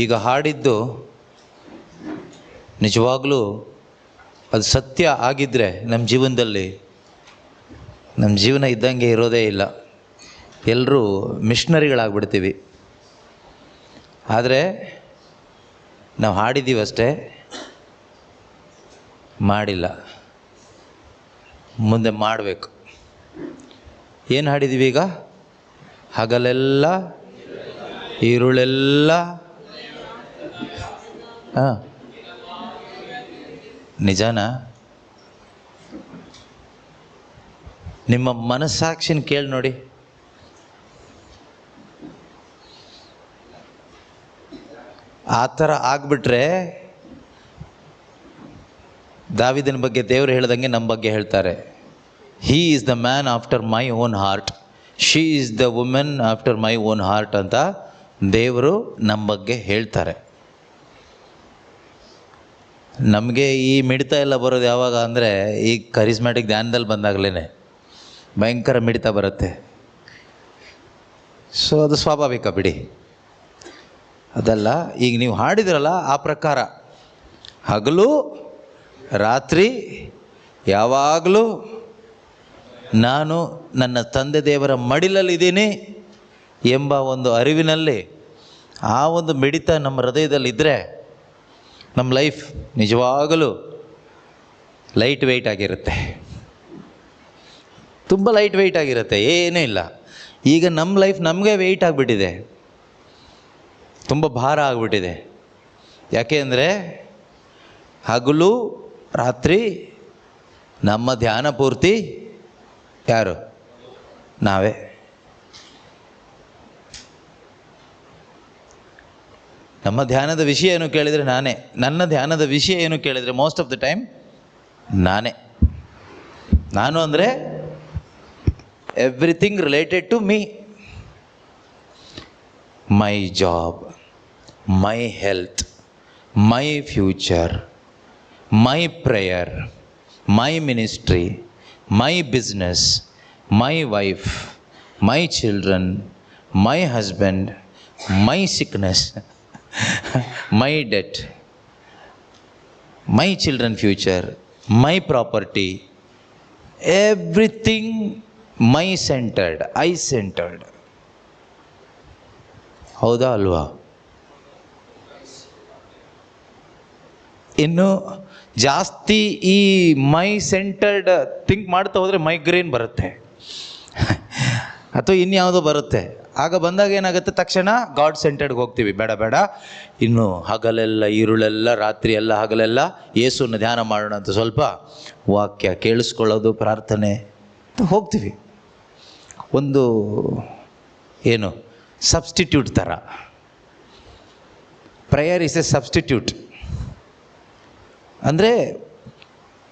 ಈಗ ಹಾಡಿದ್ದು ನಿಜವಾಗ್ಲೂ ಅದು ಸತ್ಯ ಆಗಿದ್ದರೆ ನಮ್ಮ ಜೀವನದಲ್ಲಿ ನಮ್ಮ ಜೀವನ ಇದ್ದಂಗೆ ಇರೋದೇ ಇಲ್ಲ. ಎಲ್ಲರೂ ಮಿಷ್ನರಿಗಳಾಗ್ಬಿಡ್ತೀವಿ. ಆದರೆ ನಾವು ಹಾಡಿದ್ದೀವಷ್ಟೇ, ಮಾಡಿಲ್ಲ. ಮುಂದೆ ಮಾಡಬೇಕು. ಏನು ಹಾಡಿದ್ದೀವಿ ಈಗ? ಹಗಲೆಲ್ಲ ಈರುಳೆಲ್ಲ. ಹಾಂ, ನಿಜಾನಾ? ನಿಮ್ಮ ಮನಸ್ಸಾಕ್ಷಿನ ಕೇಳಿ ನೋಡಿ. ಆ ಥರ ಆಗಿಬಿಟ್ರೆ ದಾವಿದನ ಬಗ್ಗೆ ದೇವರು ಹೇಳ್ದಂಗೆ ನಮ್ಮ ಬಗ್ಗೆ ಹೇಳ್ತಾರೆ. He is the man after my own heart, she is the women after my own heart ಅಂತ ದೇವರು ನಮ್ಮ ಬಗ್ಗೆ ಹೇಳ್ತಾರೆ. ನಮಗೆ ಈ ಮಿಡಿತ ಎಲ್ಲ ಬರೋದು ಯಾವಾಗ ಅಂದರೆ ಈ ಕರಿಸ್ಮ್ಯಾಟಿಕ್ ಧ್ಯಾನದಲ್ಲಿ ಬಂದಾಗಲೇ ಭಯಂಕರ ಮಿಡಿತ ಬರುತ್ತೆ. ಸೊ ಅದು ಸ್ವಾಭಾವಿಕ ಬಿಡಿ. ಅದಲ್ಲ, ಈಗ ನೀವು ಹಾಡಿದ್ರಲ್ಲ ಆ ಪ್ರಕಾರ ಹಗಲು ರಾತ್ರಿ ಯಾವಾಗಲೂ ನಾನು ನನ್ನ ತಂದೆ ದೇವರ ಮಡಿಲಲ್ಲಿದ್ದೀನಿ ಎಂಬ ಒಂದು ಅರಿವಿನಲ್ಲಿ ಆ ಒಂದು ಮಿಡಿತ ನಮ್ಮ ಹೃದಯದಲ್ಲಿದ್ದರೆ ನಮ್ಮ ಲೈಫ್ ನಿಜವಾಗಲೂ ಲೈಟ್ ವೆಯ್ಟ್ ಆಗಿರುತ್ತೆ. ತುಂಬ ಲೈಟ್ ವೆಯ್ಟ್ ಆಗಿರುತ್ತೆ, ಏನೂ ಇಲ್ಲ. ಈಗ ನಮ್ಮ ಲೈಫ್ ನಮಗೆ ವೆಯ್ಟ್ ಆಗಿಬಿಟ್ಟಿದೆ, ತುಂಬ ಭಾರ ಆಗಿಬಿಟ್ಟಿದೆ. ಯಾಕೆ ಅಂದರೆ ಹಗಲು ರಾತ್ರಿ ನಮ್ಮ ಧ್ಯಾನ ಪೂರ್ತಿ ಯಾರು? ನಾವೇ. ನಮ್ಮ ಧ್ಯಾನದ ವಿಷಯ ಏನು ಕೇಳಿದರೆ ನಾನೇ. ನನ್ನ ಧ್ಯಾನದ ವಿಷಯ ಏನು ಕೇಳಿದರೆ ಮೋಸ್ಟ್ ಆಫ್ ದ ಟೈಮ್ ನಾನೇ. ನಾನು ಅಂದರೆ everything related to me. My job, my health, my future, my prayer, my ministry, my business, my wife, my children, my husband, my sickness, my debt, my children future, my property, everything my centred, I centred. ಹೌದಾ ಅಲ್ವಾ? ಇನ್ನು ಜಾಸ್ತಿ ಈ ಮೈ centred think ಮಾಡ್ತಾ ಹೋದರೆ migraine ಬರುತ್ತೆ ಅಥವಾ ಇನ್ಯಾವುದೋ ಬರುತ್ತೆ. ಆಗ ಬಂದಾಗ ಏನಾಗುತ್ತೆ, ತಕ್ಷಣ ಗಾಡ್ ಸೆಂಟರ್ಡ್ಗೆ ಹೋಗ್ತೀವಿ. ಬೇಡ ಬೇಡ, ಇನ್ನು ಹಗಲೆಲ್ಲ ಈರುಳೆಲ್ಲ ರಾತ್ರಿ ಎಲ್ಲ ಹಗಲೆಲ್ಲ ಯೇಸುವನ್ನು ಧ್ಯಾನ ಮಾಡೋಣ ಅಂತ ಸ್ವಲ್ಪ ವಾಕ್ಯ ಕೇಳಿಸ್ಕೊಳ್ಳೋದು, ಪ್ರಾರ್ಥನೆ ಹೋಗ್ತೀವಿ. ಒಂದು ಏನು ಸಬ್ಸ್ಟಿಟ್ಯೂಟ್ ಥರ. Prayer is A substitute. ಅಂದರೆ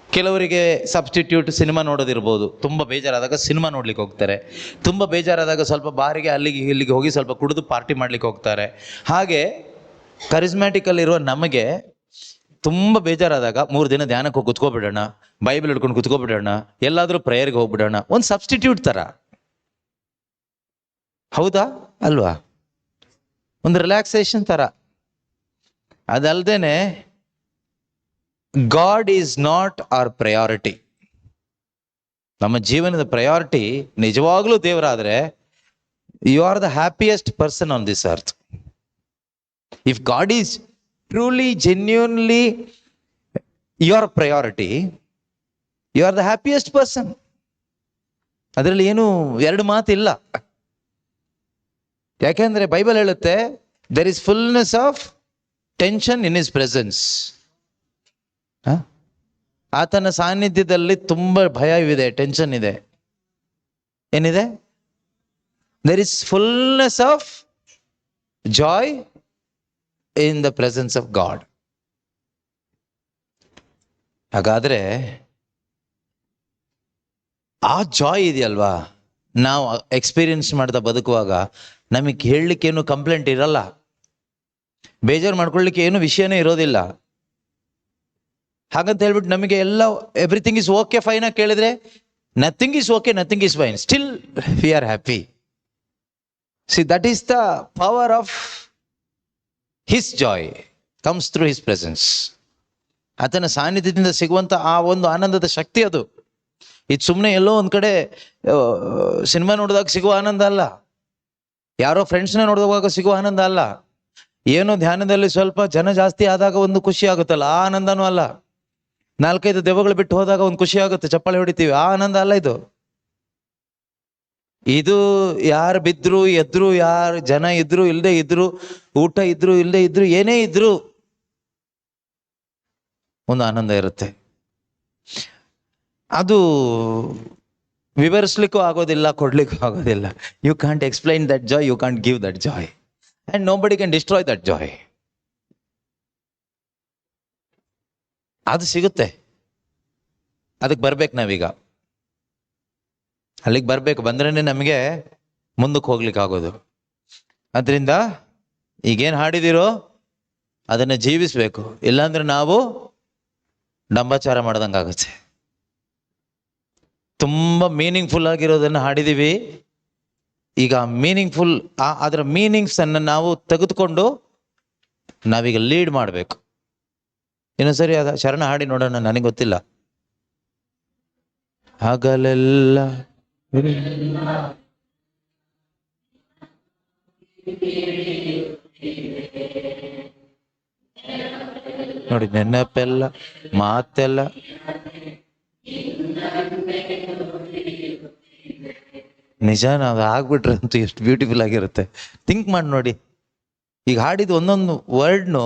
ಕೆಲವರಿಗೆ ಸಬ್ಸ್ಟಿಟ್ಯೂಟ್ ಸಿನಿಮಾ ನೋಡೋದಿರ್ಬೋದು. ತುಂಬ ಬೇಜಾರಾದಾಗ ಸಿನಿಮಾ ನೋಡ್ಲಿಕ್ಕೆ ಹೋಗ್ತಾರೆ. ತುಂಬ ಬೇಜಾರಾದಾಗ ಸ್ವಲ್ಪ ಬಾರಿಗೆ ಅಲ್ಲಿಗೆ ಇಲ್ಲಿಗೆ ಹೋಗಿ ಸ್ವಲ್ಪ ಕುಡಿದು ಪಾರ್ಟಿ ಮಾಡ್ಲಿಕ್ಕೆ ಹೋಗ್ತಾರೆ. ಹಾಗೆ ಕರಿಸ್ಮ್ಯಾಟಿಕಲ್ಲಿರುವ ನಮಗೆ ತುಂಬ ಬೇಜಾರಾದಾಗ 3 ದಿನ ಧ್ಯಾನಕ್ಕೆ ಹೋಗಿ ಕುತ್ಕೊಬಿಡೋಣ, ಬೈಬಲ್ ಹಿಡ್ಕೊಂಡು ಕುತ್ಕೊಬಿಡೋಣ, ಎಲ್ಲಾದರೂ ಪ್ರೇಯರ್ಗೆ ಹೋಗ್ಬಿಡೋಣ. ಒಂದು ಸಬ್ಸ್ಟಿಟ್ಯೂಟ್ ಥರ. ಹೌದಾ ಅಲ್ವಾ? ಒಂದು ರಿಲ್ಯಾಕ್ಸೇಷನ್ ಥರ. ಅದಲ್ದೇನೆ God is not our priority. ನಮ್ಮ ಜೀವನದ ಪ್ರಯಾರಿಟಿ ನಿಜವಾಗ್ಲೂ ದೇವರಾದರೆ you are the happiest person on this earth. If God is truly genuinely your priority, you are the happiest person. ಅದರಲ್ಲಿ ಏನು ಎರಡು ಮಾತಿಲ್ಲ. ಯಾಕೆಂದರೆ ಬೈಬಲ್ ಹೇಳುತ್ತೆ, there is fullness of tension in his presence. ಆತನ ಸಾನ್ನಿಧ್ಯದಲ್ಲಿ ತುಂಬ ಭಯವಿದೆ, ಟೆನ್ಷನ್ ಇದೆ. ಏನಿದೆ? There is fullness of joy in the presence of God. ಹಾಗಾದರೆ ಆ ಜಾಯ್ ಇದೆಯಲ್ವಾ, ನಾವು ಎಕ್ಸ್ಪೀರಿಯನ್ಸ್ ಮಾಡ್ತಾ ಬದುಕುವಾಗ ನಮಗೆ ಹೇಳಲಿಕ್ಕೇನು ಕಂಪ್ಲೇಂಟ್ ಇರಲ್ಲ, ಬೇಜಾರು ಮಾಡ್ಕೊಳ್ಳಿಕ್ಕೆ ಏನು ವಿಷಯನೇ ಇರೋದಿಲ್ಲ. ಹಾಗಂತ ಹೇಳ್ಬಿಟ್ಟು ನಮಗೆ ಎಲ್ಲ ಎವ್ರಿಥಿಂಗ್ ಇಸ್ ಓಕೆ ಫೈನ್ ಆಗಿ ಕೇಳಿದ್ರೆ nothing is okay, nothing is fine, still we are happy. C, that is the power of his Joy comes through his presence. ಆತನ ಸಾನ್ನಿಧ್ಯದಿಂದ ಸಿಗುವಂಥ ಆ ಒಂದು ಆನಂದದ ಶಕ್ತಿ ಅದು. ಇದು ಸುಮ್ಮನೆ ಎಲ್ಲೋ ಒಂದು ಕಡೆ ಸಿನಿಮಾ ನೋಡಿದಾಗ ಸಿಗುವ ಆನಂದ ಅಲ್ಲ, ಯಾರೋ ಫ್ರೆಂಡ್ಸ್ನ ನೋಡಿದಾಗ ಸಿಗುವ ಆನಂದ ಅಲ್ಲ, ಏನೋ ಧ್ಯಾನದಲ್ಲಿ ಸ್ವಲ್ಪ ಜನ ಜಾಸ್ತಿ ಆದಾಗ ಒಂದು ಖುಷಿ ಆಗುತ್ತಲ್ಲ ಆ ಆನಂದನೂ ಅಲ್ಲ, 4-5 ದೆವ್ವಗಳು ಬಿಟ್ಟು ಹೋದಾಗ ಒಂದು ಖುಷಿ ಆಗುತ್ತೆ, ಚಪ್ಪಾಳೆ ಹೊಡಿತೀವಿ, ಆ ಆನಂದ ಅಲ್ಲ ಇದು. ಇದು ಯಾರು ಬಿದ್ರು ಎದ್ರು, ಯಾರು ಜನ ಇದ್ರು ಇಲ್ಲದೆ ಇದ್ರು, ಊಟ ಇದ್ರು ಇಲ್ಲದೆ ಇದ್ರು, ಏನೇ ಇದ್ರು ಒಂದು ಆನಂದ ಇರುತ್ತೆ. ಅದು ವಿವರಿಸ್ಲಿಕ್ಕೂ ಆಗೋದಿಲ್ಲ, ಕೊಡ್ಲಿಕ್ಕೂ ಆಗೋದಿಲ್ಲ. You can't explain that joy, you can't give that joy, and nobody can destroy that joy. ಅದು ಸಿಗುತ್ತೆ, ಅದಕ್ಕೆ ಬರ್ಬೇಕು ನಾವೀಗ, ಅಲ್ಲಿಗೆ ಬರ್ಬೇಕು. ಬಂದ್ರೇನೆ ನಮಗೆ ಮುಂದಕ್ಕೆ ಹೋಗ್ಲಿಕ್ಕೆ ಆಗೋದು. ಅದರಿಂದ ಈಗೇನು ಹಾಡಿದಿರೋ ಅದನ್ನು ಜೀವಿಸ್ಬೇಕು, ಇಲ್ಲಾಂದ್ರೆ ನಾವು ಡಂಬಾಚಾರ ಮಾಡ್ದಂಗೆ ಆಗುತ್ತೆ. ತುಂಬ ಮೀನಿಂಗ್ಫುಲ್ ಆಗಿರೋದನ್ನು ಹಾಡಿದೀವಿ, ಈಗ ಮೀನಿಂಗ್ಫುಲ್ ಅದರ ಮೀನಿಂಗ್ಸನ್ನು ನಾವು ತೆಗೆದುಕೊಂಡು ನಾವೀಗ ಲೀಡ್ ಮಾಡಬೇಕು. ಇನ್ನೊಂದ್ಸರಿ ಅದ ಶರಣ ಹಾಡಿ ನೋಡೋಣ, ನನಗೆ ಗೊತ್ತಿಲ್ಲ. ಹಗಲೆಲ್ಲ ನೋಡಿ, ನೆನಪೆಲ್ಲ ಮಾತೆಲ್ಲ ನಿಜ. ನಾವು ಆಗ್ಬಿಟ್ರೆ ಅಂತೂ ಎಷ್ಟು ಬ್ಯೂಟಿಫುಲ್ ಆಗಿರುತ್ತೆ. ಥಿಂಕ್ ಮಾಡಿ ನೋಡಿ, ಈಗ ಹಾಡಿದ ಒಂದೊಂದು ವರ್ಡ್ನು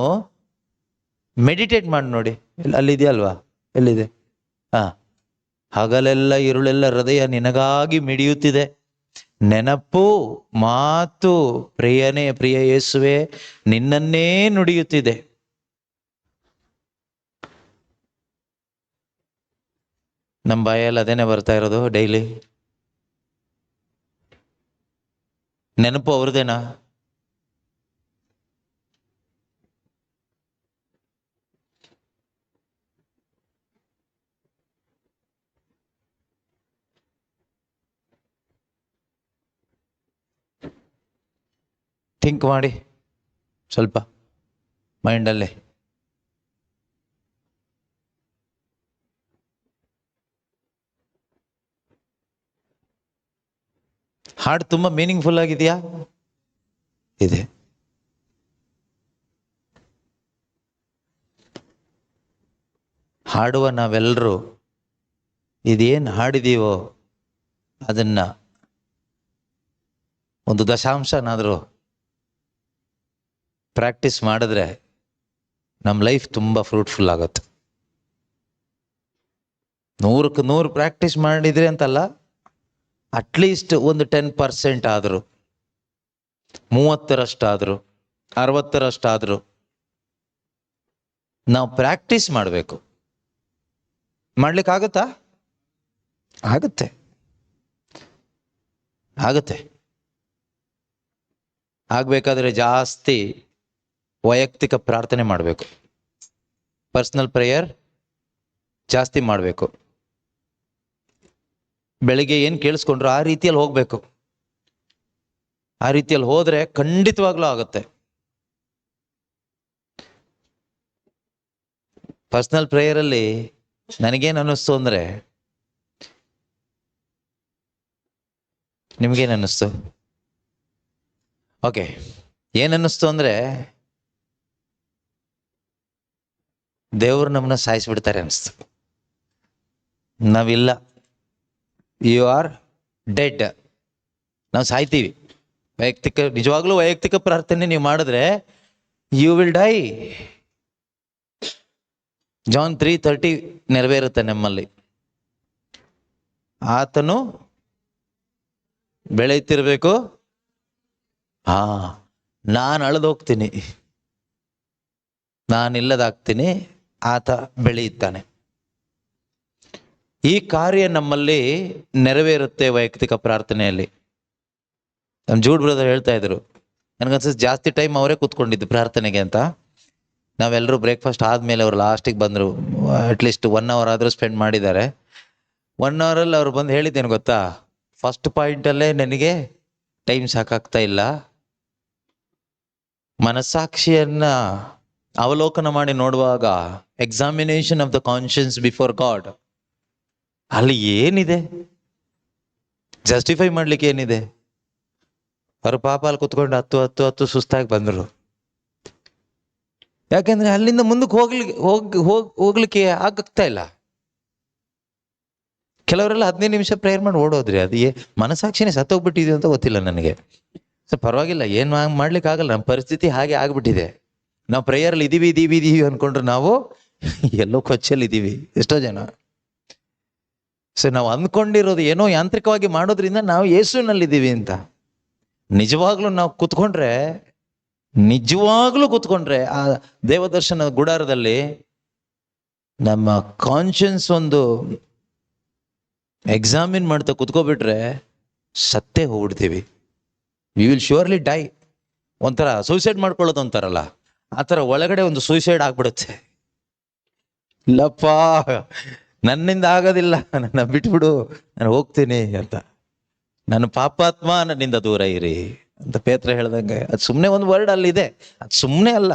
ಮೆಡಿಟೇಟ್ ಮಾಡಿ ನೋಡಿ. ಅಲ್ಲಿದೆಯಲ್ವಾ, ಎಲ್ಲಿದೆ? ಹಗಲೆಲ್ಲ ഇരുಳೆಲ್ಲ ಹೃದಯ ನಿನಗಾಗಿ ಮಿಡಿಯುತ್ತಿದೆ, ನೆನಪು ಮಾತು ಪ್ರಿಯನೇ ಪ್ರಿಯ ಯೇಸುವೆ ನಿನ್ನನ್ನೇ ನುಡಿಯುತ್ತಿದೆ. ನಮ್ಮ ಬಾಯಲ್ಲಿ ಅದೇನೆ ಬರ್ತಾ ಇರೋದು ಡೈಲಿ. ನೆನಪು ಅವ್ರದೇನಾ? ಥಿಂಕ್ ಮಾಡಿ ಸ್ವಲ್ಪ ಮೈಂಡಲ್ಲೇ. ಹಾಡು ತುಂಬ ಮೀನಿಂಗ್ಫುಲ್ ಆಗಿದೆಯಾ? ಇದೆ. ಹಾಡುವ ನಾವೆಲ್ಲರೂ ಇದೇನು ಹಾಡಿದೀವೋ ಅದನ್ನ ಒಂದು ದಶಾಂಶನಾದರೂ ಪ್ರಾಕ್ಟೀಸ್ ಮಾಡಿದ್ರೆ ನಮ್ಮ ಲೈಫ್ ತುಂಬ ಫ್ರೂಟ್ಫುಲ್ ಆಗುತ್ತೆ. 100ಕ್ಕೆ 100 ಪ್ರಾಕ್ಟೀಸ್ ಮಾಡಿದ್ರೆ ಅಂತಲ್ಲ, ಅಟ್ಲೀಸ್ಟ್ ಒಂದು 10% ಆದರೂ, 30ರಷ್ಟಾದರೂ, 60ರಷ್ಟಾದರೂ ನಾವು ಪ್ರಾಕ್ಟೀಸ್ ಮಾಡಬೇಕು. ಮಾಡ್ಲಿಕ್ಕಾಗತ್ತಾ? ಆಗುತ್ತೆ, ಆಗುತ್ತೆ. ಆಗಬೇಕಾದ್ರೆ ಜಾಸ್ತಿ ವೈಯಕ್ತಿಕ ಪ್ರಾರ್ಥನೆ ಮಾಡಬೇಕು, ಪರ್ಸನಲ್ ಪ್ರೇಯರ್ ಜಾಸ್ತಿ ಮಾಡಬೇಕು. ಬೆಳಿಗ್ಗೆ ಏನು ಕೇಳಿಸ್ಕೊಂಡ್ರು ಆ ರೀತಿಯಲ್ಲಿ ಹೋಗ್ಬೇಕು. ಆ ರೀತಿಯಲ್ಲಿ ಹೋದ್ರೆ ಖಂಡಿತವಾಗ್ಲೂ ಆಗುತ್ತೆ. ಪರ್ಸನಲ್ ಪ್ರೇಯರಲ್ಲಿ ನನಗೇನು ಅನ್ನಿಸ್ತು ಅಂದ್ರೆ, ನಿಮ್ಗೇನು ಅನ್ನಿಸ್ತು? ಓಕೆ, ಏನನ್ನಿಸ್ತು ಅಂದ್ರೆ ದೇವರು ನಮ್ಮನ್ನ ಸಾಯಿಸ್ಬಿಡ್ತಾರೆ ಅನಿಸ್ತು. ನಾವಿಲ್ಲ, ಯು ಆರ್ ಡೆಡ್, ನಾವು ಸಾಯ್ತೀವಿ. ನಿಜವಾಗ್ಲೂ ವೈಯಕ್ತಿಕ ಪ್ರಾರ್ಥನೆ ನೀವು ಮಾಡಿದ್ರೆ ಯು ವಿಲ್ ಡೈ. ಜಾನ್ 3:30 ನೆರವೇರುತ್ತೆ ನಮ್ಮಲ್ಲಿ. ಆತನು ಬೆಳೆಯುತ್ತಿರಬೇಕು, ನಾನು ಅಳದೋಗ್ತೀನಿ, ನಾನಿಲ್ಲದಾಗ್ತೀನಿ, ಆತ ಬೆಳೆಯುತ್ತಾನೆ. ಈ ಕಾರ್ಯ ನಮ್ಮಲ್ಲಿ ನೆರವೇರುತ್ತೆ ವೈಯಕ್ತಿಕ ಪ್ರಾರ್ಥನೆಯಲ್ಲಿ. ನಮ್ಮ ಜೂಡ್ ಬ್ರದರ್ ಹೇಳ್ತಾ ಇದ್ರು, ನನಗನ್ಸುತ್ತೆ ಜಾಸ್ತಿ ಟೈಮ್ ಅವರೇ ಕೂತ್ಕೊಂಡಿದ್ದು ಪ್ರಾರ್ಥನೆಗೆ ಅಂತ. ನಾವೆಲ್ಲರೂ ಬ್ರೇಕ್ಫಾಸ್ಟ್ ಆದಮೇಲೆ ಅವರು ಲಾಸ್ಟಿಗೆ ಬಂದರು. ಅಟ್ಲೀಸ್ಟ್ 1 hour ಆದರೂ ಸ್ಪೆಂಡ್ ಮಾಡಿದ್ದಾರೆ. 1 hour ಅವ್ರು ಬಂದು ಹೇಳಿದ್ದೇನು ಗೊತ್ತಾ? ಫಸ್ಟ್ ಪಾಯಿಂಟಲ್ಲೇ ನನಗೆ ಟೈಮ್ ಸಾಕಾಗ್ತಾ ಇಲ್ಲ, ಮನಸ್ಸಾಕ್ಷಿಯನ್ನ ಅವಲೋಕನ ಮಾಡಿ ನೋಡುವಾಗ, examination of the conscience before god, ಅಲ್ಲಿ ಏನಿದೆ? ಜಸ್ಟಿಫೈ ಮಾಡ್ಲಿಕ್ಕೆ ಏನಿದೆ? ಅವ್ರ ಪಾಪ ಅಲ್ಲಿ ಕುತ್ಕೊಂಡು ಹತ್ತು ಹತ್ತು ಹತ್ತು ಸುಸ್ತಾಗಿ ಬಂದರು. ಯಾಕೆಂದ್ರೆ ಅಲ್ಲಿಂದ ಮುಂದಕ್ಕೆ ಹೋಗ್ಲಿಕ್ಕೆ ಆಗ್ತಾ ಇಲ್ಲ. ಕೆಲವರೆಲ್ಲ 15 ನಿಮಿಷ ಪ್ರೇಯರ್ ಮಾಡಿ ಓಡೋದ್ರಿ. ಅದು ಮನಸ್ಸಾಕ್ಷಿನೇ ಸತ್ತೋಗ್ಬಿಟ್ಟಿದ್ವಿ ಅಂತ ಗೊತ್ತಿಲ್ಲ ನನಗೆ. ಸೊ ಪರವಾಗಿಲ್ಲ, ಏನ್ ಮಾಡ್ಲಿಕ್ಕೆ ಆಗಲ್ಲ, ನಮ್ಮ ಪರಿಸ್ಥಿತಿ ಹಾಗೆ ಆಗ್ಬಿಟ್ಟಿದೆ. ನಾವು ಪ್ರೇಯರ್ಲಿ ಇದೀವಿ ಅನ್ಕೊಂಡ್ರೆ ನಾವು ಎಲ್ಲೋ ಕೊಚ್ಚಲ್ಲಿ ಇದೀವಿ ಎಷ್ಟೋ ಜನ. ಸೊ ನಾವು ಅಂದ್ಕೊಂಡಿರೋದು ಏನೋ ಯಾಂತ್ರಿಕವಾಗಿ ಮಾಡೋದ್ರಿಂದ ನಾವು ಯೇಸುವಿನಲ್ಲಿದ್ದೀವಿ ಅಂತ. ನಿಜವಾಗ್ಲೂ ನಾವು ಕೂತ್ಕೊಂಡ್ರೆ ಆ ದೇವದರ್ಶನ ಗುಡಾರದಲ್ಲಿ ನಮ್ಮ ಕಾನ್ಶಿಯನ್ಸ್ ಒಂದು ಎಕ್ಸಾಮಿನ್ ಮಾಡ್ತಾ ಕುತ್ಕೋಬಿಟ್ರೆ ಸತ್ತೇ ಹೋಗ್ಬಿಡ್ತೀವಿ. We will surely die. ಒಂಥರ ಸೂಸೈಡ್ ಮಾಡ್ಕೊಳ್ಳೋದು ಅಂತಾರಲ್ಲ, ಆ ಥರ ಒಳಗಡೆ ಒಂದು ಸೂಸೈಡ್ ಆಗ್ಬಿಡುತ್ತೆ. ಇಲ್ಲಪ್ಪ, ನನ್ನಿಂದ ಆಗೋದಿಲ್ಲ, ನನ್ನ ಬಿಟ್ಬಿಡು, ನಾನು ಹೋಗ್ತೀನಿ ಅಂತ. ನನ್ನ ಪಾಪಾತ್ಮ, ನನ್ನಿಂದ ದೂರ ಇರಿ ಅಂತ ಪೇತ್ರ ಹೇಳ್ದಂಗೆ. ಅದು ಸುಮ್ಮನೆ ಒಂದು ವರ್ಡ್ ಅಲ್ಲಿದೆ, ಅದು ಸುಮ್ಮನೆ ಅಲ್ಲ,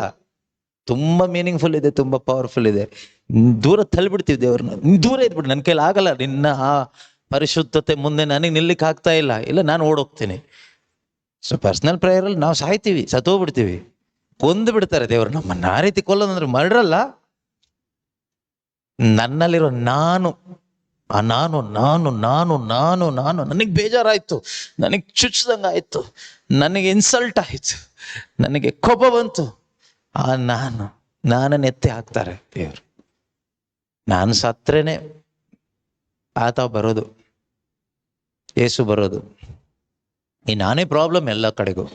ತುಂಬಾ ಮೀನಿಂಗ್ಫುಲ್ ಇದೆ, ತುಂಬಾ ಪವರ್ಫುಲ್ ಇದೆ. ದೂರ ತಳ್ಳಿಬಿಡ್ತೀವಿ ದೇವ್ರನ್ನ. ದೂರ ಇದ್ಬಿಟ್ಟು, ನನ್ನ ಕೈಲಿ ಆಗಲ್ಲ, ನಿನ್ನ ಆ ಪರಿಶುದ್ಧತೆ ಮುಂದೆ ನನಗೆ ನಿಲ್ಲಿಕ್ಕೆ ಆಗ್ತಾ ಇಲ್ಲ, ನಾನು ಓಡೋಗ್ತೀನಿ. ಸೊ ಪರ್ಸನಲ್ ಪ್ರೇಯರಲ್ಲಿ ನಾವು ಸಾಯ್ತೀವಿ, ಸತ್ತೋಗ್ಬಿಡ್ತೀವಿ, ಕೊಂದು ಬಿಡ್ತಾರೆ ದೇವರು ನಮ್ಮನ್ನ. ಆ ರೀತಿ ಕೊಲ್ಲೋದಂದ್ರೆ ಮರ್ಡ್ರಲ್ಲ, ನನ್ನಲ್ಲಿರೋ ನಾನು ನನಗೆ ಬೇಜಾರಾಯ್ತು, ನನಗೆ ಚುಚ್ಚಿದಂಗಾಯ್ತು, ನನಗೆ ಇನ್ಸಲ್ಟ್ ಆಯ್ತು, ನನಗೆ ಕೋಪ ಬಂತು, ಆ ನಾನನ್ನು ಎತ್ತಿ ಹಾಕ್ತಾರೆ ದೇವರು. ನಾನು ಸತ್ರೇನೆ ಆತ ಬರೋದು, ಏಸು ಬರೋದು. ಈ ನಾನೇ ಪ್ರಾಬ್ಲಮ್ ಎಲ್ಲ ಕಡೆಗೂ.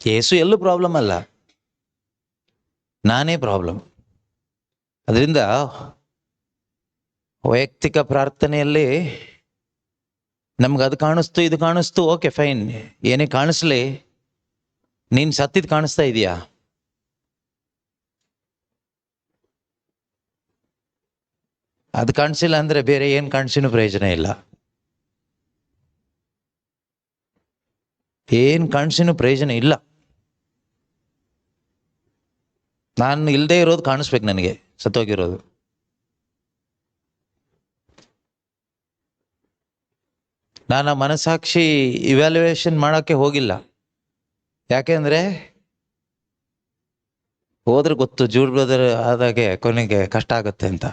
ಏಸು ಎಲ್ಲೂ ಪ್ರಾಬ್ಲಮ್ ಅಲ್ಲ, ನಾನೇ ಪ್ರಾಬ್ಲಮ್. ಅದರಿಂದ ವೈಯಕ್ತಿಕ ಪ್ರಾರ್ಥನೆಯಲ್ಲಿ ನಮ್ಗೆ ಅದು ಕಾಣಿಸ್ತು, ಇದು ಕಾಣಿಸ್ತು, ಓಕೆ ಫೈನ್, ಏನೇ ಕಾಣಿಸ್ಲಿ, ನೀನ್ ಸತ್ತಿದ್ ಕಾಣಿಸ್ತಾ ಇದೀಯಾ? ಅದು ಕಾಣಿಸಿಲ್ಲ ಅಂದ್ರೆ ಬೇರೆ ಏನ್ ಕಾಣಿಸಿನೂ ಪ್ರಯೋಜನ ಇಲ್ಲ. ಏನ್ ಕಾಣಿಸಿನೂ ಪ್ರಯೋಜನ ಇಲ್ಲ. ನಾನು ಇಲ್ಲದೆ ಇರೋದು ಕಾಣಿಸ್ಬೇಕು ನನಗೆ, ಸತ್ತೋಗಿರೋದು. ನಾನು ಆ ಮನಸ್ಸಾಕ್ಷಿ ಇವ್ಯಾಲ್ಯೂಯೇಷನ್ ಮಾಡೋಕ್ಕೆ ಹೋಗಿಲ್ಲ. ಯಾಕೆಂದ್ರೆ ಹೋದ್ರೆ ಗೊತ್ತು, ಜೂಡ್ ಬ್ರದರ್ ಆದಾಗೆ ಕೊನೆಗೆ ಕಷ್ಟ ಆಗುತ್ತೆ ಅಂತ.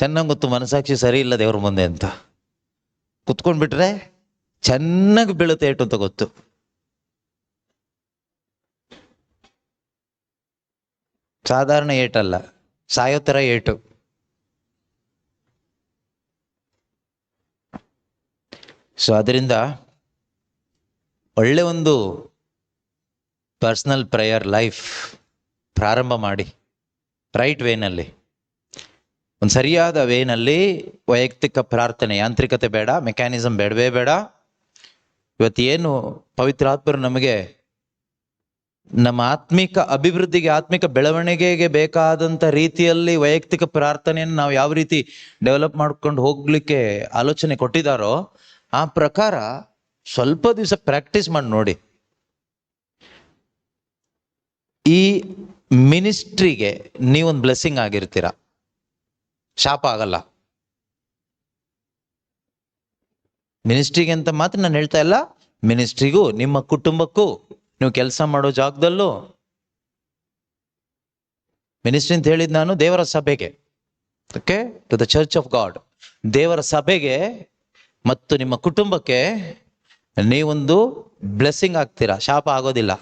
ಚೆನ್ನಾಗಿ ಗೊತ್ತು ಮನಸ್ಸಾಕ್ಷಿ ಸರಿ ಇಲ್ಲ ದೇವ್ರ ಮುಂದೆ ಅಂತ. ಕುತ್ಕೊಂಡ್ಬಿಟ್ರೆ ಚೆನ್ನಾಗಿ ಬೀಳುತ್ತೆ ಏಟು ಅಂತ ಗೊತ್ತು. ಸಾಧಾರಣ ಏಟಲ್ಲ, ಸಾಯೋ ಥರ ಏಟು. ಸೊ ಅದರಿಂದ ಒಳ್ಳೆ ಒಂದು ಪರ್ಸನಲ್ ಪ್ರೇಯರ್ ಲೈಫ್ ಪ್ರಾರಂಭ ಮಾಡಿ, ರೈಟ್ ವೇನಲ್ಲಿ, ಒಂದು ಸರಿಯಾದ ವೇನಲ್ಲಿ ವೈಯಕ್ತಿಕ ಪ್ರಾರ್ಥನೆ. ಯಾಂತ್ರಿಕತೆ ಬೇಡ, ಮೆಕ್ಯಾನಿಸಮ್ ಬೇಡವೇ ಬೇಡ. ಇವತ್ತೇನು ಪವಿತ್ರಾತ್ಮರು ನಮಗೆ ನಮ್ಮ ಆತ್ಮಿಕ ಅಭಿವೃದ್ಧಿಗೆ, ಆತ್ಮಿಕ ಬೆಳವಣಿಗೆಗೆ ಬೇಕಾದಂಥ ರೀತಿಯಲ್ಲಿ ವೈಯಕ್ತಿಕ ಪ್ರಾರ್ಥನೆಯನ್ನು ನಾವು ಯಾವ ರೀತಿ ಡೆವಲಪ್ ಮಾಡ್ಕೊಂಡು ಹೋಗ್ಲಿಕ್ಕೆ ಆಲೋಚನೆ ಕೊಟ್ಟಿದ್ದಾರೋ ಆ ಪ್ರಕಾರ ಸ್ವಲ್ಪ ದಿವಸ ಪ್ರಾಕ್ಟೀಸ್ ಮಾಡಿ ನೋಡಿ. ಈ ಮಿನಿಸ್ಟ್ರಿಗೆ ನೀವೊಂದು ಬ್ಲೆಸ್ಸಿಂಗ್ ಆಗಿರ್ತೀರ, ಶಾಪ ಆಗಲ್ಲ. ಮಿನಿಸ್ಟ್ರಿಗೆ ಅಂತ ಮಾತ್ರ ನಾನು ಹೇಳ್ತಾ ಇಲ್ಲ, ಮಿನಿಸ್ಟ್ರಿಗೂ, ನಿಮ್ಮ ಕುಟುಂಬಕ್ಕೂ, ನೀವು ಕೆಲಸ ಮಾಡೋ ಜಾಗದಲ್ಲೂ. ಮಿನಿಸ್ಟ್ರಿ ಅಂತ ಹೇಳಿದ್ ನಾನು ದೇವರ ಸಭೆಗೆ, okay, to the church of God, ದೇವರ ಸಭೆಗೆ ಮತ್ತು ನಿಮ್ಮ ಕುಟುಂಬಕ್ಕೆ ನೀವೊಂದು ಬ್ಲೆಸ್ಸಿಂಗ್ ಆಗ್ತೀರಾ, ಶಾಪ ಆಗೋದಿಲ್ಲ.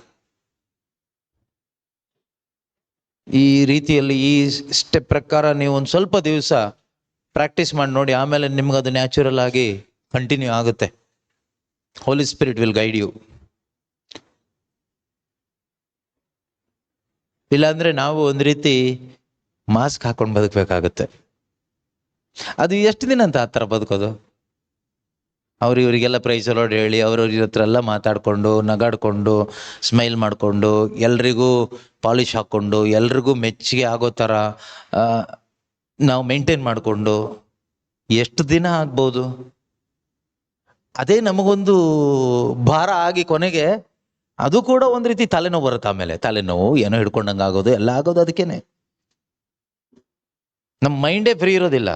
ಈ ರೀತಿಯಲ್ಲಿ ಈ ಸ್ಟೆಪ್ ಪ್ರಕಾರ ನೀವು ಒಂದು ಸ್ವಲ್ಪ ದಿವಸ ಪ್ರಾಕ್ಟೀಸ್ ಮಾಡಿ ನೋಡಿ. ಆಮೇಲೆ ನಿಮ್ಗೆ ಅದು ನ್ಯಾಚುರಲ್ ಆಗಿ ಕಂಟಿನ್ಯೂ ಆಗುತ್ತೆ. ಹೋಲಿ ಸ್ಪಿರಿಟ್ ವಿಲ್ ಗೈಡ್ ಯು. ಇಲ್ಲಾಂದ್ರೆ ನಾವು ಒಂದು ರೀತಿ ಮಾಸ್ಕ್ ಹಾಕೊಂಡು ಬದುಕಬೇಕಾಗುತ್ತೆ. ಅದು ಎಷ್ಟು ದಿನ ಅಂತ ಆ ಥರ ಬದುಕೋದು? ಇವರಿಗೆಲ್ಲ ಪ್ರೈಸ್ ಅಲಾಡ್ ಹೇಳಿ, ಅವ್ರವ್ರ ಹತ್ರ ಎಲ್ಲ ಮಾತಾಡಿಕೊಂಡು, ನಗಾಡ್ಕೊಂಡು, ಸ್ಮೈಲ್ ಮಾಡಿಕೊಂಡು, ಎಲ್ರಿಗೂ ಪಾಲಿಶ್ ಹಾಕ್ಕೊಂಡು, ಎಲ್ರಿಗೂ ಮೆಚ್ಚುಗೆ ಆಗೋ ಥರ ನಾವು ಮೇಂಟೈನ್ ಮಾಡಿಕೊಂಡು ಎಷ್ಟು ದಿನ ಆಗ್ಬೋದು? ಅದೇ ನಮಗೊಂದು ಭಾರ ಆಗಿ ಕೊನೆಗೆ ಅದು ಕೂಡ ಒಂದು ರೀತಿ ತಲೆನೋವು ಬರುತ್ತೆ. ಆಮೇಲೆ ತಲೆನೋವು ಏನೋ ಹಿಡ್ಕೊಂಡಂಗೆ ಆಗೋದು ಎಲ್ಲ ಆಗೋದು ಅದಕ್ಕೇನೆ. ನಮ್ಮ ಮೈಂಡೇ ಫ್ರೀ ಇರೋದಿಲ್ಲ.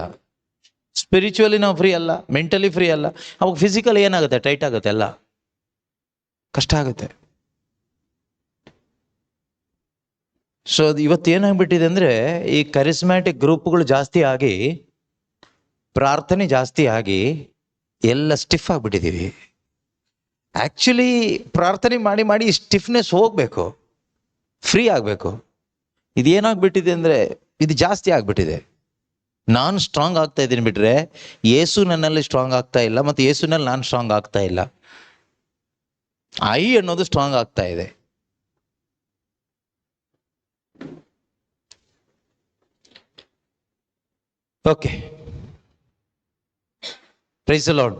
ಸ್ಪಿರಿಚುವಲಿ ನಾವು ಫ್ರೀ ಅಲ್ಲ, ಮೆಂಟಲಿ ಫ್ರೀ ಅಲ್ಲ. ಅವಾಗ ಫಿಸಿಕಲ್ ಏನಾಗುತ್ತೆ, ಟೈಟ್ ಆಗುತ್ತೆ, ಎಲ್ಲ ಕಷ್ಟ ಆಗುತ್ತೆ. ಸೊ ಅದು ಇವತ್ತು ಏನಾಗ್ಬಿಟ್ಟಿದೆ ಅಂದರೆ, ಈ ಕರಿಸ್ಮ್ಯಾಟಿಕ್ ಗ್ರೂಪ್ಗಳು ಜಾಸ್ತಿ ಆಗಿ, ಪ್ರಾರ್ಥನೆ ಜಾಸ್ತಿ ಆಗಿ ಎಲ್ಲ ಸ್ಟಿಫ್ ಆಗಿಬಿಟ್ಟಿದ್ದೀವಿ. ಆ್ಯಕ್ಚುಲಿ ಪ್ರಾರ್ಥನೆ ಮಾಡಿ ಮಾಡಿ ಸ್ಟಿಫ್ನೆಸ್ ಹೋಗಬೇಕು, ಫ್ರೀ ಆಗಬೇಕು. ಇದೇನಾಗ್ಬಿಟ್ಟಿದೆ ಅಂದರೆ, ಇದು ಜಾಸ್ತಿ ಆಗಿಬಿಟ್ಟಿದೆ. ನಾನು ಸ್ಟ್ರಾಂಗ್ ಆಗ್ತಾ ಇದ್ದೀನಿ ಬಿಟ್ರೆ ಯೇಸು ನನ್ನಲ್ಲಿ ಸ್ಟ್ರಾಂಗ್ ಆಗ್ತಾ ಇಲ್ಲ, ಮತ್ತು ಯೇಸುನಲ್ಲಿ ನಾನು ಸ್ಟ್ರಾಂಗ್ ಆಗ್ತಾ ಇಲ್ಲ. ಐ ಅನ್ನೋದು ಸ್ಟ್ರಾಂಗ್ ಆಗ್ತಾ ಇದೆ. Okay, praise the Lord.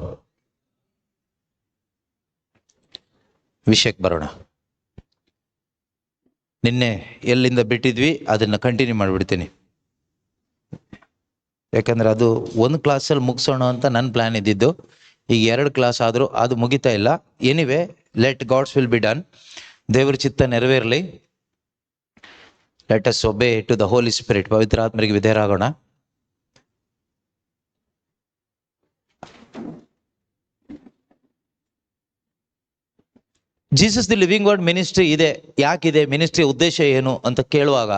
ವಿಷಯಕ್ಕೆ ಬರೋಣ. ನಿನ್ನೆ ಎಲ್ಲಿಂದ ಬಿಟ್ಟಿದ್ವಿ ಅದನ್ನು ಕಂಟಿನ್ಯೂ ಮಾಡಿಬಿಡ್ತೀನಿ. ಯಾಕಂದರೆ ಅದು ಒಂದು ಕ್ಲಾಸಲ್ಲಿ ಮುಗಿಸೋಣ ಅಂತ ನನ್ನ ಪ್ಲ್ಯಾನ್ ಇದ್ದಿದ್ದು. ಈಗ 2 ಕ್ಲಾಸ್ ಆದರೂ ಅದು ಮುಗಿತಾ ಇಲ್ಲ. Anyway, let God's will be done. ದೇವರ ಚಿತ್ತ ನೆರವೇರಲಿ. Let us obey to the Holy Spirit. ಪವಿತ್ರ ಆತ್ಮರಿಗೆ ವಿಧೇಯರಾಗೋಣ. Jesus the Living Word Ministry ಇದೆ. ಯಾಕಿದೆ? ಮಿನಿಸ್ಟ್ರಿ ಉದ್ದೇಶ ಏನು ಅಂತ ಕೇಳುವಾಗ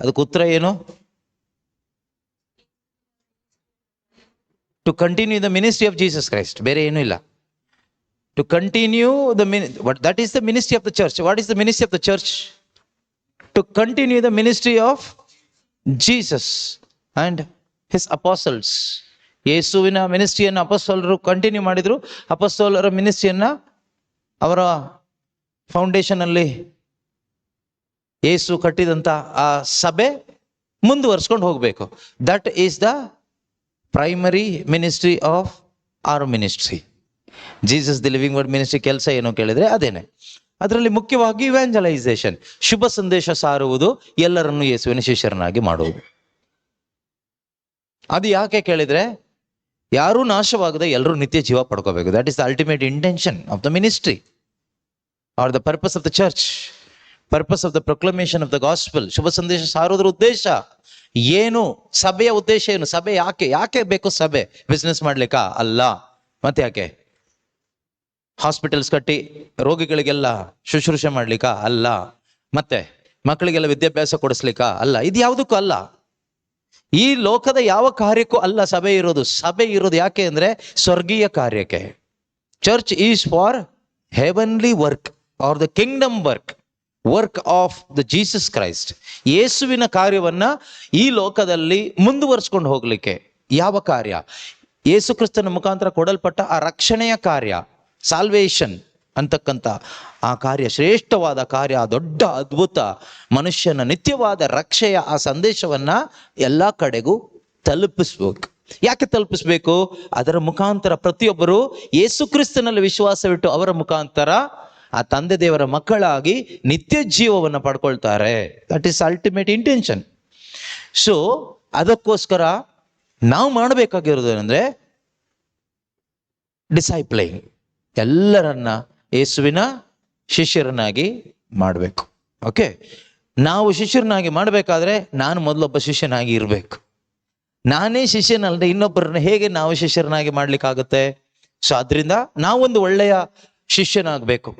ಅದಕ್ಕೆ ಉತ್ತರ ಏನು? To continue the ministry of Jesus Christ. ಬೇರೆ ಏನೂ ಇಲ್ಲ. To continue that is the ministry of the church. What is the ministry of the church? To continue the ministry of Jesus and his apostles. ಯೇಸುವಿನ ಮಿನಿಸ್ಟ್ರಿಯನ್ನು ಅಪೊಸ್ತಲರು continue ಮಾಡಿದರು. ಅಪೊಸ್ತಲರ ಮಿನಿಸ್ಟ್ರಿಯನ್ನು ಅವರ ಫೌಂಡೇಶನಲ್ಲಿ ಯೇಸು ಕಟ್ಟಿದಂಥ ಆ ಸಭೆ ಮುಂದುವರ್ಸ್ಕೊಂಡು ಹೋಗಬೇಕು. That is the primary ministry of our ministry. Jesus the Living Word ministry ಕೆಲಸ ಏನು ಕೇಳಿದರೆ ಅದೇನೆ. ಅದರಲ್ಲಿ ಮುಖ್ಯವಾಗಿ ಇವ್ಯಾಂಜಲೈಸೇಷನ್, ಶುಭ ಸಂದೇಶ ಸಾರುವುದು, ಎಲ್ಲರನ್ನು ಯೇಸುವಿನ ಶಿಷ್ಯರನ್ನಾಗಿ ಮಾಡುವುದು. ಅದು ಯಾಕೆ ಕೇಳಿದರೆ, ಯಾರೂ ನಾಶವಾಗದೆ ಎಲ್ಲರೂ ನಿತ್ಯ ಜೀವ ಪಡ್ಕೋಬೇಕು. That is the ultimate intention of the ministry or the purpose of the church, purpose of the proclamation of the gospel. ಶುಭ ಸಂದೇಶ ಸಾರೋದ್ರ ಉದ್ದೇಶ ಏನು? ಸಭೆಯ ಉದ್ದೇಶ ಏನು? ಸಭೆ ಯಾಕೆ ಬೇಕು ಸಭೆ? ಬಿಸ್ನೆಸ್ ಮಾಡ್ಲಿಕ್ಕಾ? ಅಲ್ಲ. ಮತ್ತೆ ಯಾಕೆ? ಹಾಸ್ಪಿಟಲ್ಸ್ ಕಟ್ಟಿ ರೋಗಿಗಳಿಗೆಲ್ಲ ಶುಶ್ರೂಷೆ ಮಾಡ್ಲಿಕ್ಕಾ? ಅಲ್ಲ. ಮತ್ತೆ ಮಕ್ಕಳಿಗೆಲ್ಲ ವಿದ್ಯಾಭ್ಯಾಸ ಕೊಡಿಸ್ಲಿಕ್ಕಾ? ಅಲ್ಲ. ಇದು ಯಾವುದಕ್ಕೂ ಅಲ್ಲ. ಈ ಲೋಕದ ಯಾವ ಕಾರ್ಯಕ್ಕೂ ಅಲ್ಲ ಸಭೆ ಇರೋದು. ಸಭೆ ಇರೋದು ಯಾಕೆ ಅಂದರೆ ಸ್ವರ್ಗೀಯ ಕಾರ್ಯಕ್ಕೆ. Church is for heavenly work are the Kingdom work of the Jesus Christ. ಯೇಸುವಿನ ಕಾರ್ಯವನ್ನ ಈ ಲೋಕದಲ್ಲಿ ಮುಂದುವರಿಸ್ಕೊಂಡು ಹೋಗ್ಲಿಕ್ಕೆ. ಯಾವ ಕಾರ್ಯ? ಯೇಸು ಕ್ರಿಸ್ತನ ಮುಖಾಂತರ ಕೊಡಲ್ಪಟ್ಟ ಆ ರಕ್ಷಣೆಯ ಕಾರ್ಯ, ಸಾಲ್ವೇಷನ್ ಅಂತಕ್ಕಂಥ ಆ ಕಾರ್ಯ, ಶ್ರೇಷ್ಠವಾದ ಕಾರ್ಯ, ದೊಡ್ಡ ಅದ್ಭುತ, ಮನುಷ್ಯನ ನಿತ್ಯವಾದ ರಕ್ಷೆಯ ಆ ಸಂದೇಶವನ್ನ ಎಲ್ಲ ಕಡೆಗೂ ತಲುಪಿಸ್ಬೇಕು. ಯಾಕೆ ತಲುಪಿಸ್ಬೇಕು? ಅದರ ಮುಖಾಂತರ ಪ್ರತಿಯೊಬ್ಬರು ಯೇಸು ಕ್ರಿಸ್ತನಲ್ಲಿ ವಿಶ್ವಾಸವಿಟ್ಟು ಅವರ ಮುಖಾಂತರ ಆ ತಂದೆ ದೇವರ ಮಕ್ಕಳಾಗಿ ನಿತ್ಯ ಜೀವವನ್ನು ಪಡ್ಕೊಳ್ತಾರೆ. That is ultimate intention. So ಅದಕ್ಕೋಸ್ಕರ ನಾವು ಮಾಡಬೇಕಾಗಿರೋದು ಏನಂದ್ರೆ ಡಿಸೈಪ್ಲಿಂಗ್, ಎಲ್ಲರನ್ನ ಯೇಸುವಿನ ಶಿಷ್ಯರನ್ನಾಗಿ ಮಾಡಬೇಕು. ಓಕೆ, ನಾವು ಶಿಷ್ಯರನ್ನಾಗಿ ಮಾಡಬೇಕಾದ್ರೆ ನಾನು ಮೊದಲೊಬ್ಬ ಶಿಷ್ಯನಾಗಿ ಇರಬೇಕು. ನಾನೇ ಶಿಷ್ಯನಲ್ಲದೆ ಇನ್ನೊಬ್ಬರನ್ನ ಹೇಗೆ ನಾವು ಶಿಷ್ಯರನ್ನಾಗಿ ಮಾಡ್ಲಿಕ್ಕಾಗುತ್ತೆ? ಸೊ ಅದರಿಂದ ನಾವೊಂದು ಒಳ್ಳೆಯ ಶಿಷ್ಯನಾಗಬೇಕು,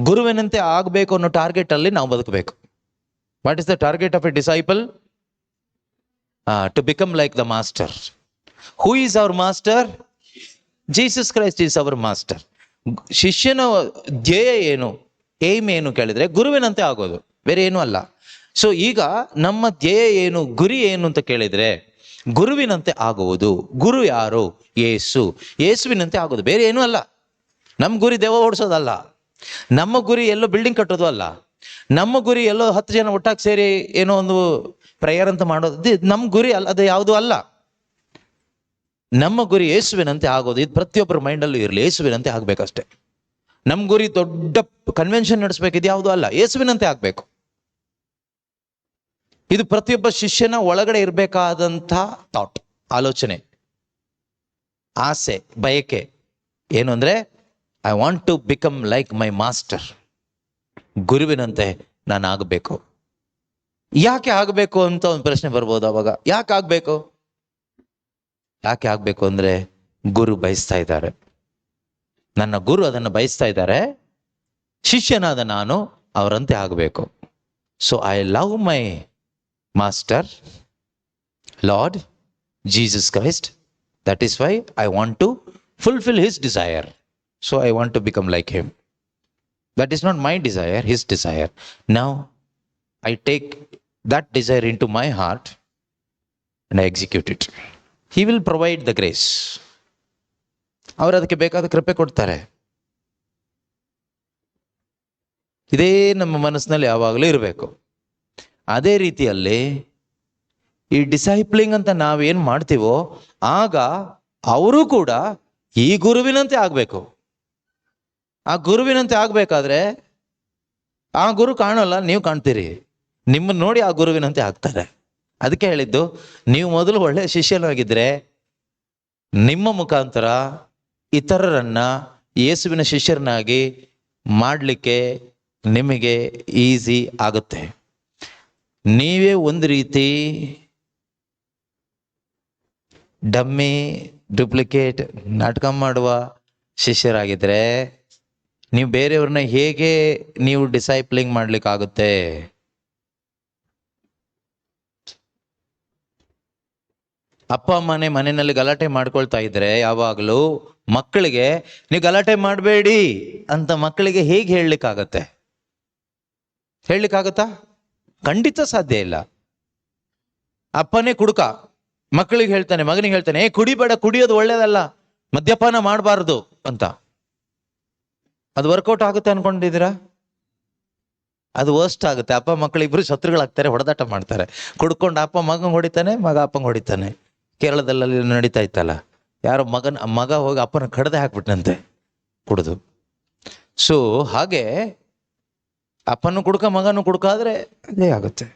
ಗುರುವಿನಂತೆ ಆಗಬೇಕು ಅನ್ನೋ ಟಾರ್ಗೆಟ್ ಅಲ್ಲಿ ನಾವು ಬದುಕಬೇಕು. What is the target of a disciple? To become like the master. Who is our master? Jesus Christ is our master. ಶಿಷ್ಯನ ಧ್ಯೇಯ ಏನು, ಏಮ್ ಏನು ಕೇಳಿದ್ರೆ ಗುರುವಿನಂತೆ ಆಗೋದು, ಬೇರೆ ಏನು ಅಲ್ಲ. ಸೊ ಈಗ ನಮ್ಮ ಧ್ಯೇಯ ಏನು, ಗುರಿ ಏನು ಅಂತ ಕೇಳಿದ್ರೆ ಗುರುವಿನಂತೆ ಆಗುವುದು. ಗುರು ಯಾರು? ಯೇಸು. ಯೇಸುವಿನಂತೆ ಆಗೋದು, ಬೇರೆ ಏನೂ ಅಲ್ಲ. ನಮ್ಮ ಗುರಿ ದೆವ್ವ ಓಡಿಸೋದಲ್ಲ, ನಮ್ಮ ಗುರಿ ಎಲ್ಲೋ ಬಿಲ್ಡಿಂಗ್ ಕಟ್ಟೋದು ಅಲ್ಲ, ನಮ್ಮ ಗುರಿ ಎಲ್ಲೋ 10 ಜನ ಒಟ್ಟಾಗಿ ಸೇರಿ ಏನೋ ಒಂದು ಪ್ರೇಯರ್ ಅಂತ ಮಾಡೋದು ನಮ್ಮ ಗುರಿ ಅಲ್ಲ, ಅದು ಯಾವುದೂ ಅಲ್ಲ. ನಮ್ಮ ಗುರಿ ಯೇಸುವಿನಂತೆ ಆಗೋದು. ಇದು ಪ್ರತಿಯೊಬ್ಬರ ಮೈಂಡಲ್ಲೂ ಇರಲಿ, ಯೇಸುವಿನಂತೆ ಆಗ್ಬೇಕಷ್ಟೇ. ನಮ್ಮ ಗುರಿ ದೊಡ್ಡ ಕನ್ವೆನ್ಷನ್ ನಡೆಸ್ಬೇಕು, ಇದು ಯಾವುದೂ ಅಲ್ಲ, ಯೇಸುವಿನಂತೆ ಆಗ್ಬೇಕು. ಇದು ಪ್ರತಿಯೊಬ್ಬ ಶಿಷ್ಯನ ಒಳಗಡೆ ಇರಬೇಕಾದಂಥ ಥಾಟ್, ಆಲೋಚನೆ, ಆಸೆ, ಬಯಕೆ ಏನು ಅಂದರೆ I want to become like my master. ಗುರುವಿನಂತೆ ನಾನು ಆಗಬೇಕು. ಯಾಕೆ ಆಗಬೇಕು ಅಂತ ಒಂದು ಪ್ರಶ್ನೆ ಬರ್ಬೋದು ಅವಾಗ. ಯಾಕೆ ಆಗಬೇಕು ಅಂದ್ರೆ ಗುರು ಬಯಸ್ತಾ ಇದ್ದಾರೆ, ನನ್ನ ಗುರು ಅದನ್ನು ಬಯಸ್ತಾ ಇದ್ದಾರೆ. ಶಿಷ್ಯನಾದ ನಾನು ಅವರಂತೆ ಆಗಬೇಕು. So I love my master lord Jesus Christ. That is why I want to fulfill his desire. So I want to become like him. That is not my desire, his desire. Now I take that desire into my heart and I execute it. He will provide the grace. ಅವರು ಅದಕ್ಕೆ ಬೇಕಾದ ಕೃಪೆ ಕೊಡ್ತಾರೆ. ಇದೇ ನಮ್ಮ ಮನಸ್ಸಿನಲ್ಲಿ ಯಾವಾಗಲೂ ಇರಬೇಕು. ಅದೇ ರೀತಿಯಲ್ಲಿ ಈ ಡಿಸೈಪ್ಲಿಂಗ್ ಅಂತ ನಾವೇನು ಮಾಡ್ತೀವೋ ಆಗ ಅವರು ಕೂಡ ಈ ಗುರುವಿನಂತೆ ಆಗಬೇಕು. ಆ ಗುರುವಿನಂತೆ ಆಗಬೇಕಾದ್ರೆ ಆ ಗುರು ಕಾಣಲ್ಲ, ನೀವು ಕಾಣ್ತೀರಿ. ನಿಮ್ಮನ್ನು ನೋಡಿ ಆ ಗುರುವಿನಂತೆ ಆಗ್ತಾರೆ. ಅದಕ್ಕೆ ಹೇಳಿದ್ದು, ನೀವು ಮೊದಲು ಒಳ್ಳೆಯ ಶಿಷ್ಯನಾಗಿದ್ದರೆ ನಿಮ್ಮ ಮುಖಾಂತರ ಇತರರನ್ನ ಯೇಸುವಿನ ಶಿಷ್ಯರನ್ನಾಗಿ ಮಾಡಲಿಕ್ಕೆ ನಿಮಗೆ ಈಸಿ ಆಗುತ್ತೆ. ನೀವೇ ಒಂದು ರೀತಿ ಡಮ್ಮಿ, ಡುಪ್ಲಿಕೇಟ್, ನಾಟಕ ಮಾಡುವ ಶಿಷ್ಯರಾಗಿದ್ದರೆ ನೀವು ಬೇರೆಯವ್ರನ್ನ ಹೇಗೆ ನೀವು ಡಿಸೈಪ್ಲಿಂಗ್ ಮಾಡ್ಲಿಕ್ಕಾಗುತ್ತೆ? ಅಪ್ಪ ಅಮ್ಮನೇ ಮನೆಯಲ್ಲಿ ಗಲಾಟೆ ಮಾಡ್ಕೊಳ್ತಾ ಇದ್ರೆ ಯಾವಾಗಲೂ ಮಕ್ಕಳಿಗೆ ನೀವು ಗಲಾಟೆ ಮಾಡಬೇಡಿ ಅಂತ ಮಕ್ಕಳಿಗೆ ಹೇಗೆ ಹೇಳಲಿಕ್ಕಾಗತ್ತೆ? ಹೇಳಲಿಕ್ಕಾಗತ್ತಾ? ಖಂಡಿತ ಸಾಧ್ಯ ಇಲ್ಲ. ಅಪ್ಪನೇ ಕುಡುಕ, ಮಕ್ಕಳಿಗೆ ಹೇಳ್ತಾನೆ, ಮಗನಿಗೆ ಹೇಳ್ತಾನೆ, ಕುಡಿಬೇಡ, ಕುಡಿಯೋದು ಒಳ್ಳೇದಲ್ಲ, ಮದ್ಯಪಾನ ಮಾಡಬಾರ್ದು ಅಂತ. ಅದು ವರ್ಕೌಟ್ ಆಗುತ್ತೆ ಅನ್ಕೊಂಡಿದ್ದೀರಾ? ಅದು ವರ್ಸ್ಟ್ ಆಗುತ್ತೆ. ಅಪ್ಪ ಮಕ್ಕಳಿಬ್ರು ಶತ್ರುಗಳಾಗ್ತಾರೆ, ಹೊಡೆದಾಟ ಮಾಡ್ತಾರೆ. ಕುಡ್ಕೊಂಡು ಅಪ್ಪ ಮಗಂಗೆ ಹೊಡಿತಾನೆ, ಮಗ ಅಪ್ಪಂಗೆ ಹೊಡಿತಾನೆ. ಕೇರಳದಲ್ಲಿ ನಡೀತಾ ಇತ್ತಲ್ಲ, ಯಾರೋ ಮಗ ಹೋಗಿ ಅಪ್ಪನ ಕಡ್ದೆ ಹಾಕ್ಬಿಟ್ನಂತೆ ಕುಡಿದು. ಸೊ ಹಾಗೆ ಅಪ್ಪನೂ ಕುಡ್ಕ ಮಗನೂ ಕುಡ್ಕ ಆದ್ರೆ ಅದೇ ಆಗುತ್ತೆ.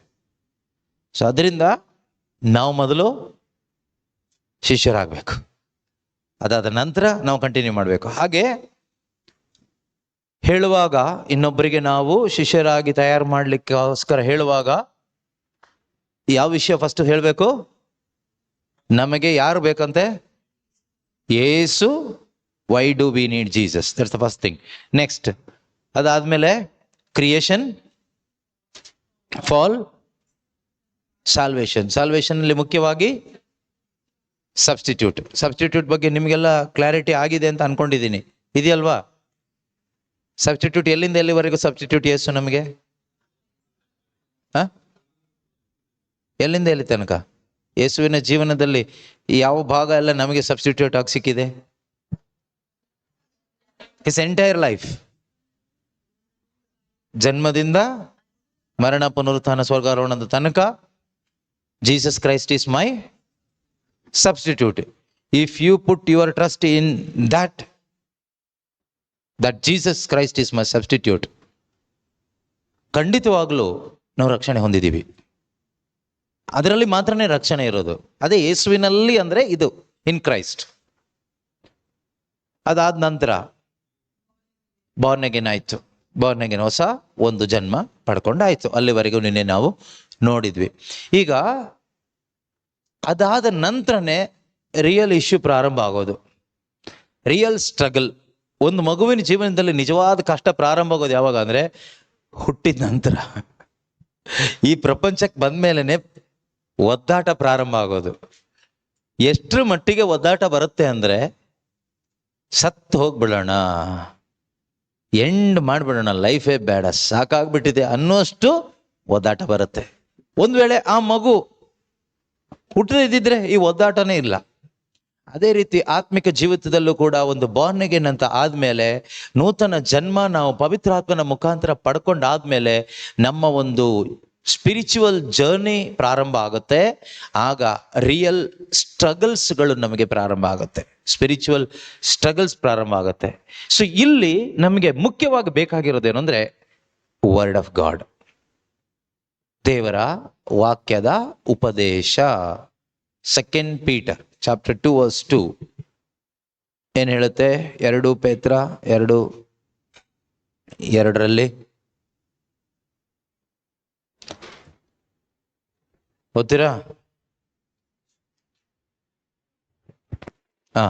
ಸೊ ಅದರಿಂದ ನಾವು ಮೊದಲು ಶಿಷ್ಯರಾಗಬೇಕು, ಅದಾದ ನಂತರ ನಾವು ಕಂಟಿನ್ಯೂ ಮಾಡಬೇಕು. ಹಾಗೆ ಹೇಳುವಾಗ ಇನ್ನೊಬ್ಬರಿಗೆ ನಾವು ಶಿಷ್ಯರಾಗಿ ತಯಾರು ಮಾಡಲಿಕ್ಕೋಸ್ಕರ ಹೇಳುವಾಗ ಯಾವ ವಿಷಯ ಫಸ್ಟ್ ಹೇಳಬೇಕು? ನಮಗೆ ಯಾರು ಬೇಕಂತೆ? Yesu. Why do we need Jesus? That's the first thing. Next ಅದಾದ್ಮೇಲೆ ಕ್ರಿಯೇಷನ್, ಫಾಲ್, ಸಾಲ್ವೇಷನ್. ಸಾಲ್ವೇಷನ್ ಅಲ್ಲಿ ಮುಖ್ಯವಾಗಿ ಸಬ್ಸ್ಟಿಟ್ಯೂಟ್. ಸಬ್ಸ್ಟಿಟ್ಯೂಟ್ ಬಗ್ಗೆ ನಿಮಗೆಲ್ಲ ಕ್ಲಾರಿಟಿ ಆಗಿದೆ ಅಂತ ಅನ್ಕೊಂಡಿದ್ದೀನಿ, ಇದೆಯಲ್ವಾ? ಸಬ್ಸ್ಟಿಟ್ಯೂಟ್ ಎಲ್ಲಿಂದ ಎಲ್ಲಿವರೆಗೂ ಸಬ್ಸ್ಟಿಟ್ಯೂಟ್ ಯೇಸು ನಮಗೆ? ಎಲ್ಲಿಂದ ಎಲ್ಲಿ ತನಕ? ಯೇಸುವಿನ ಜೀವನದಲ್ಲಿ ಯಾವ ಭಾಗ ಎಲ್ಲ ನಮಗೆ ಸಬ್ಸ್ಟಿಟ್ಯೂಟ್ ಆಗಿ ಸಿಕ್ಕಿದೆ? ಹಿಸ್ ಎಂಟೈರ್ ಲೈಫ್, ಜನ್ಮದಿಂದ ಮರಣ, ಪುನರುತ್ಥಾನ, ಸ್ವರ್ಗಾರೋಹಣದ ತನಕ Jesus Christ is my substitute. If you put your trust in that Jesus Christ is my substitute, ಖಂಡಿತವಾಗ್ಲೂ ನಾವು ರಕ್ಷಣೆ ಹೊಂದಿದ್ದೀವಿ. ಅದರಲ್ಲಿ ಮಾತ್ರನೇ ರಕ್ಷಣೆ ಇರೋದು, ಅದೇ ಯೇಸುವಿನಲ್ಲಿ. ಅಂದ್ರೆ ಇದು ಇನ್ ಕ್ರೈಸ್ಟ್. ಅದಾದ ನಂತರ ಬಾರ್ನ್ ಅಗೇನ್ ಆಯ್ತು. ಬಾರ್ನ್ ಅಗೇನ್, ಹೊಸ ಒಂದು ಜನ್ಮ ಪಡ್ಕೊಂಡಾಯ್ತು. ಅಲ್ಲಿವರೆಗೂ ನಿನ್ನೆ ನಾವು ನೋಡಿದ್ವಿ. ಈಗ ಅದಾದ ನಂತರನೇ ರಿಯಲ್ ಇಶ್ಯೂ ಪ್ರಾರಂಭ ಆಗೋದು, ರಿಯಲ್ ಸ್ಟ್ರಗಲ್. ಒಂದು ಮಗುವಿನ ಜೀವನದಲ್ಲಿ ನಿಜವಾದ ಕಷ್ಟ ಪ್ರಾರಂಭ ಆಗೋದು ಯಾವಾಗ ಅಂದ್ರೆ ಹುಟ್ಟಿದ ನಂತರ. ಈ ಪ್ರಪಂಚಕ್ಕೆ ಬಂದ್ಮೇಲೆನೆ ಒದ್ದಾಟ ಪ್ರಾರಂಭ ಆಗೋದು. ಎಷ್ಟರ ಮಟ್ಟಿಗೆ ಒದ್ದಾಟ ಬರುತ್ತೆ ಅಂದ್ರೆ ಸತ್ತು ಹೋಗ್ಬಿಡೋಣ, ಎಂಡ್ ಮಾಡ್ಬಿಡೋಣ, ಲೈಫೇ ಬೇಡ, ಸಾಕಾಗ್ಬಿಟ್ಟಿದೆ ಅನ್ನೋಷ್ಟು ಒದ್ದಾಟ ಬರುತ್ತೆ. ಒಂದ್ ವೇಳೆ ಆ ಮಗು ಹುಟ್ಟದಿದ್ರೆ ಈ ಒದ್ದಾಟನೇ ಇಲ್ಲ. ಅದೇ ರೀತಿ ಆತ್ಮಿಕ ಜೀವಿತದಲ್ಲೂ ಕೂಡ ಒಂದು ಬಾರ್ನ್ ಅಗೇನ್ ಅಂತ ಆದ್ಮೇಲೆ, ನೂತನ ಜನ್ಮ ನಾವು ಪವಿತ್ರಾತ್ಮನ ಮುಖಾಂತರ ಪಡ್ಕೊಂಡಾದ್ಮೇಲೆ ನಮ್ಮ ಒಂದು ಸ್ಪಿರಿಚುವಲ್ ಜರ್ನಿ ಪ್ರಾರಂಭ ಆಗುತ್ತೆ. ಆಗ ರಿಯಲ್ ಸ್ಟ್ರಗಲ್ಸ್ಗಳು ನಮಗೆ ಪ್ರಾರಂಭ ಆಗುತ್ತೆ, ಸ್ಪಿರಿಚುವಲ್ ಸ್ಟ್ರಗಲ್ಸ್ ಪ್ರಾರಂಭ ಆಗುತ್ತೆ. ಸೊ ಇಲ್ಲಿ ನಮಗೆ ಮುಖ್ಯವಾಗಿ ಬೇಕಾಗಿರೋದೇನು ಅಂದ್ರೆ ವರ್ಡ್ ಆಫ್ ಗಾಡ್, ದೇವರ ವಾಕ್ಯದ ಉಪದೇಶ. 2 Peter chapter 2 verse 2 ಏನ್ ಹೇಳುತ್ತೆ? 2 ಪೇತ್ರ 2:2 ಓದ್ತೀರಾ? ಹಾ.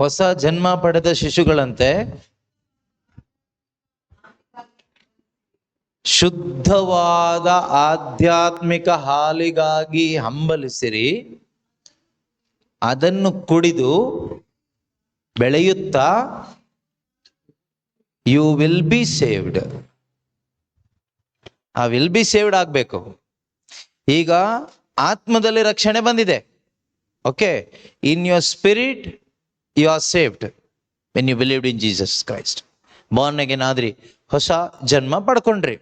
ಹೊಸ ಜನ್ಮ ಪಡೆದ ಶಿಶುಗಳಂತೆ ಶುದ್ಧವಾದ ಆಧ್ಯಾತ್ಮಿಕ ಹಾಲಿಗಾಗಿ ಹಂಬಲಿಸಿರಿ. ಅದನ್ನು ಕುಡಿದು ಬೆಳೆಯುತ್ತಾ ಯು ವಿಲ್ ಬಿ ಸೇವ್ಡ್. ಆ ವಿಲ್ ಬಿ ಸೇವ್ಡ್ ಆಗ್ಬೇಕು. ಈಗ ಆತ್ಮದಲ್ಲಿ ರಕ್ಷಣೆ ಬಂದಿದೆ. Okay, in your spirit you are saved when you believed in Jesus Christ. Born again ಆದ್ರಿ, ಹೊಸ ಜನ್ಮ ಪಡ್ಕೊಂಡ್ರಿ.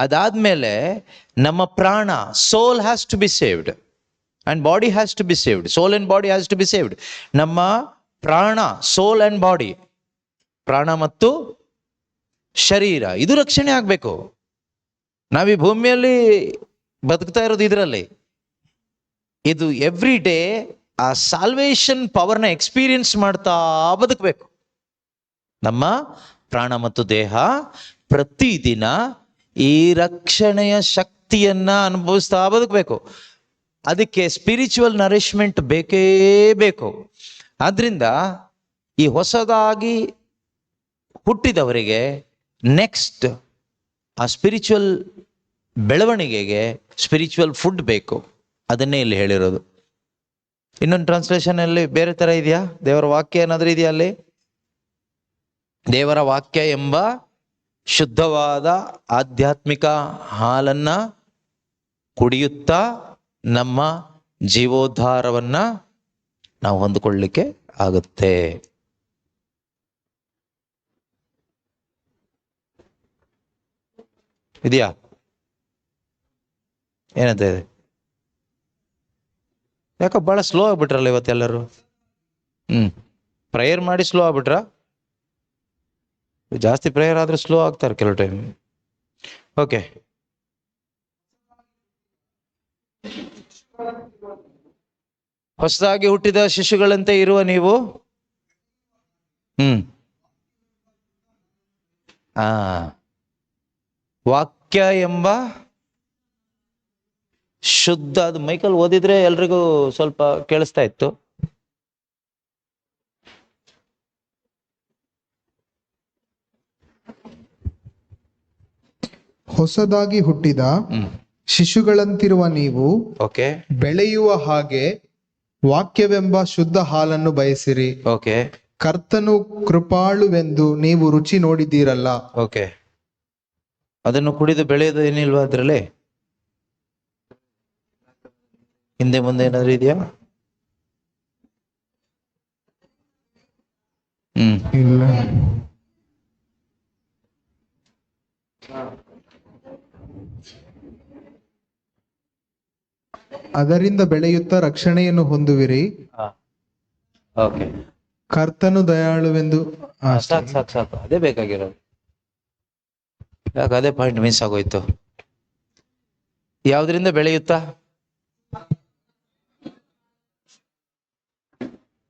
ಅದಾದ್ಮೇಲೆ ನಮ್ಮ ಪ್ರಾಣ, soul has to be saved and body has to be saved. Soul and body has to be saved. ನಮ್ಮ ಪ್ರಾಣ, ಸೋಲ್ and body, ಪ್ರಾಣ ಮತ್ತು ಶರೀರ, ಇದು ರಕ್ಷಣೆ ಆಗ್ಬೇಕು. ನಾವೀ ಭೂಮಿಯಲ್ಲಿ ಬದುಕ್ತಾ ಇರೋದು ಇದರಲ್ಲಿ. ಇದು ಎವ್ರಿ ಡೇ ಆ ಸಾಲ್ವೇಷನ್ ಪವರ್ನ ಎಕ್ಸ್ಪೀರಿಯನ್ಸ್ ಮಾಡ್ತಾ ಬದುಕಬೇಕು. ನಮ್ಮ ಪ್ರಾಣ ಮತ್ತು ದೇಹ ಪ್ರತಿದಿನ ಈ ರಕ್ಷಣೆಯ ಶಕ್ತಿಯನ್ನ ಅನುಭವಿಸ್ತಾ ಬದುಕಬೇಕು. ಅದಕ್ಕೆ ಸ್ಪಿರಿಚುವಲ್ ನರಿಶ್ಮೆಂಟ್ ಬೇಕೇ ಬೇಕು. ಆದ್ರಿಂದ ಈ ಹೊಸದಾಗಿ ಹುಟ್ಟಿದವರಿಗೆ ನೆಕ್ಸ್ಟ್ ಆ ಸ್ಪಿರಿಚುವಲ್ ಬೆಳವಣಿಗೆಗೆ ಸ್ಪಿರಿಚುವಲ್ ಫುಡ್ ಬೇಕು. ಅದನ್ನೇ ಇಲ್ಲಿ ಹೇಳಿರೋದು. ಇನ್ನೊಂದು ಟ್ರಾನ್ಸ್ಲೇಷನ್ ಅಲ್ಲಿ ಬೇರೆ ತರ ಇದೆಯಾ? ದೇವರ ವಾಕ್ಯ ಏನಾದ್ರೂ ಇದೆಯಾ ಅಲ್ಲಿ? ದೇವರ ವಾಕ್ಯ ಎಂಬ ಶುದ್ಧವಾದ ಆಧ್ಯಾತ್ಮಿಕ ಹಾಲನ್ನ ಕುಡಿಯುತ್ತಾ ನಮ್ಮ ಜೀವೋದ್ಧಾರವನ್ನ ನಾವು ಹೊಂದಿಕೊಳ್ಳಲಿಕ್ಕೆ ಆಗುತ್ತೆ. ಇದೆಯಾ? ಏನಂತ ಇದೆ? ಯಾಕೋ ಬಹಳ ಸ್ಲೋ ಆಗ್ಬಿಟ್ರಲ್ಲ ಇವತ್ತೆಲ್ಲರೂ. ಪ್ರೇಯರ್ ಮಾಡಿ ಸ್ಲೋ ಆಗ್ಬಿಟ್ರ? ಜಾಸ್ತಿ ಪ್ರೇಯರ್ ಆದ್ರೆ ಸ್ಲೋ ಆಗ್ತಾರೆ ಕೆಲವು ಟೈಮ್. ಓಕೆ, ಹೊಸದಾಗಿ ಹುಟ್ಟಿದ ಶಿಶುಗಳಂತೆ ಇರುವ ನೀವು ವಾಕ್ಯ ಎಂಬ ಶುದ್ಧ, ಅದು ಮೈಕಲ್ ಓದಿದ್ರೆ ಎಲ್ರಿಗೂ ಸ್ವಲ್ಪ ಕೇಳಿಸ್ತಾ ಇತ್ತು. ಹೊಸದಾಗಿ ಹುಟ್ಟಿದ ಶಿಶುಗಳಂತಿರುವ ನೀವು ಓಕೆ ಬೆಳೆಯುವ ಹಾಗೆ ವಾಕ್ಯವೆಂಬ ಶುದ್ಧ ಹಾಲನ್ನು ಬಯಸಿರಿ. ಓಕೆ, ಕರ್ತನು ಕೃಪಾಳುವೆಂದು ನೀವು ರುಚಿ ನೋಡಿದ್ದೀರಲ್ಲ. ಓಕೆ, ಅದನ್ನು ಕುಡಿದು ಬೆಳೆಯೋದು ಏನಿಲ್ವಾ ಅದ್ರಲ್ಲಿ? ಹಿಂದೆ ಮುಂದೆ ಏನಾದ್ರು ಇದೆಯಾ? ಇಲ್ಲ. ಅದರಿಂದ ಬೆಳೆಯುತ್ತಾ ರಕ್ಷಣೆಯನ್ನು ಹೊಂದುವಿರಿ. ಓಕೆ, ಕರ್ತನು ದಯಾಳುವೆಂದು. ಸಾಕು ಸಾಕು ಸಾಕು, ಅದೇ ಬೇಕಾಗಿರೋದು. ಯಾಕೆ ಅದೇ ಪಾಯಿಂಟ್ ಮಿಸ್ ಆಗೋಯ್ತು? ಯಾವ್ದ್ರಿಂದ ಬೆಳೆಯುತ್ತಾ?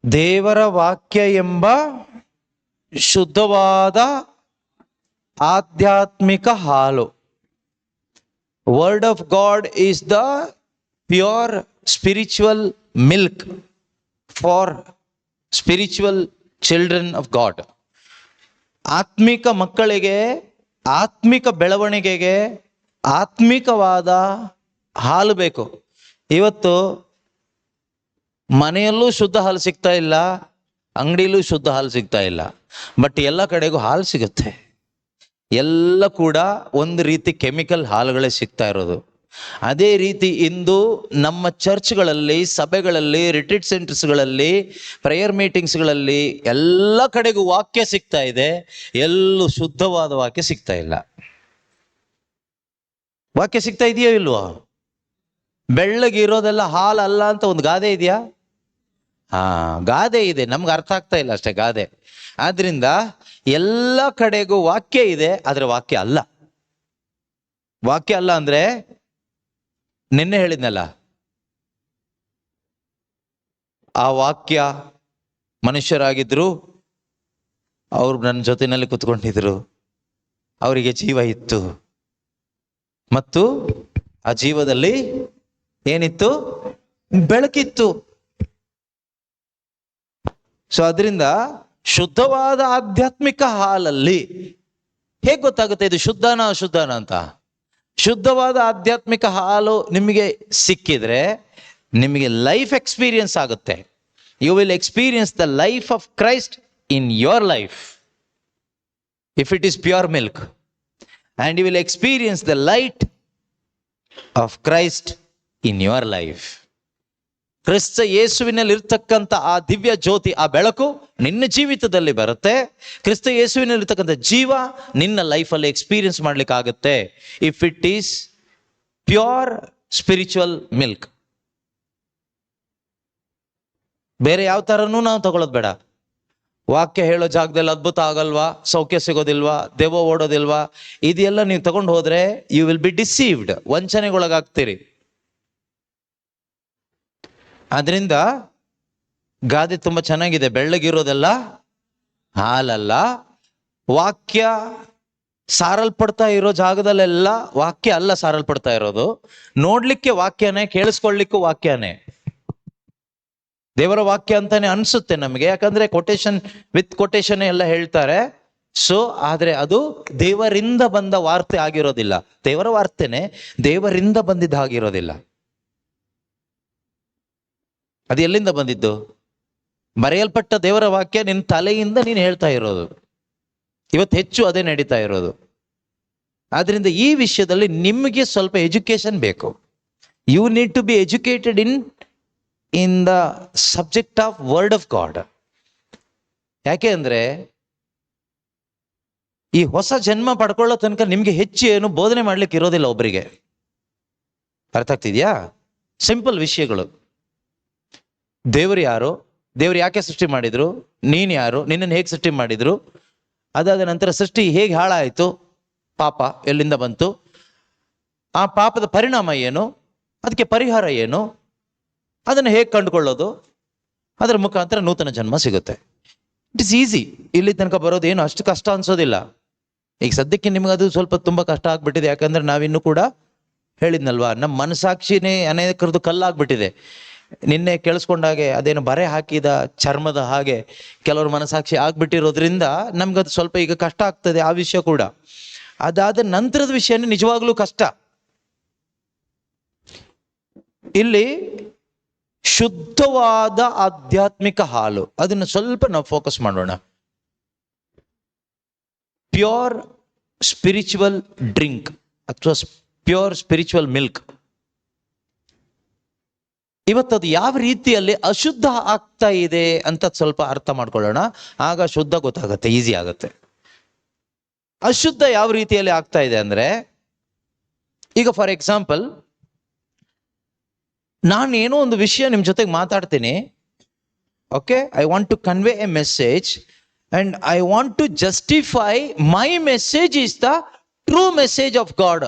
ದೇವರ ವಾಕ್ಯ ಎಂಬ ಶುದ್ಧವಾದ ಆಧ್ಯಾತ್ಮಿಕ ಹಾಲು. Word of God is the pure spiritual milk for spiritual children of god. ಆತ್ಮಿಕ ಮಕ್ಕಳಿಗೆ, ಆತ್ಮಿಕ ಬೆಳವಣಿಗೆಗೆ ಆತ್ಮಿಕವಾದ ಹಾಲು ಬೇಕು. ಇವತ್ತು ಮನೆಯಲ್ಲೂ ಶುದ್ಧ ಹಾಲು ಸಿಗ್ತಾ ಇಲ್ಲ, ಅಂಗಡಿಲೂ ಶುದ್ಧ ಹಾಲು ಸಿಗ್ತಾ ಇಲ್ಲ. ಬಟ್ ಎಲ್ಲ ಕಡೆಗೂ ಹಾಲು ಸಿಗುತ್ತೆ. ಎಲ್ಲ ಕೂಡ ಒಂದು ರೀತಿ ಕೆಮಿಕಲ್ ಹಾಲುಗಳೇ ಸಿಗ್ತಾ ಇರೋದು. ಅದೇ ರೀತಿ ಇಂದು ನಮ್ಮ ಚರ್ಚ್ಗಳಲ್ಲಿ, ಸಭೆಗಳಲ್ಲಿ, ರಿಟ್ರೀಟ್ ಸೆಂಟರ್ಸ್ಗಳಲ್ಲಿ, ಪ್ರೇಯರ್ ಮೀಟಿಂಗ್ಸ್ಗಳಲ್ಲಿ ಎಲ್ಲ ಕಡೆಗೂ ವಾಕ್ಯ ಸಿಗ್ತಾ ಇದೆ. ಎಲ್ಲೂ ಶುದ್ಧವಾದ ವಾಕ್ಯ ಸಿಗ್ತಾ ಇಲ್ಲ. ವಾಕ್ಯ ಸಿಗ್ತಾ ಇದೆಯೋ ಇಲ್ವೋ? ಬೆಳ್ಳಗಿರೋದೆಲ್ಲ ಹಾಲು ಅಲ್ಲ ಅಂತ ಒಂದು ಗಾದೆ ಇದೆಯಾ? ಗಾದೆ ಇದೆ, ನಮ್ಗೆ ಅರ್ಥ ಆಗ್ತಾ ಇಲ್ಲ ಅಷ್ಟೇ ಗಾದೆ. ಆದ್ರಿಂದ ಎಲ್ಲ ಕಡೆಗೂ ವಾಕ್ಯ ಇದೆ, ಆದ್ರೆ ವಾಕ್ಯ ಅಲ್ಲ. ವಾಕ್ಯ ಅಲ್ಲ ಅಂದ್ರೆ ನಿನ್ನೆ ಹೇಳಿದ್ನಲ್ಲ, ಆ ವಾಕ್ಯ ಮನುಷ್ಯರಾಗಿದ್ರು, ಅವ್ರು ನನ್ನ ಜೊತೆನಲ್ಲಿ ಕುತ್ಕೊಂಡಿದ್ರು. ಅವರಿಗೆ ಜೀವ ಇತ್ತು ಮತ್ತು ಆ ಜೀವದಲ್ಲಿ ಏನಿತ್ತು? ಬೆಳಕಿತ್ತು. ಸೊ ಅದರಿಂದ ಶುದ್ಧವಾದ ಆಧ್ಯಾತ್ಮಿಕ ಹಾಲಲ್ಲಿ ಹೇಗೆ ಗೊತ್ತಾಗುತ್ತೆ ಇದು ಶುದ್ಧನ ಅಶುದ್ಧನ ಅಂತ? ಶುದ್ಧವಾದ ಆಧ್ಯಾತ್ಮಿಕ ಹಾಲು ನಿಮಗೆ ಸಿಕ್ಕಿದ್ರೆ ನಿಮಗೆ ಲೈಫ್ ಎಕ್ಸ್ಪೀರಿಯನ್ಸ್ ಆಗುತ್ತೆ. You will experience the life of Christ in your life if it is pure milk, and you will experience the light of Christ in your life. ಕ್ರಿಸ್ತ ಯೇಸುವಿನಲ್ಲಿ ಇರ್ತಕ್ಕಂಥ ಆ ದಿವ್ಯ ಜ್ಯೋತಿ, ಆ ಬೆಳಕು ನಿನ್ನ ಜೀವಿತದಲ್ಲಿ ಬರುತ್ತೆ. ಕ್ರಿಸ್ತ ಯೇಸುವಿನಲ್ಲಿ ಇರ್ತಕ್ಕಂಥ ಜೀವ ನಿನ್ನ ಲೈಫಲ್ಲಿ ಎಕ್ಸ್ಪೀರಿಯನ್ಸ್ ಮಾಡ್ಲಿಕ್ಕೆ ಆಗುತ್ತೆ if it is pure spiritual milk. ಬೇರೆ ಯಾವ ಥರನೂ ನಾವು ತಗೊಳ್ಳೋದು ಬೇಡ. ವಾಕ್ಯ ಹೇಳೋ ಜಾಗದಲ್ಲಿ ಅದ್ಭುತ ಆಗಲ್ವಾ, ಸೌಖ್ಯ ಸಿಗೋದಿಲ್ವಾ, ದೆವ್ವ ಓಡೋದಿಲ್ವಾ, ಇದೆಲ್ಲ ನೀವು ತಗೊಂಡು ಹೋದ್ರೆ ಯು ವಿಲ್ ಬಿ ಡಿಸೀವ್ಡ್, ವಂಚನೆಗೊಳಗಾಗ್ತೀರಿ. ಆದ್ರಿಂದ ಗಾದೆ ತುಂಬಾ ಚೆನ್ನಾಗಿದೆ, ಬೆಳ್ಳಗಿರೋದೆಲ್ಲ ಹಾಲಲ್ಲ. ವಾಕ್ಯ ಸಾರಲ್ಪಡ್ತಾ ಇರೋ ಜಾಗದಲ್ಲೆಲ್ಲ ವಾಕ್ಯ ಅಲ್ಲ ಸಾರಲ್ಪಡ್ತಾ ಇರೋದು. ನೋಡ್ಲಿಕ್ಕೆ ವಾಕ್ಯನೇ, ಕೇಳಿಸ್ಕೊಳ್ಳಿಕ್ಕೂ ವಾಕ್ಯನೇ. ದೇವರ ವಾಕ್ಯ ಅಂತಾನೆ ಅನ್ಸುತ್ತೆ ನಮಗೆ, ಯಾಕಂದ್ರೆ ಕೊಟೇಶನ್ ವಿತ್ ಕೊಟೇಶನ್ ಎಲ್ಲ ಹೇಳ್ತಾರೆ. ಸೊ ಆದ್ರೆ ಅದು ದೇವರಿಂದ ಬಂದ ವಾರ್ತೆ ಆಗಿರೋದಿಲ್ಲ. ದೇವರ ವಾರ್ತೆನೆ ದೇವರಿಂದ ಬಂದಿದ್ದ ಆಗಿರೋದಿಲ್ಲ. ಅದು ಎಲ್ಲಿಂದ ಬಂದಿದ್ದು? ಬರೆಯಲ್ಪಟ್ಟ ದೇವರ ವಾಕ್ಯ ನಿನ್ನ ತಲೆಯಿಂದ ನೀನು ಹೇಳ್ತಾ ಇರೋದು. ಇವತ್ತು ಹೆಚ್ಚು ಅದೇ ನಡೀತಾ ಇರೋದು. ಆದ್ರಿಂದ ಈ ವಿಷಯದಲ್ಲಿ ನಿಮಗೆ ಸ್ವಲ್ಪ ಎಜುಕೇಶನ್ ಬೇಕು. You need to be educated in the subject of word of God. ಯಾಕೆ ಅಂದ್ರೆ ಈ ಹೊಸ ಜನ್ಮ ಪಡ್ಕೊಳ್ಳೋ ತನಕ ನಿಮ್ಗೆ ಹೆಚ್ಚು ಏನು ಬೋಧನೆ ಮಾಡ್ಲಿಕ್ಕೆ ಇರೋದಿಲ್ಲ ಒಬ್ಬರಿಗೆ. ಅರ್ಥ ಆಗ್ತಿದ್ಯಾ? ಸಿಂಪಲ್ ವಿಷಯಗಳು. ದೇವರು ಯಾರು, ದೇವರು ಯಾಕೆ ಸೃಷ್ಟಿ ಮಾಡಿದ್ರು, ನೀನ್ ಯಾರು, ನಿನ್ನನ್ನು ಹೇಗೆ ಸೃಷ್ಟಿ ಮಾಡಿದ್ರು, ಅದಾದ ನಂತರ ಸೃಷ್ಟಿ ಹೇಗೆ ಹಾಳಾಯಿತು, ಪಾಪ ಎಲ್ಲಿಂದ ಬಂತು, ಆ ಪಾಪದ ಪರಿಣಾಮ ಏನು, ಅದಕ್ಕೆ ಪರಿಹಾರ ಏನು, ಅದನ್ನು ಹೇಗೆ ಕಂಡುಕೊಳ್ಳೋದು, ಅದರ ಮುಖಾಂತರ ನೂತನ ಜನ್ಮ ಸಿಗುತ್ತೆ. It is easy. ಇಲ್ಲಿ ತನಕ ಬರೋದು ಏನು ಅಷ್ಟು ಕಷ್ಟ ಅನ್ಸೋದಿಲ್ಲ. ಈಗ ಸದ್ಯಕ್ಕೆ ನಿಮ್ಗೆ ಅದು ಸ್ವಲ್ಪ ತುಂಬಾ ಕಷ್ಟ ಆಗ್ಬಿಟ್ಟಿದೆ. ಯಾಕಂದ್ರೆ ನಾವಿನ್ನೂ ಕೂಡ ಹೇಳಿದ್ನಲ್ವಾ, ನಮ್ಮ ಮನಸಾಕ್ಷಿನೇ ಅನೇಕರದ್ದು ಕಲ್ಲಾಗ್ಬಿಟ್ಟಿದೆ. ನಿನ್ನೆ ಕೇಳಿಸ್ಕೊಂಡಾಗೆ ಅದೇನು ಬರೆ ಹಾಕಿದ ಚರ್ಮದ ಹಾಗೆ ಕೆಲವರು ಮನಸಾಕ್ಷಿ ಆಗ್ಬಿಟ್ಟಿರೋದ್ರಿಂದ ನಮ್ಗದು ಸ್ವಲ್ಪ ಈಗ ಕಷ್ಟ ಆಗ್ತದೆ ಆ ವಿಷಯ ಕೂಡ. ಅದಾದ ನಂತರದ ವಿಷಯನೇ ನಿಜವಾಗ್ಲೂ ಕಷ್ಟ. ಇಲ್ಲಿ ಶುದ್ಧವಾದ ಆಧ್ಯಾತ್ಮಿಕ ಹಾಲು, ಅದನ್ನು ಸ್ವಲ್ಪ ನಾವು ಫೋಕಸ್ ಮಾಡೋಣ. ಪ್ಯೂರ್ ಸ್ಪಿರಿಚುವಲ್ ಡ್ರಿಂಕ್ ಅಥವಾ ಪ್ಯೂರ್ ಸ್ಪಿರಿಚುವಲ್ ಮಿಲ್ಕ್. ಇವತ್ತದು ಯಾವ ರೀತಿಯಲ್ಲಿ ಅಶುದ್ಧ ಆಗ್ತಾ ಇದೆ ಅಂತ ಸ್ವಲ್ಪ ಅರ್ಥ ಮಾಡ್ಕೊಳ್ಳೋಣ. ಆಗ ಶುದ್ಧ ಗೊತ್ತಾಗತ್ತೆ, ಈಸಿ ಆಗತ್ತೆ. ಅಶುದ್ಧ ಯಾವ ರೀತಿಯಲ್ಲಿ ಆಗ್ತಾ ಇದೆ ಅಂದ್ರೆ, ಈಗ ಫಾರ್ ಎಕ್ಸಾಂಪಲ್ ನಾನು ಏನೋ ಒಂದು ವಿಷಯ ನಿಮ್ ಜೊತೆಗೆ ಮಾತಾಡ್ತೀನಿ. Okay, I want to convey a message and I want to justify my message is the true message of God.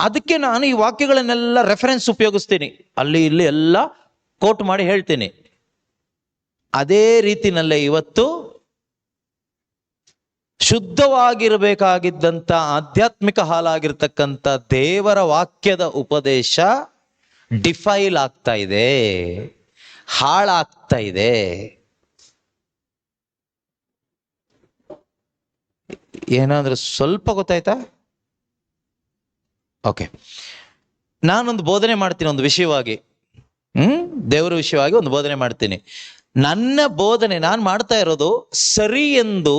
ಅದಕ್ಕೆ ನಾನು ಈ ವಾಕ್ಯಗಳನ್ನೆಲ್ಲ ರೆಫರೆನ್ಸ್ ಉಪಯೋಗಿಸ್ತೀನಿ, ಅಲ್ಲಿ ಇಲ್ಲಿ ಎಲ್ಲ ಕೋಟ್ ಮಾಡಿ ಹೇಳ್ತೀನಿ. ಅದೇ ರೀತಿನಲ್ಲೇ ಇವತ್ತು ಶುದ್ಧವಾಗಿರಬೇಕಾಗಿದ್ದಂಥ ಆಧ್ಯಾತ್ಮಿಕ ಹಾಲಾಗಿರ್ತಕ್ಕಂಥ ದೇವರ ವಾಕ್ಯದ ಉಪದೇಶ ಡಿಫೈಲ್ ಆಗ್ತಾ ಇದೆ, ಹಾಳಾಗ್ತಾ ಇದೆ. ಏನಾದ್ರೂ ಸ್ವಲ್ಪ ಗೊತ್ತಾಯ್ತಾ? ಓಕೆ, ನಾನೊಂದು ಬೋಧನೆ ಮಾಡ್ತೀನಿ ಒಂದು ವಿಷಯವಾಗಿ, ದೇವರ ವಿಷಯವಾಗಿ ಒಂದು ಬೋಧನೆ ಮಾಡ್ತೀನಿ. ನನ್ನ ಬೋಧನೆ ನಾನು ಮಾಡ್ತಾ ಇರೋದು ಸರಿ ಎಂದು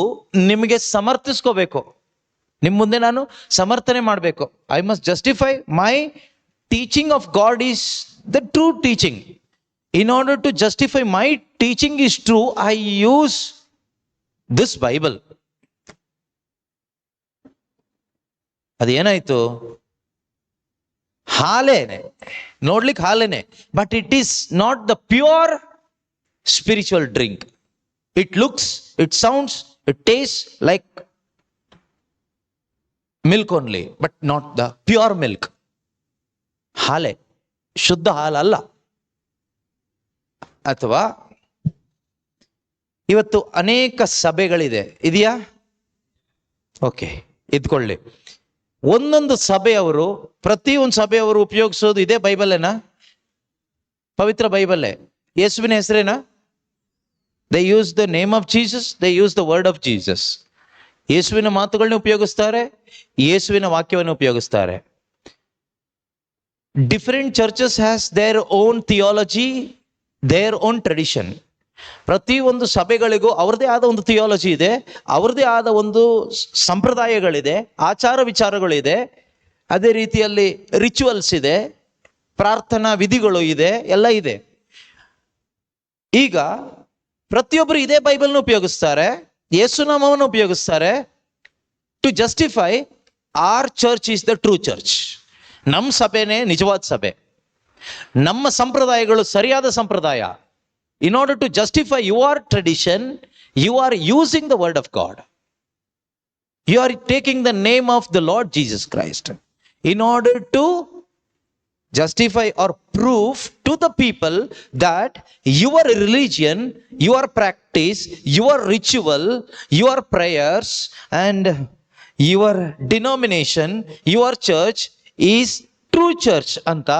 ನಿಮಗೆ ಸಮರ್ಥಿಸ್ಕೋಬೇಕು. ನಿಮ್ಮ ಮುಂದೆ ನಾನು ಸಮರ್ಥನೆ ಮಾಡಬೇಕು. I must justify my teaching of God is the true teaching. In order to justify my teaching is true, I use this Bible. ಅದೇನಾಯ್ತು? ಹಾಲೇನೆ, ನೋಡ್ಲಿಕ್ಕೆ ಹಾಲೇನೆ, but it is not the pure spiritual drink. It looks, it sounds, it taste like milk only, but not the pure milk. ಹಾಲೆ, ಶುದ್ಧ ಹಾಲಲ್ಲ. ಅಥವಾ ಇವತ್ತು ಅನೇಕ ಸಭೆಗಳಿದೆ, ಇದೆಯಾ? ಓಕೆ, ಇದ್ಕೊಳ್ಳಿ. ಒಂದೊಂದು ಸಭೆಯವರು, ಪ್ರತಿಯೊಂದು ಸಭೆಯವರು ಉಪಯೋಗಿಸೋದು ಇದೇ ಬೈಬಲ್ಲೇನಾ? ಪವಿತ್ರ ಬೈಬಲ್ಲೇ. ಯೇಸುವಿನ ಹೆಸರೇನಾ? They use the name of Jesus, they use the word of Jesus. ಯೇಸುವಿನ ಮಾತುಗಳನ್ನ ಉಪಯೋಗಿಸ್ತಾರೆ, ಯೇಸುವಿನ ವಾಕ್ಯವನ್ನು ಉಪಯೋಗಿಸ್ತಾರೆ. Different churches has their own theology, their own tradition. ಪ್ರತಿಯೊಂದು ಸಭೆಗಳಿಗೂ ಅವ್ರದೇ ಆದ ಒಂದು ಥಿಯಾಲಜಿ ಇದೆ, ಅವ್ರದೇ ಆದ ಒಂದು ಸಂಪ್ರದಾಯಗಳಿದೆ, ಆಚಾರ ವಿಚಾರಗಳಿದೆ. ಅದೇ ರೀತಿಯಲ್ಲಿ ರಿಚುವಲ್ಸ್ ಇದೆ, ಪ್ರಾರ್ಥನಾ ವಿಧಿಗಳು ಇದೆ, ಎಲ್ಲ ಇದೆ. ಈಗ ಪ್ರತಿಯೊಬ್ಬರು ಇದೇ ಬೈಬಲ್ನ ಉಪಯೋಗಿಸ್ತಾರೆ, ಯೇಸುನಾಮವನ್ನು ಉಪಯೋಗಿಸ್ತಾರೆ to justify our church is the true church. ನಮ್ಮ ಸಭೆನೇ ನಿಜವಾದ ಸಭೆ, ನಮ್ಮ ಸಂಪ್ರದಾಯಗಳು ಸರಿಯಾದ ಸಂಪ್ರದಾಯ. In order to justify your tradition, you are using the word of God. You are taking the name of the Lord Jesus Christ in order to justify or prove to the people that your religion, your practice, your ritual, your prayers and your denomination, your church is true church ಅಂತ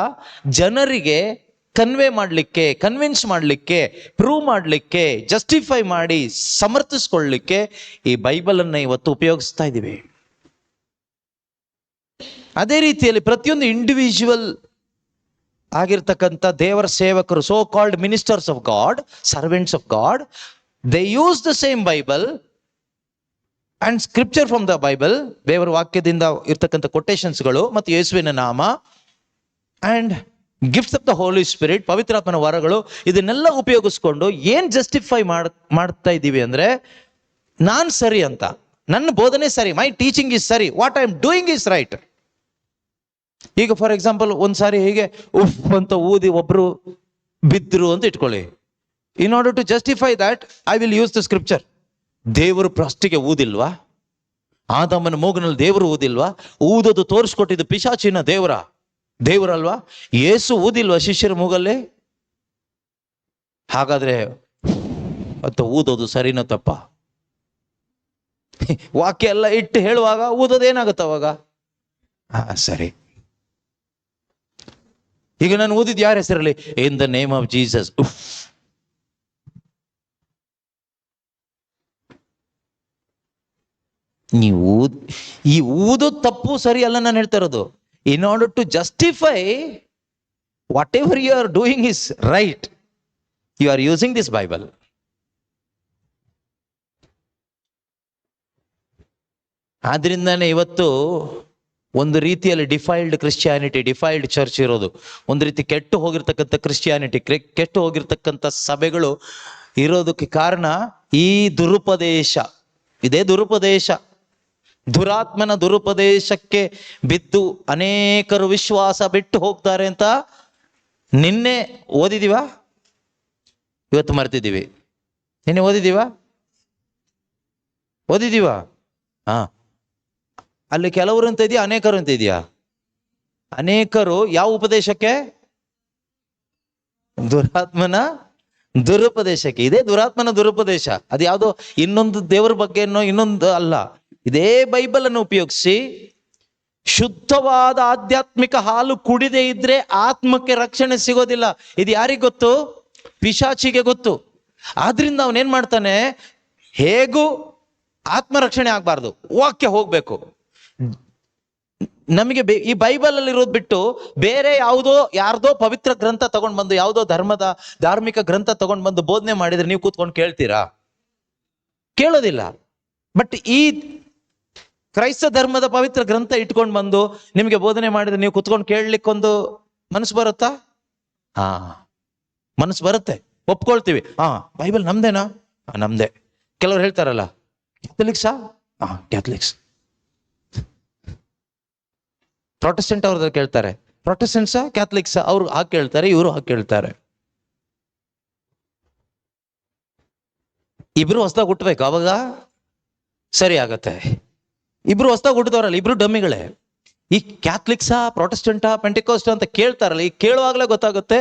ಜನರಿಗೆ convince ಮಾಡಲಿಕ್ಕೆ, prove ಮಾಡಲಿಕ್ಕೆ, justify ಮಾಡಿ ಸಮರ್ಥಿಸ್ಕೊಳ್ಳಲಿಕ್ಕೆ ಈ Bible ಅನ್ನ ಇವತ್ತು ಉಪಯೋಗಿಸ್ತಾ ಇದ್ದೀವಿ. ಅದೇ ರೀತಿಯಲ್ಲಿ ಪ್ರತಿಯೊಂದು ಇಂಡಿವಿಜುವಲ್ ಆಗಿರ್ತಕ್ಕಂಥ ದೇವರ ಸೇವಕರು, so called ministers of God, servants of God, they use the same Bible and scripture from the Bible, ದೇವರ ವಾಕ್ಯದಿಂದ ಇರ್ತಕ್ಕಂಥ ಕೊಟೇಶನ್ಸ್ಗಳು ಮತ್ತು ಯೇಸುವಿನ ನಾಮ and gifts of the Holy Spirit, ಪವಿತ್ರಾತ್ಮನ ವರಗಳು, ಇದನ್ನೆಲ್ಲ ಉಪಯೋಗಿಸ್ಕೊಂಡು ಏನ್ ಜಸ್ಟಿಫೈ ಮಾಡ್ತಾ ಇದ್ದೀವಿ ಅಂದ್ರೆ, ನಾನ್ ಸರಿ ಅಂತ, ನನ್ನ ಬೋಧನೆ ಸರಿ, ಮೈ ಟೀಚಿಂಗ್ ಇಸ್ ಸರಿ, what I am doing is right. ಈಗ ಫಾರ್ ಎಕ್ಸಾಂಪಲ್ ಒಂದ್ಸಾರಿ ಹೀಗೆ ಉಫ್ ಅಂತ ಊದಿ ಒಬ್ರು ಬಿದ್ರು ಅಂತ ಇಟ್ಕೊಳ್ಳಿ. In order to justify that I will use the scripture. ದೇವರು ಫಸ್ಟಿಗೆ ಊದಿಲ್ವಾ? ಆದಾಮನ ಮೂಗಿನಲ್ಲಿ ದೇವರು ಊದಿಲ್ವಾ? ಊದೋದು ತೋರಿಸ್ಕೊಟ್ಟಿದ್ದು ಪಿಶಾಚಿನ ದೇವರಲ್ವಾ? ಯೇಸು ಊದಿಲ್ವಾ ಶಿಷ್ಯರ ಮೂಗಲ್ಲಿ? ಹಾಗಾದ್ರೆ ಅಂತ ಊದೋದು ಸರಿನೋ ತಪ್ಪ? ವಾಕ್ಯ ಎಲ್ಲ ಇಟ್ಟು ಹೇಳುವಾಗ ಊದೋದೇನಾಗುತ್ತೆ ಅವಾಗ? ಸರಿ. ಈಗ ನಾನು ಊದಿದ್ ಯಾರ ಹೆಸರಲ್ಲಿ? In the name of Jesus. ನೀವು ಈ ಊದೋದು ತಪ್ಪು ಸರಿ ಅಲ್ಲ ನಾನು ಹೇಳ್ತಾ ಇರೋದು. In order to justify whatever you are doing is right, you are using this Bible. ಆದ್ರಿಂದಾನೆ ಇವತ್ತು ಒಂದು ರೀತಿಯಲ್ಲಿ ಡಿಫೈಲ್ಡ್ ಕ್ರಿಶ್ಚಿಯಾನಿಟಿ, ಡಿಫೈಲ್ಡ್ ಚರ್ಚ್ ಇರೋದು. ಒಂದು ರೀತಿ ಕೆಟ್ಟು ಹೋಗಿರ್ತಕ್ಕಂಥ ಕ್ರಿಶ್ಚಿಯಾನಿಟಿ, ಕೆಟ್ಟು ಹೋಗಿರ್ತಕ್ಕಂಥ ಸಭೆಗಳು ಇರೋದಕ್ಕೆ ಕಾರಣ ಈ ದುರುಪದೇಶ. ಇದೇ ದುರುಪದೇಶ, ದುರಾತ್ಮನ ದುರುಪದೇಶಕ್ಕೆ ಬಿದ್ದು ಅನೇಕರು ವಿಶ್ವಾಸ ಬಿಟ್ಟು ಹೋಗ್ತಾರೆ ಅಂತ ನಿನ್ನೆ ಓದಿದೀವ, ಇವತ್ತು ಮರ್ತಿದ್ದೀವಿ. ನಿನ್ನೆ ಓದಿದೀವ. ಅಲ್ಲಿ ಕೆಲವರು ಅಂತ ಇದೆಯಾ, ಅನೇಕರು ಅಂತ ಇದೆಯಾ? ಅನೇಕರು ಯಾವ ಉಪದೇಶಕ್ಕೆ? ದುರಾತ್ಮನ ದುರುಪದೇಶಕ್ಕೆ. ಇದೇ ದುರಾತ್ಮನ ದುರುಪದೇಶ. ಅದು ಯಾವುದೋ ಇನ್ನೊಂದು ದೇವರ ಬಗ್ಗೆ ಇನ್ನೊಂದು ಅಲ್ಲ. ಇದೇ ಬೈಬಲ್ ಅನ್ನು ಉಪಯೋಗಿಸಿ ಶುದ್ಧವಾದ ಆಧ್ಯಾತ್ಮಿಕ ಹಾಲು ಕುಡಿದೇ ಇದ್ರೆ ಆತ್ಮಕ್ಕೆ ರಕ್ಷಣೆ ಸಿಗೋದಿಲ್ಲ. ಇದು ಯಾರಿಗೆ ಗೊತ್ತು? ಪಿಶಾಚಿಗೆ ಗೊತ್ತು. ಆದ್ರಿಂದ ಅವನೇನ್ ಮಾಡ್ತಾನೆ, ಹೇಗೂ ಆತ್ಮ ರಕ್ಷಣೆ ಆಗ್ಬಾರ್ದು, ವಾಕ್ಯ ಹೋಗ್ಬೇಕು. ನಮಗೆ ಈ ಬೈಬಲ್ ಅಲ್ಲಿ ಇರೋದು ಬಿಟ್ಟು ಬೇರೆ ಯಾರ್ದೋ ಪವಿತ್ರ ಗ್ರಂಥ ತಗೊಂಡ್ ಬಂದು, ಯಾವುದೋ ಧರ್ಮದ ಧಾರ್ಮಿಕ ಗ್ರಂಥ ತಗೊಂಡ್ ಬಂದು ಬೋಧನೆ ಮಾಡಿದ್ರೆ ನೀವು ಕೂತ್ಕೊಂಡು ಕೇಳ್ತೀರಾ? ಕೇಳೋದಿಲ್ಲ. ಬಟ್ ಈ ಕ್ರೈಸ್ತ ಧರ್ಮದ ಪವಿತ್ರ ಗ್ರಂಥ ಇಟ್ಕೊಂಡು ಬಂದು ನಿಮಗೆ ಬೋಧನೆ ಮಾಡಿದ್ರೆ ನೀವು ಕುತ್ಕೊಂಡು ಕೇಳಲಿಕ್ಕೊಂದು ಮನಸ್ಸು ಬರುತ್ತಾ? ಮನಸ್ಸು ಬರುತ್ತೆ, ಒಪ್ಕೊಳ್ತೀವಿ. ಬೈಬಲ್ ನಮ್ದೇನಾ? ನಮ್ದೇ. ಕೆಲವ್ರು ಹೇಳ್ತಾರಲ್ಲ, ಕ್ಯಾಥಲಿಕ್ಸಾ? ಕ್ಯಾಥಲಿಕ್ಸ್. ಪ್ರೊಟೆಸ್ಟೆಂಟ್ ಅವ್ರದ್ದು ಕೇಳ್ತಾರೆ, ಪ್ರೊಟೆಸ್ಟೆಂಟ್ಸಾ ಕ್ಯಾಥಲಿಕ್ಸಾ? ಅವ್ರು ಹಾಗೆ ಕೇಳ್ತಾರೆ, ಇವರು ಹಾಗೆ ಕೇಳ್ತಾರೆ. ಇಬ್ರು ಹೊಸದಾಗಿ ಹುಟ್ಟಬೇಕು, ಅವಾಗ ಸರಿ ಆಗತ್ತೆ. ಇಬ್ರು ಹೊಸದಾಗಿ ಹುಟ್ಟಿದವರಲ್ಲ, ಇಬ್ರು ಡಮ್ಮಿಗಳೇ. ಈ ಕ್ಯಾಥಲಿಕ್ಸಾ, ಪ್ರೊಟೆಸ್ಟೆಂಟಾ, ಪೆಂಟಿಕೋಸ್ಟ್ ಅಂತ ಕೇಳ್ತಾರಲ್ಲ, ಈ ಕೇಳುವಾಗಲೇ ಗೊತ್ತಾಗುತ್ತೆ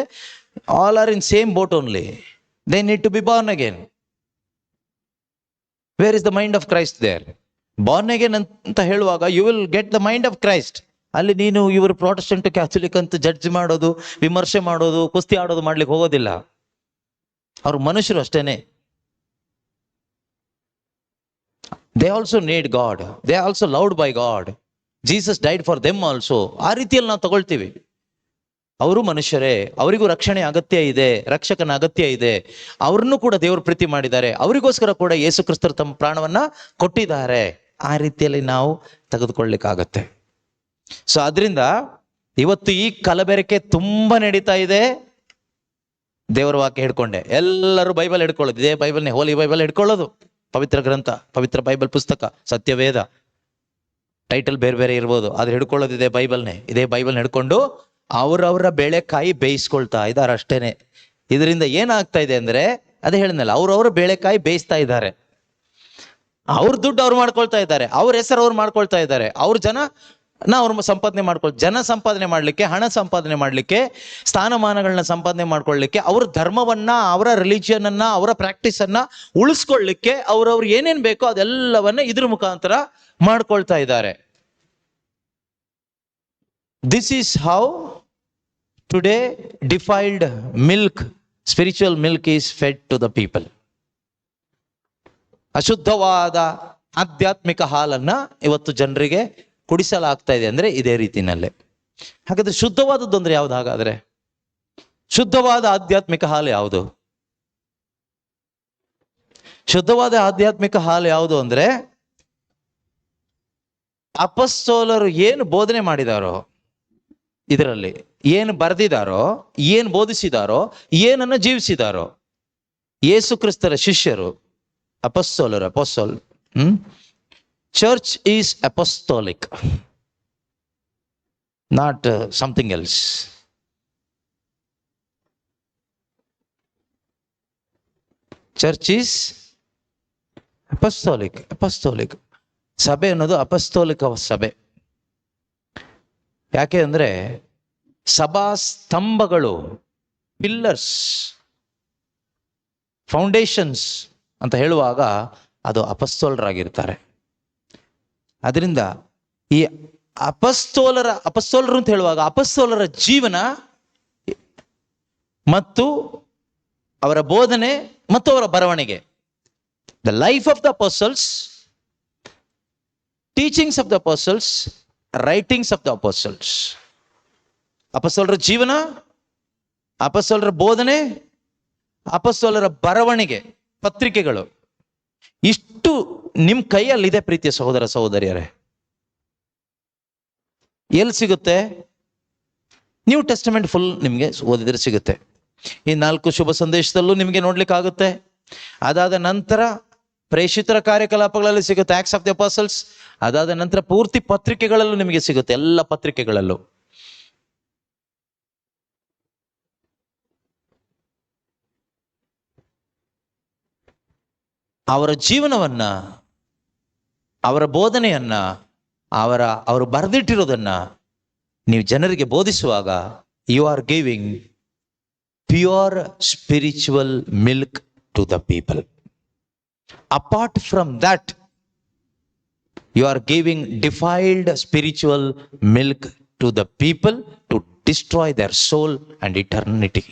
all are in same boat only. They need to be born again. Where is the mind of Christ there? Born again ಅಂತ ಹೇಳುವಾಗ you will get the mind of Christ. ಅಲ್ಲಿ ನೀನು ಇವರು ಪ್ರೊಟೆಸ್ಟೆಂಟ್ ಕ್ಯಾಥಲಿಕ್ ಅಂತ ಜಡ್ಜ್ ಮಾಡೋದು, ವಿಮರ್ಶೆ ಮಾಡೋದು, ಕುಸ್ತಿ ಆಡೋದು ಮಾಡ್ಲಿಕ್ಕೆ ಹೋಗೋದಿಲ್ಲ. ಅವ್ರು ಮನುಷ್ಯರು ಅಷ್ಟೇನೆ. They also need god, they also loved by god, Jesus died for them also. ಆ ರೀತಿಯಲ್ಲಿ ನಾವು ತಗೊಳ್ತೀವಿ. ಅವರು ಮನುಷ್ಯರೇ, ಅವರಿಗೂ ರಕ್ಷಣೆ ಅಗತ್ಯ ಇದೆ, ರಕ್ಷಕನ ಅಗತ್ಯ ಇದೆ. ಅವ್ರನ್ನೂ ಕೂಡ ದೇವರು ಪ್ರೀತಿ ಮಾಡಿದ್ದಾರೆ, ಅವರಿಗೋಸ್ಕರ ಕೂಡ ಯೇಸು ಕ್ರಿಸ್ತರು ತಮ್ಮ ಪ್ರಾಣವನ್ನ ಕೊಟ್ಟಿದ್ದಾರೆ. ಆ ರೀತಿಯಲ್ಲಿ ನಾವು ತೆಗೆದುಕೊಳ್ಳಿಕ್ಕಾಗತ್ತೆ. ಸೊ ಅದರಿಂದ ಇವತ್ತು ಈ ಕಲಬೆರಕೆ ತುಂಬಾ ನಡೀತಾ ಇದೆ. ದೇವರ ವಾಕ್ಯ ಹಿಡ್ಕೊಂಡೆ ಎಲ್ಲರೂ ಬೈಬಲ್ ಹಿಡ್ಕೊಳ್ಳೋದು, ಇದೇ ಬೈಬಲ್ನೇ, ಹೋಲಿ ಬೈಬಲ್ ಹಿಡ್ಕೊಳ್ಳೋದು, ಪವಿತ್ರ ಗ್ರಂಥ, ಪವಿತ್ರ ಬೈಬಲ್ ಪುಸ್ತಕ, ಸತ್ಯವೇದ, ಟೈಟಲ್ ಬೇರೆ ಬೇರೆ ಇರ್ಬೋದು, ಆದ್ರೆ ಹಿಡ್ಕೊಳ್ಳೋದು ಇದೇ ಬೈಬಲ್ನೇ. ಇದೇ ಬೈಬಲ್ ಹಿಡ್ಕೊಂಡು ಅವರವರ ಬೇಳೆಕಾಯಿ ಬೇಯಿಸ್ಕೊಳ್ತಾ ಇದ್ದಾರೆ ಅಷ್ಟೇನೆ. ಇದರಿಂದ ಏನಾಗ್ತಾ ಇದೆ ಅಂದ್ರೆ, ಅದೇ ಹೇಳಿದ್ನಲ್ಲ, ಅವ್ರವ್ರ ಬೇಳೆಕಾಯಿ ಬೇಯಿಸ್ತಾ ಇದ್ದಾರೆ. ಅವ್ರ ದುಡ್ಡು ಅವ್ರು ಮಾಡ್ಕೊಳ್ತಾ ಇದ್ದಾರೆ, ಅವ್ರ ಹೆಸರು ಅವ್ರು ಮಾಡ್ಕೊಳ್ತಾ ಇದ್ದಾರೆ, ಅವ್ರ ಅವ್ರ ಸಂಪಾದನೆ ಜನ ಸಂಪಾದನೆ ಮಾಡ್ಲಿಕ್ಕೆ, ಹಣ ಸಂಪಾದನೆ ಮಾಡ್ಲಿಕ್ಕೆ, ಸ್ಥಾನಮಾನಗಳನ್ನ ಸಂಪಾದನೆ ಮಾಡ್ಕೊಳ್ಳಿಕ್ಕೆ, ಅವ್ರ ಧರ್ಮವನ್ನ, ಅವರ ರಿಲಿಜಿಯನ್ ಅನ್ನ, ಅವರ ಪ್ರಾಕ್ಟೀಸ್ ಅನ್ನ ಉಳಿಸ್ಕೊಳ್ಳಿಕ್ಕೆ ಅವ್ರವ್ರು ಏನೇನ್ ಬೇಕೋ ಅದೆಲ್ಲವನ್ನ ಇದ್ರ ಮುಖಾಂತರ ಮಾಡ್ಕೊಳ್ತಾ ಇದ್ದಾರೆ. This is how today defiled milk, spiritual milk is fed to the people. ಅಶುದ್ಧವಾದ ಆಧ್ಯಾತ್ಮಿಕ ಹಾಲನ್ನ ಇವತ್ತು ಜನರಿಗೆ ಕುಡಿಸಲಾಗ್ತಾ ಇದೆ ಅಂದ್ರೆ ಇದೇ ರೀತಿನಲ್ಲೇ. ಹಾಗಾದ್ರೆ ಶುದ್ಧವಾದದ್ದು ಅಂದ್ರೆ ಯಾವ್ದು? ಹಾಗಾದ್ರೆ ಶುದ್ಧವಾದ ಆಧ್ಯಾತ್ಮಿಕ ಹಾಲು ಯಾವುದು? ಶುದ್ಧವಾದ ಆಧ್ಯಾತ್ಮಿಕ ಹಾಲು ಯಾವುದು ಅಂದ್ರೆ, ಅಪೊಸ್ತಲರು ಏನು ಬೋಧನೆ ಮಾಡಿದಾರೋ, ಇದರಲ್ಲಿ ಏನು ಬರೆದಿದ್ದಾರೋ, ಏನು ಬೋಧಿಸಿದಾರೋ, ಏನನ್ನ ಜೀವಿಸಿದಾರೋ, ಯೇಸು ಕ್ರಿಸ್ತರ ಶಿಷ್ಯರು, ಅಪೊಸ್ತಲ್. Church is apostolic, not something else. Church is apostolic. ಸಭೆ ಅನ್ನೋದು ಅಪಸ್ತೋಲಿಕ ಸಭೆ. ಯಾಕೆ ಅಂದ್ರೆ ಸಭಾ ಸ್ತಂಭಗಳು, ಪಿಲ್ಲರ್ಸ್, ಫೌಂಡೇಶನ್ಸ್ ಅಂತ ಹೇಳುವಾಗ ಅದು ಅಪಸ್ತೋಲರಾಗಿರ್ತಾರೆ. ಅದರಿಂದ ಈ ಅಪಸ್ತೋಲರು ಅಂತ ಹೇಳುವಾಗ ಅಪಸ್ತೋಲರ ಜೀವನ ಮತ್ತು ಅವರ ಬೋಧನೆ ಮತ್ತು ಅವರ ಬರವಣಿಗೆ, the life of the apostles, teachings of the apostles, writings of the apostles. ಅಪಸ್ತೋಲರ ಜೀವನ, ಅಪಸ್ತೋಲರ ಬೋಧನೆ, ಅಪಸ್ತೋಲರ ಬರವಣಿಗೆ, ಪತ್ರಿಕೆಗಳು, ಇಷ್ಟು ನಿಮ್ ಕೈಯಲ್ಲಿದೆ ಪ್ರೀತಿಯ ಸಹೋದರ ಸಹೋದರಿಯರೇ. ಎಲ್ಲಿ ಸಿಗುತ್ತೆ? ನ್ಯೂ ಟೆಸ್ಟಮೆಂಟ್ ಫುಲ್ ನಿಮ್ಗೆ ಓದಿದ್ರೆ ಸಿಗುತ್ತೆ. ಈ 4 ಶುಭ ಸಂದೇಶದಲ್ಲೂ ನಿಮ್ಗೆ ನೋಡ್ಲಿಕ್ಕಾಗುತ್ತೆ. ಅದಾದ ನಂತರ ಪ್ರೇಷಿತರ ಕಾರ್ಯಕಲಾಪಗಳಲ್ಲಿ ಸಿಗುತ್ತೆ, ಆಕ್ಟ್ಸ್ ಆಫ್ ದಿ ಅಪಾಸಲ್ಸ್. ಅದಾದ ನಂತರ ಪೂರ್ತಿ ಪತ್ರಿಕೆಗಳಲ್ಲೂ ನಿಮಗೆ ಸಿಗುತ್ತೆ, ಎಲ್ಲ ಪತ್ರಿಕೆಗಳಲ್ಲೂ. ಅವರ ಜೀವನವನ್ನ, ಅವರ ಬೋಧನೆಯನ್ನ, ಅವರು ಬರೆದಿಟ್ಟಿರೋದನ್ನ ನೀವು ಜನರಿಗೆ ಬೋಧಿಸುವಾಗ you are giving pure spiritual milk to the people. Apart from that you are giving defiled spiritual milk to the people to destroy their soul and eternity.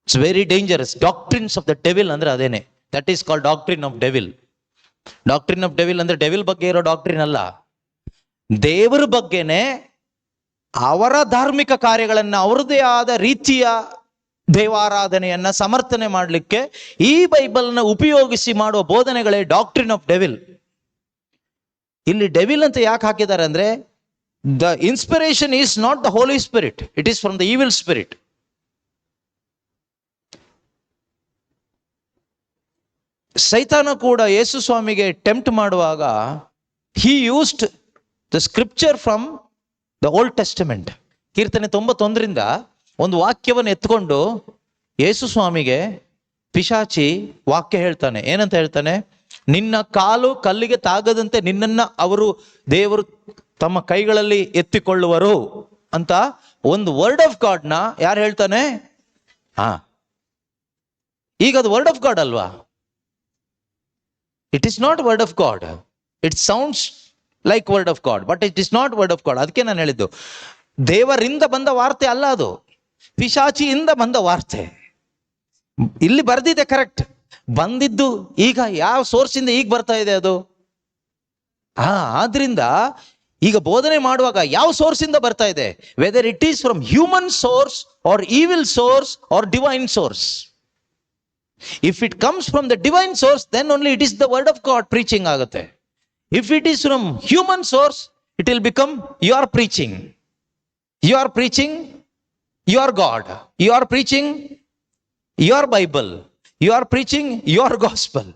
It's very dangerous. Doctrines of the devil ಅಂದ್ರೆ ಅದೇನೆ. That is called doctrine of devil. Doctrine of devil ಅಂದ್ರೆ devil ಬಗ್ಗೆ ಇರೋ doctrine ಅಲ್ಲ, ದೇವರ ಬಗ್ಗೆನೆ, ಅವರ ಧಾರ್ಮಿಕ ಕಾರ್ಯಗಳನ್ನ, ಅವರದೇ ಆದ ರೀತಿಯ ದೇವಾರಾಧನೆಯನ್ನ ಸಮರ್ಥನೆ ಮಾಡಲಿಕ್ಕೆ ಈ ಬೈಬಲ್ನ ಉಪಯೋಗಿಸಿ ಮಾಡುವ ಬೋಧನೆಗಳೇ ಡಾಕ್ಟ್ರಿನ್ ಆಫ್ ಡೆವಿಲ್. ಇಲ್ಲಿ ಡೆವಿಲ್ ಅಂತ ಯಾಕೆ ಹಾಕಿದ್ದಾರೆ ಅಂದ್ರೆ, the inspiration is not the Holy Spirit, it is from the evil spirit. ಸೈತಾನ ಕೂಡ ಯೇಸು ಸ್ವಾಮಿಗೆ ಟೆಂಪ್ಟ್ ಮಾಡುವಾಗ he used the scripture from the Old Testament. ಕೀರ್ತನೆ 91ರಿಂದ ಒಂದು ವಾಕ್ಯವನ್ನು ಎತ್ಕೊಂಡು ಯೇಸು ಸ್ವಾಮಿಗೆ ಪಿಶಾಚಿ ವಾಕ್ಯ ಹೇಳ್ತಾನೆ. ಏನಂತ ಹೇಳ್ತಾನೆ? ನಿನ್ನ ಕಾಲು ಕಲ್ಲಿಗೆ ತಾಗದಂತೆ ನಿನ್ನನ್ನ ದೇವರು ತಮ್ಮ ಕೈಗಳಲ್ಲಿ ಎತ್ತಿಕೊಳ್ಳುವರು ಅಂತ ಒಂದು ವರ್ಡ್ ಆಫ್ ಗಾಡ್ ನ ಯಾರು ಹೇಳ್ತಾನೆ? ಈಗ ಅದು ವರ್ಡ್ ಆಫ್ ಗಾಡ್ ಅಲ್ವಾ? It is not word of god. It sounds like word of god, but it is not word of God. ಅದಕ್ಕೆ ನಾನು ಹೇಳಿದ್ದು, ದೇವರಿಂದ ಬಂದ ವಾರ್ತೆ ಅಲ್ಲ ಅದು, ಪಿಶಾಚಿಯಿಂದ ಬಂದ ವಾರ್ತೆ. ಇಲ್ಲಿ ಬರ್ದಿದೆ ಕರೆಕ್ಟ್, ಬಂದಿದ್ದು ಈಗ ಯಾವ ಸೋರ್ಸಿಂದ ಈಗ ಬರ್ತಾ ಇದೆ ಅದು. ಆದ್ರಿಂದ ಈಗ ಬೋಧನೆ ಮಾಡುವಾಗ ಯಾವ ಸೋರ್ಸಿಂದ ಬರ್ತಾ ಇದೆ, whether it is from human source or evil source or divine source. If it comes from the divine source, then only it is the word of God preaching ಆಗುತ್ತೆ. If it is from human source, it will become you are preaching, you are preaching your God, you are preaching your Bible, you are preaching your gospel.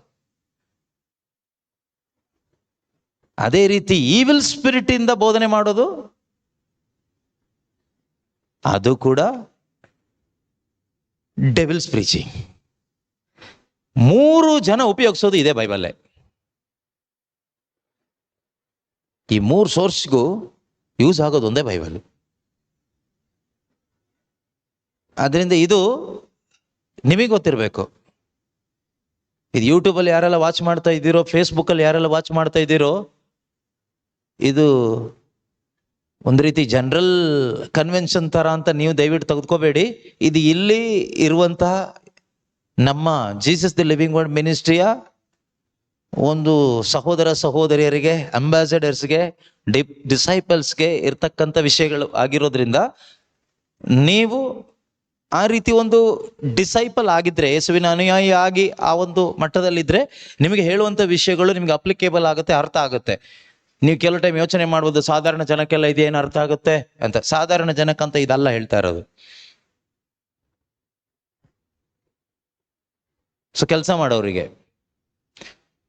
ಅದೇ ರೀತಿ evil spirit ಇಂದ ಬೋಧನೆ ಮಾಡೋದು, ಅದು ಕೂಡ devils preaching. 3 ಜನ ಉಪಯೋಗಿಸೋದು ಇದೆ ಬೈಬಲ್ಲೇ. ಈ 3 ಸೋರ್ಸ್ಗೂ ಯೂಸ್ ಆಗೋದು ಒಂದೇ ಬೈಬಲ್. ಅದರಿಂದ ಇದು ನಿಮಗೆ ಗೊತ್ತಿರಬೇಕು. ಇದು ಯೂಟ್ಯೂಬಲ್ಲಿ ಯಾರೆಲ್ಲ ವಾಚ್ ಮಾಡ್ತಾ ಇದ್ದೀರೋ, ಫೇಸ್ಬುಕ್ಕಲ್ಲಿ ಯಾರೆಲ್ಲ ವಾಚ್ ಮಾಡ್ತಾ ಇದ್ದೀರೋ, ಇದು ಒಂದು ರೀತಿ ಜನರಲ್ ಕನ್ವೆನ್ಷನ್ ಥರ ಅಂತ ನೀವು ದಯವಿಟ್ಟು ತೆಗೆದುಕೋಬೇಡಿ. ಇದು ಇಲ್ಲಿ ಇರುವಂತಹ ನಮ್ಮ ಜೀಸಸ್ ದಿ ಲಿವಿಂಗ್ ವರ್ಡ್ ಮಿನಿಸ್ಟ್ರಿಯ ಒಂದು ಸಹೋದರ ಸಹೋದರಿಯರಿಗೆ, ಅಂಬಾಸಡರ್ಸ್ಗೆ, ಡಿಸೈಪಲ್ಸ್ಗೆ ಇರ್ತಕ್ಕಂಥ ವಿಷಯಗಳು ಆಗಿರೋದ್ರಿಂದ, ನೀವು ಆ ರೀತಿ ಒಂದು ಡಿಸೈಪಲ್ ಆಗಿದ್ರೆ, ಯೇಸುವಿನ ಅನುಯಾಯಿ ಆಗಿ ಆ ಒಂದು ಮಟ್ಟದಲ್ಲಿದ್ದರೆ, ನಿಮಗೆ ಹೇಳುವಂಥ ವಿಷಯಗಳು ನಿಮಗೆ ಅಪ್ಲಿಕೇಬಲ್ ಆಗುತ್ತೆ, ಅರ್ಥ ಆಗುತ್ತೆ. ನೀವು ಕೆಲವು ಟೈಮ್ ಯೋಚನೆ ಮಾಡ್ಬೋದು, ಸಾಧಾರಣ ಜನಕ್ಕೆಲ್ಲ ಇದೇನು ಅರ್ಥ ಆಗುತ್ತೆ ಅಂತ. ಸಾಧಾರಣ ಜನಕ್ಕಂತ ಇದೆಲ್ಲ ಹೇಳ್ತಾ ಇರೋದು. ಸೊ ಕೆಲಸ ಮಾಡೋರಿಗೆ,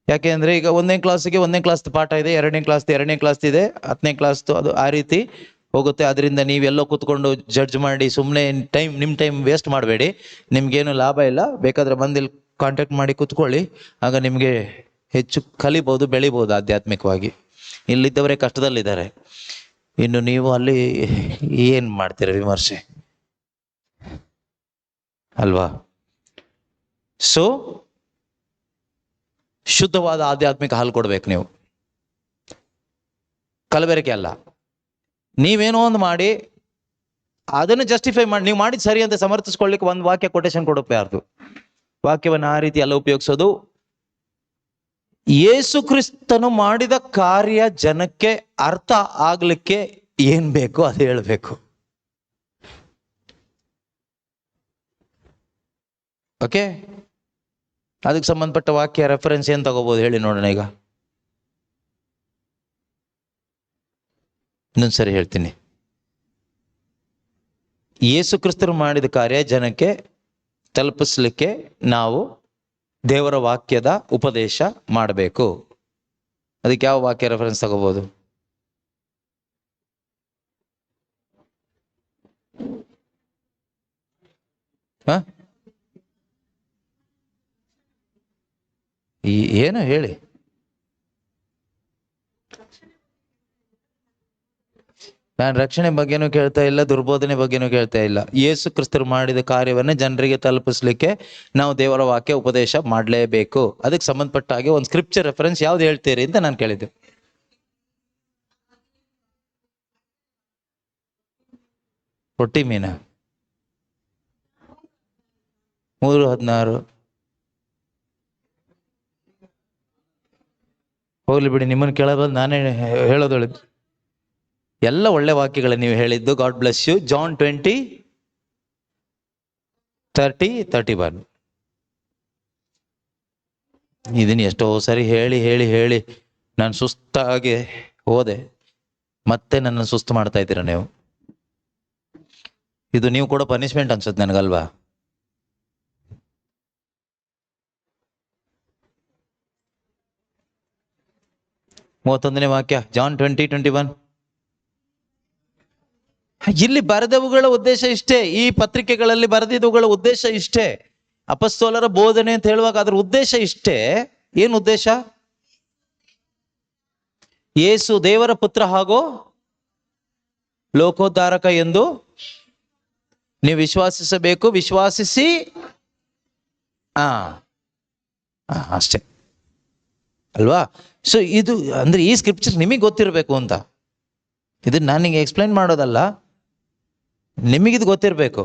ಯಾಕೆ ಅಂದರೆ ಈಗ 1ನೇ ಕ್ಲಾಸಿಗೆ 1ನೇ ಕ್ಲಾಸ್ ಪಾಠ ಇದೆ, 2ನೇ ಕ್ಲಾಸ್ 2ನೇ ಕ್ಲಾಸ್ ಇದೆ, 10ನೇ ಕ್ಲಾಸ್ ಅದು ಆ ರೀತಿ ಹೋಗುತ್ತೆ. ಅದರಿಂದ ನೀವೆಲ್ಲೋ ಕೂತ್ಕೊಂಡು ಜಡ್ಜ್ ಮಾಡಿ ಸುಮ್ಮನೆ ನಿಮ್ಮ ಟೈಮ್ ವೇಸ್ಟ್ ಮಾಡಬೇಡಿ. ನಿಮ್ಗೇನು ಲಾಭ ಇಲ್ಲ. ಬೇಕಾದರೆ ಬಂದು ಇಲ್ಲಿ ಕಾಂಟ್ಯಾಕ್ಟ್ ಮಾಡಿ ಕೂತ್ಕೊಳ್ಳಿ, ಆಗ ನಿಮಗೆ ಹೆಚ್ಚು ಕಲಿಬೋದು, ಬೆಳಿಬೋದು ಆಧ್ಯಾತ್ಮಿಕವಾಗಿ. ಇಲ್ಲಿದ್ದವರೇ ಕಷ್ಟದಲ್ಲಿದ್ದಾರೆ, ಇನ್ನು ನೀವು ಅಲ್ಲಿ ಏನು ಮಾಡ್ತೀರ ವಿಮರ್ಶೆ ಅಲ್ವಾ? ಸೊ ಶುದ್ಧವಾದ ಆಧ್ಯಾತ್ಮಿಕ ಹಾಲು ಕೊಡ್ಬೇಕು ನೀವು, ಕಲಬೆರಕೆ ಅಲ್ಲ. ನೀವೇನೋ ಒಂದು ಮಾಡಿ ಅದನ್ನು ಜಸ್ಟಿಫೈ ಮಾಡಿ, ನೀವು ಮಾಡಿದ ಸರಿ ಅಂತ ಸಮರ್ಥಿಸ್ಕೊಳ್ಳಿಕ್ಕೆ ಒಂದು ವಾಕ್ಯ ಕೊಟೇಶನ್ ಕೊಡಬಾರ್ದು. ವಾಕ್ಯವನ್ನು ಆ ರೀತಿ ಎಲ್ಲ ಉಪಯೋಗಿಸೋದು. ಯೇಸು ಕ್ರಿಸ್ತನು ಮಾಡಿದ ಕಾರ್ಯ ಜನಕ್ಕೆ ಅರ್ಥ ಆಗ್ಲಿಕ್ಕೆ ಏನ್ ಬೇಕೋ ಅದು ಹೇಳಬೇಕು. ಓಕೆ, ಅದಕ್ಕೆ ಸಂಬಂಧಪಟ್ಟ ವಾಕ್ಯ ರೆಫರೆನ್ಸ್ ಏನ್ ತಗೋಬಹುದು ಹೇಳಿ ನೋಡೋಣ. ಈಗ ಇನ್ನೊಂದ್ಸರಿ ಹೇಳ್ತೀನಿ. ಯೇಸು ಕ್ರಿಸ್ತರು ಮಾಡಿದ ಕಾರ್ಯ ಜನಕ್ಕೆ ತಲುಪಿಸ್ಲಿಕ್ಕೆ ನಾವು ದೇವರ ವಾಕ್ಯದ ಉಪದೇಶ ಮಾಡಬೇಕು. ಅದಕ್ಕೆ ಯಾವ ವಾಕ್ಯ ರೆಫರೆನ್ಸ್ ತಗೋಬಹುದು? ಏನು ಹೇಳಿ? ನಾನು ರಕ್ಷಣೆ ಬಗ್ಗೆನೂ ಕೇಳ್ತಾ ಇಲ್ಲ, ದುರ್ಬೋಧನೆ ಬಗ್ಗೆನೂ ಕೇಳ್ತಾ ಇಲ್ಲ. ಯೇಸು ಕ್ರಿಸ್ತರು ಮಾಡಿದ ಕಾರ್ಯವನ್ನು ಜನರಿಗೆ ತಲುಪಿಸ್ಲಿಕ್ಕೆ ನಾವು ದೇವರ ವಾಕ್ಯ ಉಪದೇಶ ಮಾಡಲೇಬೇಕು. ಅದಕ್ಕೆ ಸಂಬಂಧಪಟ್ಟ ಹಾಗೆ ಒಂದು ಸ್ಕ್ರಿಪ್ಚರ್ ರೆಫರೆನ್ಸ್ ಯಾವ್ದು ಹೇಳ್ತೀರಿ ಅಂತ ನಾನು ಕೇಳಿದ್ದೆ. ರೊಟ್ಟಿ ಮೀನ 3:16. ಹೋಗ್ಲಿ ಬಿಡಿ, ನಿಮ್ಮನ್ನು ಕೇಳಬಾರ್ದು, ನಾನೇ ಹೇಳೋದೊಳಗೆ ಎಲ್ಲ ಒಳ್ಳೆ ವಾಕ್ಯಗಳು ನೀವು ಹೇಳಿದ್ದು. God bless you. ಜಾನ್ 20:30-31. ಇದನ್ನು ಎಷ್ಟೋ ಸರಿ ಹೇಳಿ ಹೇಳಿ ಹೇಳಿ ನಾನು ಸುಸ್ತಾಗಿ ಹೋದೆ. ಮತ್ತೆ ನನ್ನ ಸುಸ್ತು ಮಾಡ್ತಾ ಇದ್ದೀರ ನೀವು. ಇದು ನೀವು ಕೂಡ ಪನಿಷ್ಮೆಂಟ್ ಅನ್ಸುತ್ತೆ ನನಗಲ್ವಾ? ಮೂವತ್ತೊಂದನೇ ವಾಕ್ಯ, ಜಾನ್ 20:21. ಇಲ್ಲಿ ಬರೆದವುಗಳ ಉದ್ದೇಶ ಇಷ್ಟೇ, ಈ ಪತ್ರಿಕೆಗಳಲ್ಲಿ ಬರೆದಿದ್ದವುಗಳ ಉದ್ದೇಶ ಇಷ್ಟೇ. ಅಪೊಸ್ತಲರ ಬೋಧನೆ ಅಂತ ಹೇಳುವಾಗ ಅದರ ಉದ್ದೇಶ ಇಷ್ಟೇ. ಏನು ಉದ್ದೇಶ? ಯೇಸು ದೇವರ ಪುತ್ರ ಹಾಗೂ ಲೋಕೋದ್ಧಾರಕ ಎಂದು ನೀವು ವಿಶ್ವಾಸಿಸಬೇಕು. ವಿಶ್ವಾಸಿಸಿ ಅಷ್ಟೇ ಅಲ್ವಾ? ಸೊ ಇದು ಅಂದ್ರೆ ಈ ಸ್ಕ್ರಿಪ್ಚರ್ ನಿಮಗೆ ಗೊತ್ತಿರಬೇಕು ಅಂತ. ಇದು ನಾನಿಗೆ ಎಕ್ಸ್ಪ್ಲೈನ್ ಮಾಡೋದಲ್ಲ, ನಿಮಗಿದು ಗೊತ್ತಿರಬೇಕು.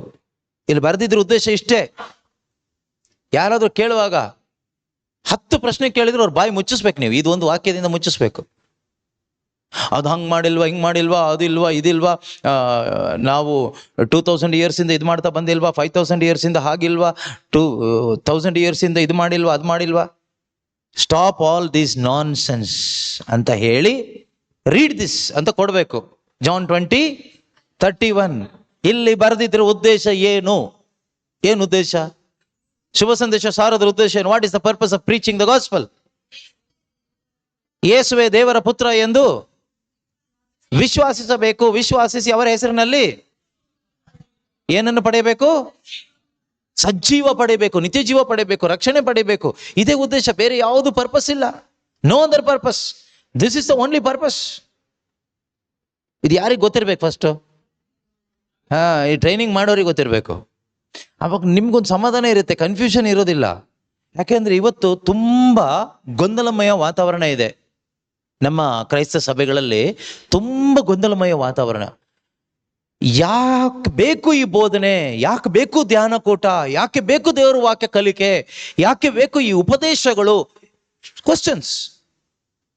ಇಲ್ಲಿ ಬರೆದಿದ್ರ ಉದ್ದೇಶ ಇಷ್ಟೇ. ಯಾರಾದ್ರೂ ಕೇಳುವಾಗ 10 ಪ್ರಶ್ನೆ ಕೇಳಿದ್ರೆ ಅವ್ರ ಬಾಯಿ ಮುಚ್ಚಿಸ್ಬೇಕು. ನೀವು ಇದು ಒಂದು ವಾಕ್ಯದಿಂದ ಮುಚ್ಚಿಸ್ಬೇಕು. ಅದು ಹಂಗೆ ಮಾಡಿಲ್ವಾ, ಹಿಂಗೆ ಮಾಡಿಲ್ವಾ, ಅದಿಲ್ವಾ, ಇದಿಲ್ವಾ, ನಾವು 2000 ಇಯರ್ಸಿಂದ ಇದು ಮಾಡ್ತಾ ಬಂದಿಲ್ವಾ, 5000 ಇಯರ್ಸಿಂದ ಹಾಗಿಲ್ವಾ, 2000 ಇಯರ್ಸಿಂದ ಇದು ಮಾಡಿಲ್ವಾ, ಅದು ಮಾಡಿಲ್ವಾ. Stop all this non sense ಅಂತ ಹೇಳಿ ರೀಡ್ ದಿಸ್ ಅಂತ ಕೊಡಬೇಕು. ಜಾನ್ 20:31 ಇಲ್ಲಿ ಬರೆದಿದ್ರ ಉದ್ದೇಶ ಏನು? ಏನು ಉದ್ದೇಶ? ಶುಭ ಸಂದೇಶ ಸಾರೋದ್ರ ಉದ್ದೇಶ ಏನು? What is the purpose of preaching the gospel? ಯೇಸುವೆ ದೇವರ ಪುತ್ರ ಎಂದು ವಿಶ್ವಾಸಿಸಬೇಕು. ವಿಶ್ವಾಸಿಸಿ ಅವರ ಹೆಸರಿನಲ್ಲಿ ಏನನ್ನು ಪಡೆಯಬೇಕು? ಸಜ್ಜೀವ ಪಡೆಯಬೇಕು, ನಿತ್ಯ ಜೀವ ಪಡೆಯಬೇಕು, ರಕ್ಷಣೆ ಪಡೆಯಬೇಕು. ಇದೇ ಉದ್ದೇಶ, ಬೇರೆ ಯಾವುದು ಪರ್ಪಸ್ ಇಲ್ಲ. No other purpose. This is the only purpose. ಇದು ಯಾರಿಗೆ ಗೊತ್ತಿರ್ಬೇಕು? ಫಸ್ಟ್ ಈ ಟ್ರೈನಿಂಗ್ ಮಾಡೋರಿಗೆ ಗೊತ್ತಿರಬೇಕು. ಅವಾಗ ನಿಮ್ಗೊಂದು ಸಮಾಧಾನ ಇರುತ್ತೆ, ಕನ್ಫ್ಯೂಷನ್ ಇರೋದಿಲ್ಲ. ಯಾಕೆಂದ್ರೆ ಇವತ್ತು ತುಂಬಾ ಗೊಂದಲಮಯ ವಾತಾವರಣ ಇದೆ. ನಮ್ಮ ಕ್ರೈಸ್ತ ಸಭೆಗಳಲ್ಲಿ ತುಂಬ ಗೊಂದಲಮಯ ವಾತಾವರಣ. ಯಾಕೆ ಬೇಕು ಈ ಬೋಧನೆ? ಯಾಕೆ ಬೇಕು ಧ್ಯಾನ ಕೂಟ? ಯಾಕೆ ಬೇಕು ದೇವರ ವಾಕ್ಯ ಕಲಿಕೆ? ಯಾಕೆ ಬೇಕು ಈ ಉಪದೇಶಗಳು? ಕ್ವಶನ್ಸ್.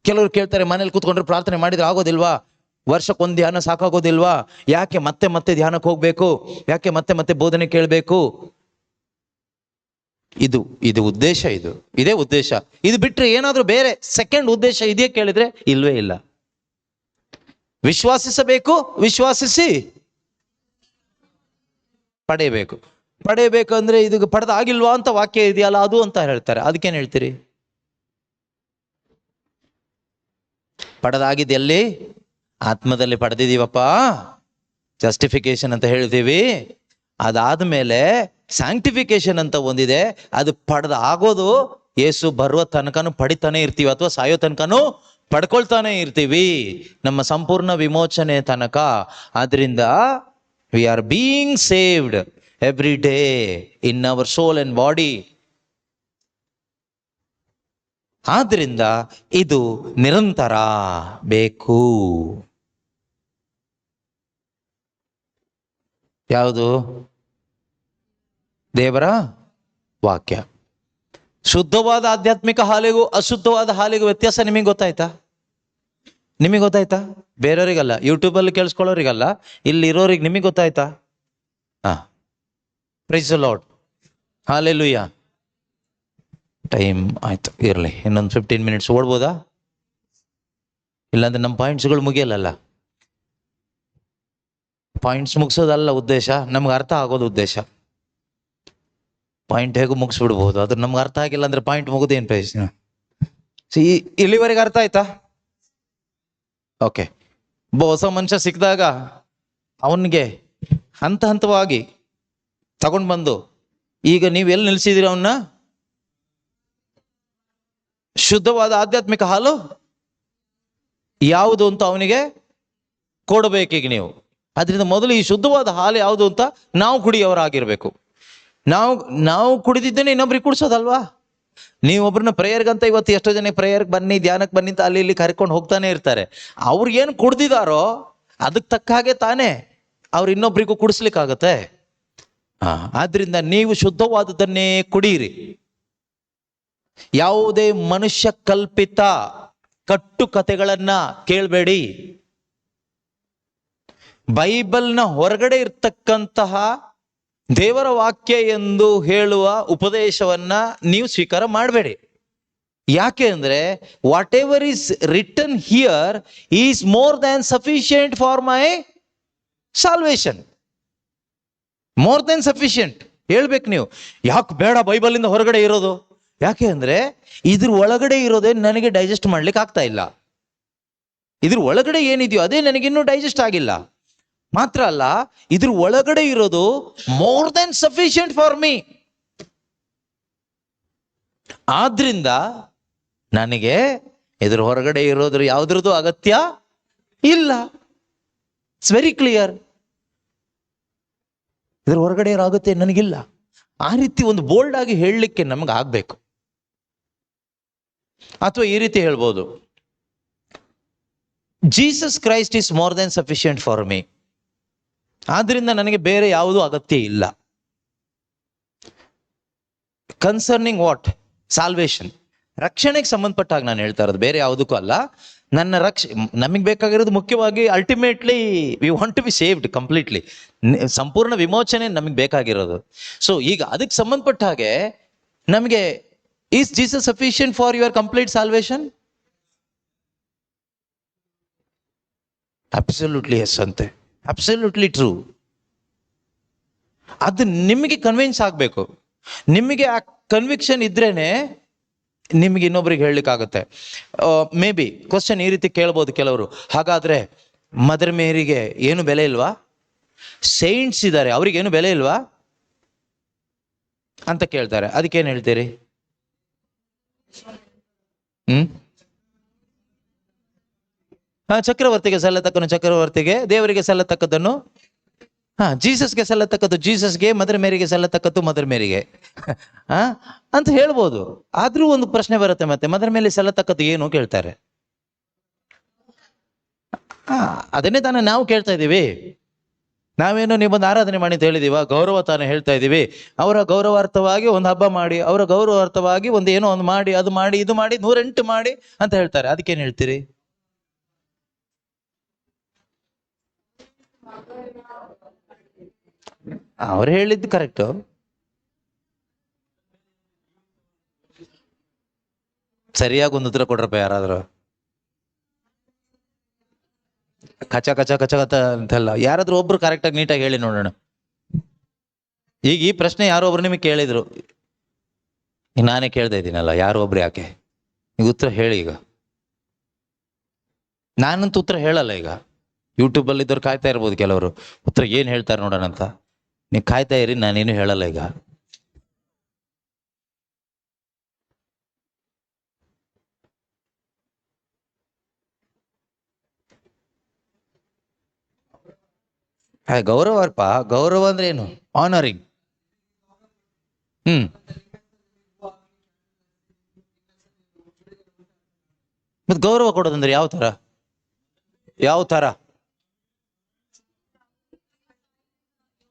ಕೆಲವರು ಕೇಳ್ತಾರೆ, ಮನೇಲಿ ಕೂತ್ಕೊಂಡ್ರೆ ಪ್ರಾರ್ಥನೆ ಮಾಡಿದ್ರೆ ಆಗೋದಿಲ್ವಾ? ವರ್ಷಕ್ಕೊಂದು ಧ್ಯಾನ ಸಾಕಾಗೋದಿಲ್ವಾ? ಯಾಕೆ ಮತ್ತೆ ಮತ್ತೆ ಧ್ಯಾನಕ್ಕೆ ಹೋಗ್ಬೇಕು? ಯಾಕೆ ಮತ್ತೆ ಮತ್ತೆ ಬೋಧನೆ ಕೇಳಬೇಕು? ಇದು ಉದ್ದೇಶ. ಇದೇ ಉದ್ದೇಶ. ಇದು ಬಿಟ್ರೆ ಏನಾದ್ರೂ ಬೇರೆ ಸೆಕೆಂಡ್ ಉದ್ದೇಶ ಇದೆಯೇ ಕೇಳಿದ್ರೆ ಇಲ್ವೇ ಇಲ್ಲ. ವಿಶ್ವಾಸಿಸಬೇಕು, ವಿಶ್ವಾಸಿಸಿ ಪಡೆಯಬೇಕು. ಪಡೆಯಬೇಕು ಅಂದ್ರೆ ಇದು ಪಡೆದ ಆಗಿಲ್ವಾ ಅಂತ ವಾಕ್ಯ ಇದೆಯಲ್ಲ, ಅದು ಅಂತ ಹೇಳ್ತಾರೆ. ಅದಕ್ಕೇನು ಹೇಳ್ತೀರಿ? ಪಡೆದಾಗಿದ್ದೆಲ್ಲಿ? ಆತ್ಮದಲ್ಲಿ ಪಡೆದಿದ್ದೀವಪ್ಪ, ಜಸ್ಟಿಫಿಕೇಶನ್ ಅಂತ ಹೇಳ್ತೀವಿ. ಅದಾದ್ಮೇಲೆ ಸ್ಯಾಂಕ್ಟಿಫಿಕೇಶನ್ ಅಂತ ಒಂದಿದೆ. ಅದು ಪಡೆದ ಆಗೋದು ಯೇಸು ಬರುವ ತನಕನೂ ಪಡಿತಾನೆ ಇರ್ತೀವಿ, ಅಥವಾ ಸಾಯೋ ತನಕನೂ ಪಡ್ಕೊಳ್ತಾನೆ ಇರ್ತೀವಿ, ನಮ್ಮ ಸಂಪೂರ್ಣ ವಿಮೋಚನೆ ತನಕ. ಆದ್ರಿಂದ we are being saved every day in our soul and body. ಆದ್ರಿಂದ ಇದು ನಿರಂತರ ಬೇಕು. ಯಾವುದು? ದೇವರ ವಾಕ್ಯ. ಶುದ್ಧವಾದ ಆಧ್ಯಾತ್ಮಿಕ ಹಾಲಿಗೂ ಅಶುದ್ಧವಾದ ಹಾಲಿಗೂ ವ್ಯತ್ಯಾಸ ನಿಮಗೆ ಗೊತ್ತಾಯ್ತಾ? ನಿಮಗೆ ಗೊತ್ತಾಯ್ತಾ? ಬೇರೆಯವರಿಗಲ್ಲ, ಯೂಟ್ಯೂಬಲ್ಲಿ ಕೇಳಿಸ್ಕೊಳ್ಳೋರಿಗಲ್ಲ, ಇಲ್ಲಿ ಇರೋರಿಗೆ ನಿಮಗೆ ಗೊತ್ತಾಯ್ತಾ? Praise the Lord, hallelujah. Time ಆಯ್ತು, ಇರಲಿ, ಇನ್ನೊಂದು 15 ಮಿನಿಟ್ಸ್ ಓಡ್ಬೋದಾ? ಇಲ್ಲಾಂದ್ರೆ ನಮ್ಮ ಪಾಯಿಂಟ್ಸ್ಗಳು ಮುಗಿಯಲ್ಲ. ಪಾಯಿಂಟ್ಸ್ ಮುಗಿಸೋದಲ್ಲ ಉದ್ದೇಶ, ನಮ್ಗೆ ಅರ್ಥ ಆಗೋದು ಉದ್ದೇಶ. ಪಾಯಿಂಟ್ ಹೇಗೂ ಮುಗಿಸ್ಬಿಡ್ಬೋದು, ಅದು ನಮ್ಗೆ ಅರ್ಥ ಆಗಿಲ್ಲ ಅಂದ್ರೆ ಪಾಯಿಂಟ್ ಮುಗಿದೇನು ಪ್ರಯೋಜನ? ಇಲ್ಲಿವರೆಗೆ ಅರ್ಥ ಆಯ್ತಾ? ಓಕೆ. ಹೊಸ ಮನುಷ್ಯ ಸಿಕ್ಕಿದಾಗ ಅವನಿಗೆ ಹಂತ ಹಂತವಾಗಿ ತಗೊಂಡು ಬಂದು, ಈಗ ನೀವು ಎಲ್ಲಿ ನಿಲ್ಸಿದಿರಿ ಅವನ್ನ? ಶುದ್ಧವಾದ ಆಧ್ಯಾತ್ಮಿಕ ಹಾಲು ಯಾವುದು ಅಂತ ಅವನಿಗೆ ಕೊಡಬೇಕೀಗ ನೀವು. ಅದರಿಂದ ಮೊದಲು ಈ ಶುದ್ಧವಾದ ಹಾಲು ಯಾವುದು ಅಂತ ನಾವು ಕುಡಿಯೋರಾಗಿರ್ಬೇಕು. ನಾವು ಕುಡಿದಿದ್ದೇನೆ ಇನ್ನೊಬ್ರಿಗೆ ಕುಡಿಸೋದಲ್ವಾ? ನೀವೊಬ್ಬರನ್ನ ಪ್ರೇಯರ್ಗಂತ ಇವತ್ತು ಎಷ್ಟೋ ಜನ ಪ್ರೇಯರ್ಗೆ ಬನ್ನಿ, ಧ್ಯಾನಕ್ಕೆ ಬನ್ನಿ ಅಂತ ಅಲ್ಲಿ ಇಲ್ಲಿ ಕರ್ಕೊಂಡು ಹೋಗ್ತಾನೆ ಇರ್ತಾರೆ. ಅವ್ರಿಗೇನು ಕುಡ್ದಿದಾರೋ ಅದಕ್ಕೆ ತಕ್ಕ ಹಾಗೆ ತಾನೇ ಅವ್ರು ಇನ್ನೊಬ್ರಿಗೂ ಕುಡಿಸ್ಲಿಕ್ಕಾಗತ್ತೆ. ಆದ್ರಿಂದ ನೀವು ಶುದ್ಧವಾದದನ್ನೇ ಕುಡಿಯಿರಿ. ಯಾವುದೇ ಮನುಷ್ಯ ಕಲ್ಪಿತ ಕಟ್ಟು ಕಥೆಗಳನ್ನ ಕೇಳಬೇಡಿ. ಬೈಬಲ್ನ ಹೊರಗಡೆ ಇರ್ತಕ್ಕಂತಹ ದೇವರ ವಾಕ್ಯ ಎಂದು ಹೇಳುವ ಉಪದೇಶವನ್ನ ನೀವು ಸ್ವೀಕಾರ ಮಾಡಬೇಡಿ. ಯಾಕೆ ಅಂದ್ರೆ what ever is written here is more than sufficient for my salvation. More than sufficient ಹೇಳ್ಬೇಕು ನೀವು. ಯಾಕೆ ಬೇಡ ಬೈಬಲಿಂದ ಹೊರಗಡೆ ಇರೋದು? ಯಾಕೆ ಅಂದ್ರೆ ಇದ್ರ ಒಳಗಡೆ ಇರೋದೇ ನನಗೆ ಡೈಜೆಸ್ಟ್ ಮಾಡ್ಲಿಕ್ಕೆ ಆಗ್ತಾ ಇಲ್ಲ. ಇದ್ರ ಒಳಗಡೆ ಏನಿದೆಯೋ ಅದೇ ನನಗಿನ್ನೂ ಡೈಜೆಸ್ಟ್ ಆಗಿಲ್ಲ. ಮಾತ್ರ ಅಲ್ಲ, ಇದ್ರ ಒಳಗಡೆ ಇರೋದು more than sufficient for me. ಆದ್ರಿಂದ ನನಗೆ ಇದ್ರ ಹೊರಗಡೆ ಇರೋದ್ರ ಯಾವುದ್ರದ್ದು ಅಗತ್ಯ ಇಲ್ಲ. It's very clear. ಇದ್ರ ಹೊರಗಡೆ ಇರೋ ಅಗತ್ಯ ನನಗಿಲ್ಲ. ಆ ರೀತಿ ಒಂದು ಬೋಲ್ಡ್ ಆಗಿ ಹೇಳಲಿಕ್ಕೆ ನಮ್ಗೆ ಆಗ್ಬೇಕು. ಅಥವಾ ಈ ರೀತಿ ಹೇಳ್ಬೋದು, Jesus Christ is more than sufficient for me, ಆದ್ರಿಂದ ನನಗೆ ಬೇರೆ ಯಾವುದೂ ಅಗತ್ಯ ಇಲ್ಲ. Concerning what? ಸಾಲ್ವೇಷನ್, ರಕ್ಷಣೆಗೆ ಸಂಬಂಧಪಟ್ಟಾಗ ನಾನು ಹೇಳ್ತಾ ಇರೋದು, ಬೇರೆ ಯಾವುದಕ್ಕೂ ಅಲ್ಲ. ನನ್ನ ನಮಗೆ ಬೇಕಾಗಿರೋದು ಮುಖ್ಯವಾಗಿ ultimately we want to be saved completely, ಸಂಪೂರ್ಣ ವಿಮೋಚನೆ ನಮಗೆ ಬೇಕಾಗಿರೋದು. ಸೊ ಈಗ ಅದಕ್ಕೆ ಸಂಬಂಧಪಟ್ಟ ಹಾಗೆ ನಮಗೆ, is Jesus sufficient for your complete salvation? Absolutely yes ಅಂತೆ, ಅಬ್ಸಲ್ಯೂಟ್ಲಿ ಟ್ರೂ. ಅದು ನಿಮಗೆ ಕನ್ವಿನ್ಸ್ ಆಗಬೇಕು. ನಿಮಗೆ ಆ ಕನ್ವಿಕ್ಷನ್ ಇದ್ರೇನೆ ನಿಮಗೆ ಇನ್ನೊಬ್ರಿಗೆ ಹೇಳಲಿಕ್ಕಾಗುತ್ತೆ. ಮೇ ಬಿ ಕ್ವಶನ್ ಈ ರೀತಿ ಕೇಳ್ಬೋದು ಕೆಲವರು, ಹಾಗಾದ್ರೆ ಮದರ್ ಮೇರಿಗೆ ಏನು ಬೆಲೆ ಇಲ್ವಾ? ಸೈಂಟ್ಸ್ ಇದ್ದಾರೆ, ಅವ್ರಿಗೇನು ಬೆಲೆ ಇಲ್ವಾ ಅಂತ ಕೇಳ್ತಾರೆ. ಅದಕ್ಕೇನು ಹೇಳ್ತೀರಿ? ಚಕ್ರವರ್ತಿಗೆ ಸಲ್ಲತಕ್ಕನು ಚಕ್ರವರ್ತಿಗೆ, ದೇವರಿಗೆ ಸಲ್ಲತಕ್ಕದ್ದನ್ನು ಜೀಸಸ್ಗೆ ಸಲ್ಲತಕ್ಕದ್ದು ಜೀಸಸ್ಗೆ, ಮದರ್ ಮೇರಿಗೆ ಸಲ್ಲತಕ್ಕದ್ದು ಮದರ್ ಮೇರಿಗೆ ಅಂತ ಹೇಳ್ಬೋದು. ಆದ್ರೂ ಒಂದು ಪ್ರಶ್ನೆ ಬರುತ್ತೆ, ಮತ್ತೆ ಮದರ್ ಮೇಲೆ ಸಲ್ಲತಕ್ಕದ್ದು ಏನು ಕೇಳ್ತಾರೆ. ಅದನ್ನೇ ತಾನೇ ನಾವು ಕೇಳ್ತಾ ಇದ್ದೀವಿ. ನಾವೇನು ನೀವೊಂದು ಆರಾಧನೆ ಮಾಡಿ ಅಂತ ಹೇಳಿದೀವ? ಗೌರವ ತಾನೇ ಹೇಳ್ತಾ ಇದ್ದೀವಿ. ಅವರ ಗೌರವಾರ್ಥವಾಗಿ ಒಂದು ಹಬ್ಬ ಮಾಡಿ, ಅವರ ಗೌರವಾರ್ಥವಾಗಿ ಒಂದು ಏನೋ ಒಂದು ಮಾಡಿ, ಅದು ಮಾಡಿ, ಇದು ಮಾಡಿ, 108 ಮಾಡಿ ಅಂತ ಹೇಳ್ತಾರೆ. ಅದಕ್ಕೇನು ಹೇಳ್ತೀರಿ? ಅವ್ರು ಹೇಳಿದ್ದು ಕರೆಕ್ಟು. ಸರಿಯಾಗಿ ಒಂದು ಉತ್ತರ ಕೊಡ್ರಪ್ಪ ಯಾರಾದ್ರು. ಕಚ ಕಚ ಕಚ ಕಚ ಅಂತೆಲ್ಲ ಯಾರಾದ್ರೂ ಒಬ್ರು ಕರೆಕ್ಟಾಗಿ ನೀಟಾಗಿ ಹೇಳಿ ನೋಡೋಣ. ಈಗ ಈ ಪ್ರಶ್ನೆ ಯಾರೋ ಒಬ್ರು ನಿಮಗೆ ಕೇಳಿದ್ರು, ನಾನೇ ಕೇಳ್ತಾ ಇದ್ದೀನಲ್ಲ, ಯಾರೋ ಒಬ್ರು ಯಾಕೆ? ಈಗ ಉತ್ತರ ಹೇಳಿ. ಈಗ ನಾನಂತೂ ಉತ್ತರ ಹೇಳಲ್ಲ. ಈಗ ಯೂಟ್ಯೂಬಲ್ಲಿ ಇದ್ದವ್ರು ಕಾಯ್ತಾ ಇರ್ಬೋದು ಕೆಲವರು, ಉತ್ತರ ಏನು ಹೇಳ್ತಾರೆ ನೋಡೋಣ ಅಂತ. ನೀವು ಕಾಯ್ತಾ ಇರಿ, ನಾನೇನು ಹೇಳಲ್ಲ ಈಗ. ಗೌರವಪ್ಪ, ಗೌರವ ಅಂದ್ರೆ ಏನು? ಆನರಿಂಗ್. ಮತ್ ಗೌರವ ಕೊಡೋದಂದ್ರೆ ಯಾವ ತರ? ಯಾವ ತರ?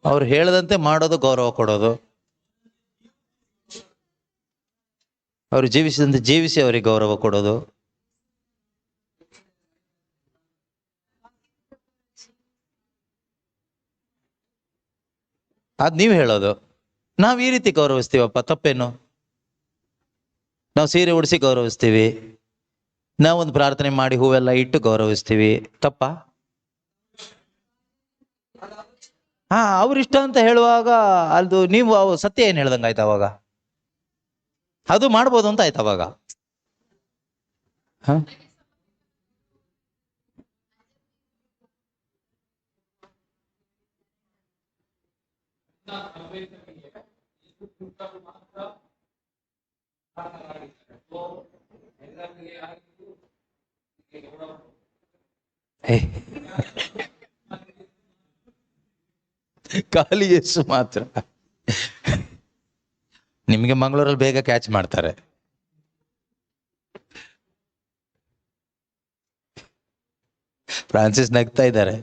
ಅವ್ರು ಹೇಳದಂತೆ ಮಾಡೋದು ಗೌರವ ಕೊಡೋದು. ಅವ್ರು ಜೀವಿಸಿದಂತೆ ಜೀವಿಸಿ ಅವರಿಗೆ ಗೌರವ ಕೊಡೋದು. ಅದ್ ನೀವು ಹೇಳೋದು. ನಾವ್ ಈ ರೀತಿ ಗೌರವಿಸ್ತೀವಪ್ಪ, ತಪ್ಪೇನು? ನಾವು ಸೀರೆ ಉಡಿಸಿ ಗೌರವಿಸ್ತೀವಿ, ನಾವೊಂದು ಪ್ರಾರ್ಥನೆ ಮಾಡಿ ಹೂವೆಲ್ಲ ಇಟ್ಟು ಗೌರವಿಸ್ತೀವಿ, ತಪ್ಪ? ಅವ್ರಿಷ್ಟ ಅಂತ ಹೇಳುವಾಗ ಅದು ನೀವು ಸತ್ಯ ಏನ್ ಹೇಳ್ದಂಗ ಆಯ್ತು ಅವಾಗ? ಅದು ಮಾಡ್ಬೋದು ಅಂತ ಆಯ್ತು ಅವಾಗ. ಖಾಲಿ ಯೇಸು ಮಾತ್ರ. ನಿಮಗೆ ಮಂಗಳೂರಲ್ಲಿ ಬೇಗ ಕ್ಯಾಚ್ ಮಾಡ್ತಾರೆ. ಫ್ರಾನ್ಸಿಸ್ ನಗ್ತಾ ಇದ್ದಾರೆ,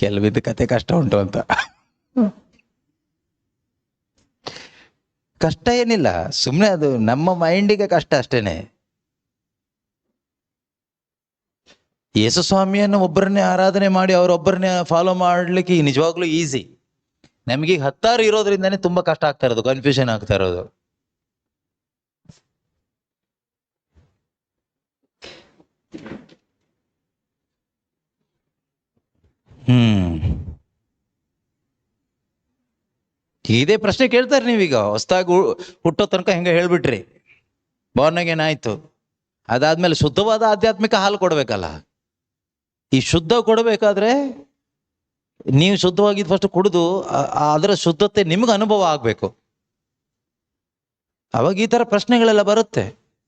ಕೆಲವಿದ್ದು ಕತೆ ಕಷ್ಟ ಉಂಟು ಅಂತ. ಕಷ್ಟ ಏನಿಲ್ಲ, ಸುಮ್ಮನೆ ಅದು ನಮ್ಮ ಮೈಂಡಿಗೆ ಕಷ್ಟ ಅಷ್ಟೇನೆ. ಯೇಸು ಸ್ವಾಮಿಯನ್ನು ಒಬ್ಬರನ್ನೇ ಆರಾಧನೆ ಮಾಡಿ ಅವರೊಬ್ಬರನ್ನೇ ಫಾಲೋ ಮಾಡ್ಲಿಕ್ಕೆ ನಿಜವಾಗ್ಲೂ ಈಸಿ. ನಮಗೆ 10 ಇರೋದ್ರಿಂದಾನೇ ತುಂಬಾ ಕಷ್ಟ ಆಗ್ತಾ ಇರೋದು, ಕನ್ಫ್ಯೂಷನ್ ಆಗ್ತಾ ಇರೋದು. ಇದೇ ಪ್ರಶ್ನೆ ಕೇಳ್ತಾರೆ ನೀವೀಗ. ಹೊಸದಾಗಿ ಹುಟ್ಟೋ ತನಕ ಹೆಂಗ ಹೇಳ್ಬಿಟ್ರಿ, ಬಾರ್ನ್ ಅಗೇನ್ ಆಯ್ತು, ಅದಾದ್ಮೇಲೆ ಶುದ್ಧವಾದ ಆಧ್ಯಾತ್ಮಿಕ ಹಾಲು ಕೊಡ್ಬೇಕಲ್ಲ. ಈ ಶುದ್ಧ ಕೊಡಬೇಕಾದ್ರೆ ನೀವು ಶುದ್ಧವಾಗಿದ್ದು ಫಸ್ಟ್ ಕುಡಿದು ಅದರ ಶುದ್ಧತೆ ನಿಮ್ಗೆ ಅನುಭವ ಆಗ್ಬೇಕು. ಅವಾಗ ಈ ತರ ಪ್ರಶ್ನೆಗಳೆಲ್ಲ ಬರುತ್ತೆ.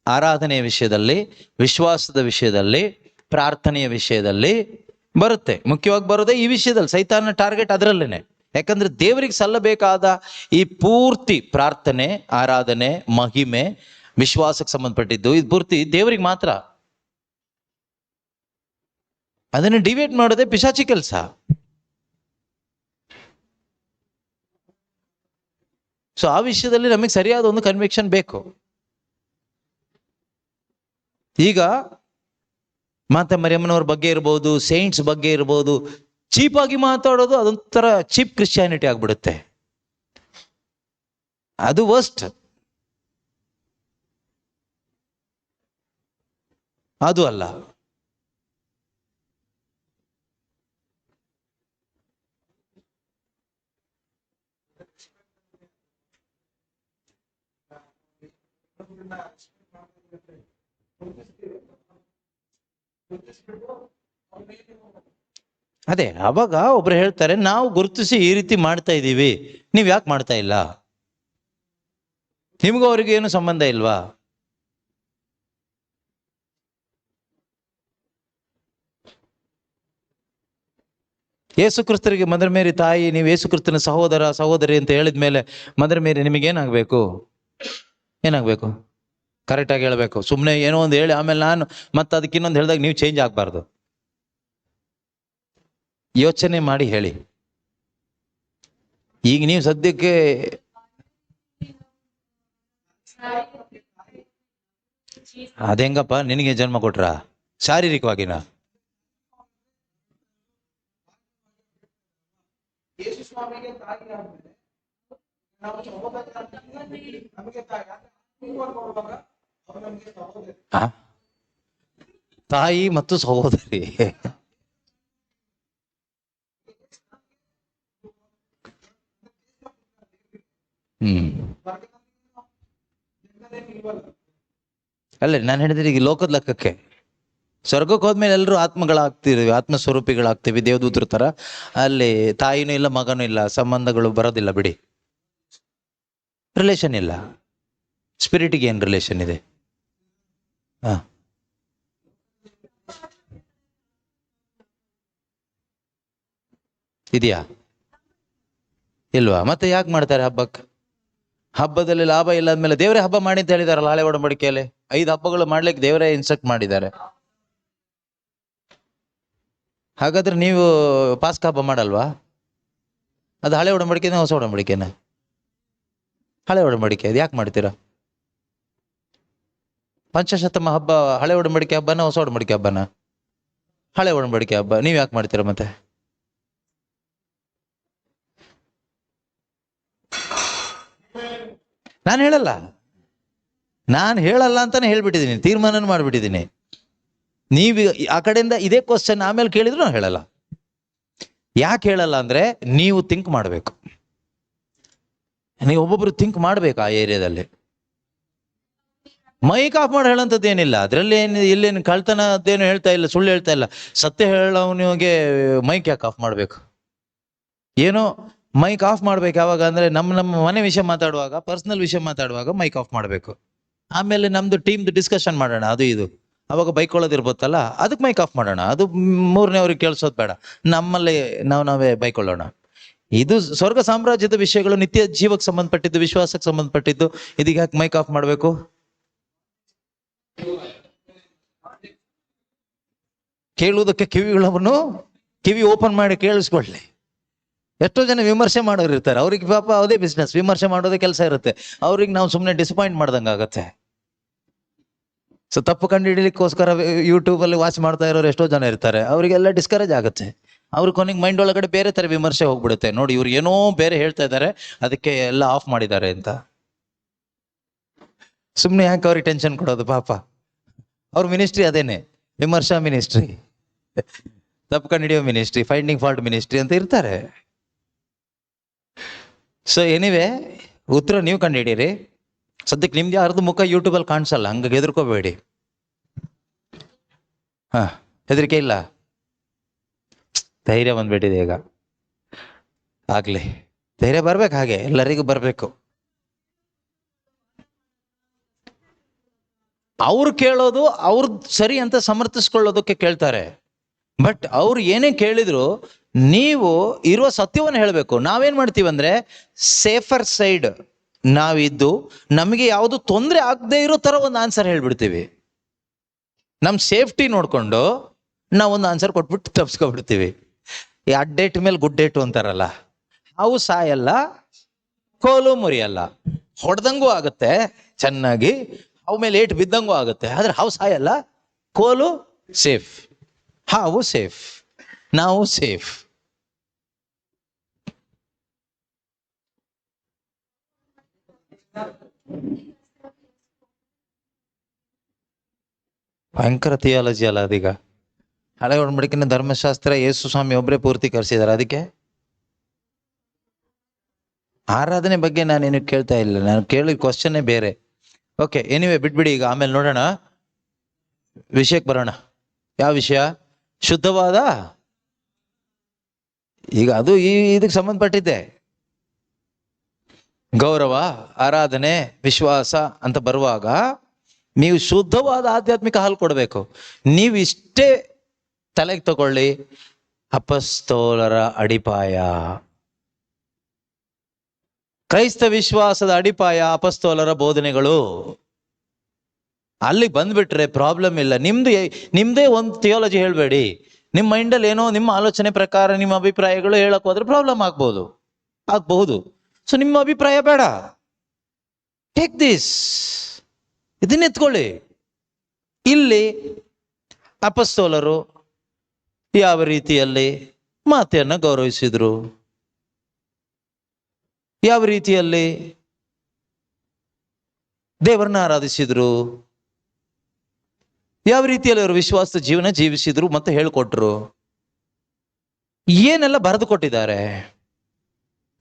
ಆರಾಧನೆಯ ವಿಷಯದಲ್ಲಿ, ವಿಶ್ವಾಸದ ವಿಷಯದಲ್ಲಿ, ಪ್ರಾರ್ಥನೆಯ ವಿಷಯದಲ್ಲಿ ಬರುತ್ತೆ. ಮುಖ್ಯವಾಗಿ ಬರೋದೇ ಈ ವಿಷಯದಲ್ಲಿ. ಸೈತಾನ ಟಾರ್ಗೆಟ್ ಅದರಲ್ಲೇನೆ. ಯಾಕಂದ್ರೆ ದೇವರಿಗೆ ಸಲ್ಲಬೇಕಾದ ಈ ಪೂರ್ತಿ ಪ್ರಾರ್ಥನೆ, ಆರಾಧನೆ, ಮಹಿಮೆ, ವಿಶ್ವಾಸಕ್ಕೆ ಸಂಬಂಧಪಟ್ಟಿದ್ದು, ಇದು ಪೂರ್ತಿ ದೇವರಿಗೆ ಮಾತ್ರ. ಅದನ್ನು ಡಿವೇಟ್ ಮಾಡೋದೇ ಪಿಶಾಚಿ ಕೆಲಸ. ಸೊ ಆ ವಿಷಯದಲ್ಲಿ ನಮಗೆ ಸರಿಯಾದ ಒಂದು ಕನ್ವಿಕ್ಷನ್ ಬೇಕು. ಈಗ ಮಾತಾ ಮರಿಯಮ್ಮನವ್ರ ಬಗ್ಗೆ ಇರ್ಬೋದು, ಸೇಂಟ್ಸ್ ಬಗ್ಗೆ ಇರ್ಬೋದು, ಚೀಪಾಗಿ ಮಾತಾಡೋದು ಅದೊಂಥರ ಚೀಪ್ ಕ್ರಿಶ್ಚಿಯಾನಿಟಿ ಆಗ್ಬಿಡುತ್ತೆ. ಅದು ವರ್ಸ್ಟ್. ಅದು ಅಲ್ಲ. ಅದೇ ಅವಾಗ ಒಬ್ರು ಹೇಳ್ತಾರೆ, ನಾವು ಗುರುತಿಸಿ ಈ ರೀತಿ ಮಾಡ್ತಾ ಇದ್ದೀವಿ, ನೀವ್ ಯಾಕೆ ಮಾಡ್ತಾ ಇಲ್ಲ? ನಿಮ್ಗೂ ಅವ್ರಿಗೆ ಏನು ಸಂಬಂಧ ಇಲ್ವಾ? ಯೇಸು ಕ್ರಿಸ್ತರಿಗೆ ಮದರ್ ಮೇರಿ ತಾಯಿ, ನೀವು ಯೇಸು ಕ್ರಿಸ್ತನ ಸಹೋದರ ಸಹೋದರಿ ಅಂತ ಹೇಳಿದ್ಮೇಲೆ ಮದರ್ ಮೇರಿ ನಿಮಗೇನಾಗಬೇಕು? ಏನಾಗಬೇಕು? ಕರೆಕ್ಟಾಗಿ ಹೇಳ್ಬೇಕು. ಸುಮ್ಮನೆ ಏನೋ ಒಂದು ಹೇಳಿ ಆಮೇಲೆ ನಾನು ಮತ್ತೆ ಅದಕ್ಕೆ ಇನ್ನೊಂದು ಹೇಳಿದಾಗ ನೀವು ಚೇಂಜ್ ಆಗಬಾರ್ದು. ಯೋಚನೆ ಮಾಡಿ ಹೇಳಿ. ಈಗ ನೀವು ಸದ್ಯಕ್ಕೆ ಅದೆಂಗಪ್ಪ, ನಿನಗೆ ಜನ್ಮ ಕೊಟ್ರ ಶಾರೀರಿಕವಾಗಿನ? ತಾಯಿ ಮತ್ತು ಸಹೋದರಿ. ಅಲ್ಲೇ ನಾನು ಹೇಳಿದ್ರೆ ಈಗ ಲೋಕದ ಲೆಕ್ಕಕ್ಕೆ ಸ್ವರ್ಗಕ್ಕೆ ಹೋದ್ಮೇಲೆ ಎಲ್ಲರೂ ಆತ್ಮಗಳಾಗ್ತೀವಿ, ಆತ್ಮಸ್ವರೂಪಿಗಳಾಗ್ತೀವಿ, ದೇವದೂತರ ತರ. ಅಲ್ಲಿ ತಾಯಿನೂ ಇಲ್ಲ, ಮಗನೂ ಇಲ್ಲ, ಸಂಬಂಧಗಳು ಬರೋದಿಲ್ಲ ಬಿಡಿ. ರಿಲೇಷನ್ ಇಲ್ಲ. ಸ್ಪಿರಿಟಿಗೆ ಏನು ರಿಲೇಷನ್ ಇದೆ? ಇದೆಯಾ? ಇಲ್ವಾ? ಮತ್ತೆ ಯಾಕೆ ಮಾಡ್ತಾರೆ ಹಬ್ಬಕ್ಕೆ? ಹಬ್ಬದಲ್ಲಿ ಲಾಭ ಇಲ್ಲ ಅಂದ್ಮೇಲೆ ದೇವರೇ ಹಬ್ಬ ಮಾಡಿ ಅಂತ ಹೇಳಿದಾರಲ್ಲ ಹಳೆ ಒಡಂಬಡಿಕೆಯಲ್ಲಿ. 5 ಹಬ್ಬಗಳು ಮಾಡ್ಲಿಕ್ಕೆ ದೇವರೇ ಇನ್ಸ್ಟ್ರಕ್ಟ್ ಮಾಡಿದ್ದಾರೆ. ಹಾಗಾದ್ರೆ ನೀವು ಪಾಸ್ಕ ಹಬ್ಬ ಮಾಡಲ್ವಾ? ಅದು ಹಳೆ ಒಡಂಬಡಿಕೆನ ಹೊಸ ಒಡಂಬಡಿಕೆನ? ಹಳೆ ಒಡಂಬಡಿಕೆ. ಅದು ಯಾಕೆ ಮಾಡ್ತೀರಾ? ಪಂಚಶತಮ ಹಬ್ಬ ಹಳೆ ಒಡಂಬಡಿಕೆ ಹಬ್ಬನ ಹೊಸ ಒಡಂಬಡಿಕೆ ಹಬ್ಬನ? ಹಳೆ ಒಡಂಬಡಿಕೆ ಹಬ್ಬ. ನೀವ್ ಯಾಕೆ ಮಾಡ್ತೀರಾ ಮತ್ತೆ? ನಾನು ಹೇಳಲ್ಲ ಅಂತಾನೆ ಹೇಳ್ಬಿಟ್ಟಿದ್ದೀನಿ, ತೀರ್ಮಾನ ಮಾಡ್ಬಿಟ್ಟಿದ್ದೀನಿ. ನೀವು ಆ ಕಡೆಯಿಂದ ಇದೇ ಕ್ವಶನ್ ಆಮೇಲೆ ಕೇಳಿದ್ರು ನಾನು ಹೇಳಲ್ಲ. ಯಾಕೆ ಹೇಳಲ್ಲ ಅಂದ್ರೆ, ನೀವು ಥಿಂಕ್ ಮಾಡಬೇಕು. ನೀವು ಒಬ್ಬೊಬ್ರು ಥಿಂಕ್ ಮಾಡ್ಬೇಕು ಆ ಏರಿಯಾದಲ್ಲಿ. ಮೈಕ್ ಆಫ್ ಮಾಡಿ ಹೇಳೋಂಥದ್ದು ಏನಿಲ್ಲ ಅದರಲ್ಲಿ. ಇಲ್ಲೇನು ಕಳ್ತನದ್ದೇನು ಹೇಳ್ತಾ ಇಲ್ಲ, ಸುಳ್ಳು ಹೇಳ್ತಾ ಇಲ್ಲ. ಸತ್ಯ ಹೇಳೋನಿಗೆ ಮೈಕ್ ಯಾಕೆ ಆಫ್ ಮಾಡ್ಬೇಕು? ಏನೋ ಮೈಕ್ ಆಫ್ ಮಾಡ್ಬೇಕು ಯಾವಾಗ ಅಂದ್ರೆ, ನಮ್ಮ ಮನೆ ವಿಷಯ ಮಾತಾಡುವಾಗ, ಪರ್ಸನಲ್ ವಿಷಯ ಮಾತಾಡುವಾಗ ಮೈಕ್ ಆಫ್ ಮಾಡ್ಬೇಕು. ಆಮೇಲೆ ನಮ್ದು ಟೀಮ್ದು ಡಿಸ್ಕಷನ್ ಮಾಡೋಣ, ಅದು ಇದು, ಅವಾಗ ಬೈಕೊಳ್ಳೋದಿರ್ಬೋತ್ತಲ್ಲ, ಅದಕ್ಕೆ ಮೈಕ್ ಆಫ್ ಮಾಡೋಣ. ಅದು 3ನೇವ್ರಿಗೆ ಕೇಳಿಸೋದು ಬೇಡ, ನಮ್ಮಲ್ಲಿ ನಾವೇ ಬೈಕೊಳ್ಳೋಣ. ಇದು ಸ್ವರ್ಗ ಸಾಮ್ರಾಜ್ಯದ ವಿಷಯಗಳು, ನಿತ್ಯ ಜೀವಕ್ಕೆ ಸಂಬಂಧಪಟ್ಟಿದ್ದು, ವಿಶ್ವಾಸಕ್ಕೆ ಸಂಬಂಧಪಟ್ಟಿದ್ದು. ಇದೀಗ ಯಾಕೆ ಮೈಕ್ ಆಫ್ ಮಾಡ್ಬೇಕು? ಕೇಳುವುದಕ್ಕೆ ಕಿವಿ ಓಪನ್ ಮಾಡಿ ಕೇಳಿಸ್ಕೊಳ್ಳಿ. ಎಷ್ಟೋ ಜನ ವಿಮರ್ಶೆ ಮಾಡೋರು ಇರ್ತಾರೆ, ಅವ್ರಿಗೆ ಪಾಪ ಅದೇ ಬಿಸ್ನೆಸ್, ವಿಮರ್ಶೆ ಮಾಡೋದೇ ಕೆಲಸ ಇರುತ್ತೆ. ಅವ್ರಿಗೆ ನಾವು ಸುಮ್ಮನೆ ಡಿಸಪಾಯಿಂಟ್ ಮಾಡ್ದಂಗೆ ಆಗತ್ತೆ. ಸೊ ತಪ್ಪು ಕಂಡು ಹಿಡಿಲಿಕ್ಕೋಸ್ಕರ ಯೂಟ್ಯೂಬಲ್ಲಿ ವಾಚ್ ಮಾಡ್ತಾ ಇರೋರು ಎಷ್ಟೋ ಜನ ಇರ್ತಾರೆ, ಅವರಿಗೆಲ್ಲ ಡಿಸ್ಕರೇಜ್ ಆಗುತ್ತೆ. ಅವ್ರ ಕೊನೆಗೆ ಮೈಂಡ್ ಒಳಗಡೆ ಬೇರೆ ಥರ ವಿಮರ್ಶೆ ಹೋಗ್ಬಿಡುತ್ತೆ. ನೋಡಿ, ಇವ್ರು ಏನೋ ಬೇರೆ ಹೇಳ್ತಾ ಇದ್ದಾರೆ, ಅದಕ್ಕೆ ಎಲ್ಲ ಆಫ್ ಮಾಡಿದ್ದಾರೆ ಅಂತ. ಸುಮ್ಮನೆ ಯಾಕೆ ಅವ್ರಿಗೆ ಟೆನ್ಷನ್ ಕೊಡೋದು? ಪಾಪ ಅವ್ರ ಮಿನಿಸ್ಟ್ರಿ ಅದೇನೆ, ವಿಮರ್ಶಾ ಮಿನಿಸ್ಟ್ರಿ, ತಪ್ಪು ಕಂಡು ಹಿಡಿಯೋ ಮಿನಿಸ್ಟ್ರಿ, ಫೈಂಡಿಂಗ್ ಫಾಲ್ಟ್ ಮಿನಿಸ್ಟ್ರಿ ಅಂತ ಇರ್ತಾರೆ. ಸೊ ಎನಿವೆ, ಉತ್ತರ ನೀವು ಕಂಡು ಹಿಡೀರಿ. ಸದ್ಯಕ್ಕೆ ನಿಮ್ದು ಯಾರ್ದು ಮುಖ ಯೂಟ್ಯೂಬಲ್ಲಿ ಕಾಣಿಸಲ್ಲ, ಹಂಗಾಗಿ ಹೆದರ್ಕೋಬೇಡಿ. ಹೆದರಿಕೆ ಇಲ್ಲ, ಧೈರ್ಯ ಬಂದ್ಬಿಟ್ಟಿದೆ ಈಗ. ಆಗ್ಲಿ, ಧೈರ್ಯ ಬರ್ಬೇಕು, ಹಾಗೆ ಎಲ್ಲರಿಗೂ ಬರ್ಬೇಕು. ಅವ್ರು ಕೇಳೋದು ಅವ್ರು ಸರಿ ಅಂತ ಸಮರ್ಥಿಸ್ಕೊಳ್ಳೋದಕ್ಕೆ ಕೇಳ್ತಾರೆ. ಬಟ್ ಅವ್ರು ಏನೇ ಕೇಳಿದ್ರು ನೀವು ಇರುವ ಸತ್ಯವನ್ನು ಹೇಳಬೇಕು. ನಾವೇನ್ ಮಾಡ್ತೀವಿ ಅಂದ್ರೆ, ಸೇಫರ್ ಸೈಡ್, ನಾವಿದ್ದು ನಮಗೆ ಯಾವುದು ತೊಂದರೆ ಆಗದೆ ಇರೋ ಥರ ಒಂದು ಆನ್ಸರ್ ಹೇಳ್ಬಿಡ್ತೀವಿ. ನಮ್ಮ ಸೇಫ್ಟಿ ನೋಡಿಕೊಂಡು ನಾವೊಂದು ಆನ್ಸರ್ ಕೊಟ್ಬಿಟ್ಟು ತಪ್ಸ್ಕೊಬಿಡ್ತೀವಿ. ಈ ಅಡ್ಡೇಟ್ ಮೇಲೆ ಗುಡ್ಡೇಟು ಅಂತಾರಲ್ಲ, ಅವು ಸಾಯಲ್ಲ, ಕೋಲು ಮುರಿಯಲ್ಲ. ಹೊಡೆದಂಗೂ ಆಗುತ್ತೆ ಚೆನ್ನಾಗಿ, ಅವು ಮೇಲೆ ಏಟು ಬಿದ್ದಂಗೂ ಆಗುತ್ತೆ, ಆದ್ರೆ ಹಾವು ಸಾಯಲ್ಲ, ಕೋಲು ಸೇಫ್, ಹಾವು ಸೇಫ್, ನಾವು ಸೇಫ್. ಭಯಂಕರ ಥಿಯಾಲಜಿ ಅಲ್ಲ ಅದೀಗ. ಹಳೆ ಒಡಂಬಡಿಕೆನ ಧರ್ಮಶಾಸ್ತ್ರ ಯೇಸು ಸ್ವಾಮಿ ಒಬ್ಬರೇ ಪೂರ್ತಿಕರಿಸಿದ್ದಾರೆ. ಅದಕ್ಕೆ ಆರಾಧನೆ ಬಗ್ಗೆ ನಾನೇನು ಕೇಳ್ತಾ ಇಲ್ಲ, ನಾನು ಕೇಳಿದ ಕ್ವಶನ್ನೇ ಬೇರೆ. ಓಕೆ, ಎನಿವೆ ಬಿಟ್ಬಿಡಿ, ಈಗ ಆಮೇಲೆ ನೋಡೋಣ, ವಿಷಯಕ್ಕೆ ಬರೋಣ. ಯಾವ ವಿಷಯ? ಶುದ್ಧವಾದ, ಈಗ ಅದು ಇದಕ್ಕೆ ಸಂಬಂಧಪಟ್ಟಿದ್ದೆ. ಗೌರವ, ಆರಾಧನೆ, ವಿಶ್ವಾಸ ಅಂತ ಬರುವಾಗ ನೀವು ಶುದ್ಧವಾದ ಆಧ್ಯಾತ್ಮಿಕ ಹಾಲು ಕೊಡಬೇಕು. ನೀವು ಇಷ್ಟೇ ತಲೆಗೆ ತಗೊಳ್ಳಿ, ಅಪಸ್ತೋಲರ ಅಡಿಪಾಯ, ಕ್ರೈಸ್ತ ವಿಶ್ವಾಸದ ಅಡಿಪಾಯ ಅಪಸ್ತೋಲರ ಬೋಧನೆಗಳು. ಅಲ್ಲಿ ಬಂದ್ಬಿಟ್ರೆ ಪ್ರಾಬ್ಲಮ್ ಇಲ್ಲ. ನಿಮ್ದೇ ಒಂದು ಥಿಯಾಲಜಿ ಹೇಳಬೇಡಿ. ನಿಮ್ಮ ಮೈಂಡಲ್ಲಿ ಏನೋ ನಿಮ್ಮ ಆಲೋಚನೆ ಪ್ರಕಾರ ನಿಮ್ಮ ಅಭಿಪ್ರಾಯಗಳು ಹೇಳಕ್ ಹೋದ್ರೆ ಪ್ರಾಬ್ಲಮ್ ಆಗ್ಬಹುದು. ಸೊ ನಿಮ್ಮ ಅಭಿಪ್ರಾಯ ಬೇಡ, ಟೇಕ್ ದಿಸ್, ಇದನ್ನ ಎತ್ಕೊಳ್ಳಿ. ಇಲ್ಲಿ ಅಪಸ್ತೋಲರು ಯಾವ ರೀತಿಯಲ್ಲಿ ಮಾತೆಯನ್ನ ಗೌರವಿಸಿದ್ರು, ಯಾವ ರೀತಿಯಲ್ಲಿ ದೇವರನ್ನ ಆರಾಧಿಸಿದ್ರು, ಯಾವ ರೀತಿಯಲ್ಲಿ ಅವರು ವಿಶ್ವಾಸದ ಜೀವನ ಜೀವಿಸಿದ್ರು ಮತ್ತೆ ಹೇಳಿಕೊಟ್ರು, ಏನೆಲ್ಲ ಬರೆದು ಕೊಟ್ಟಿದ್ದಾರೆ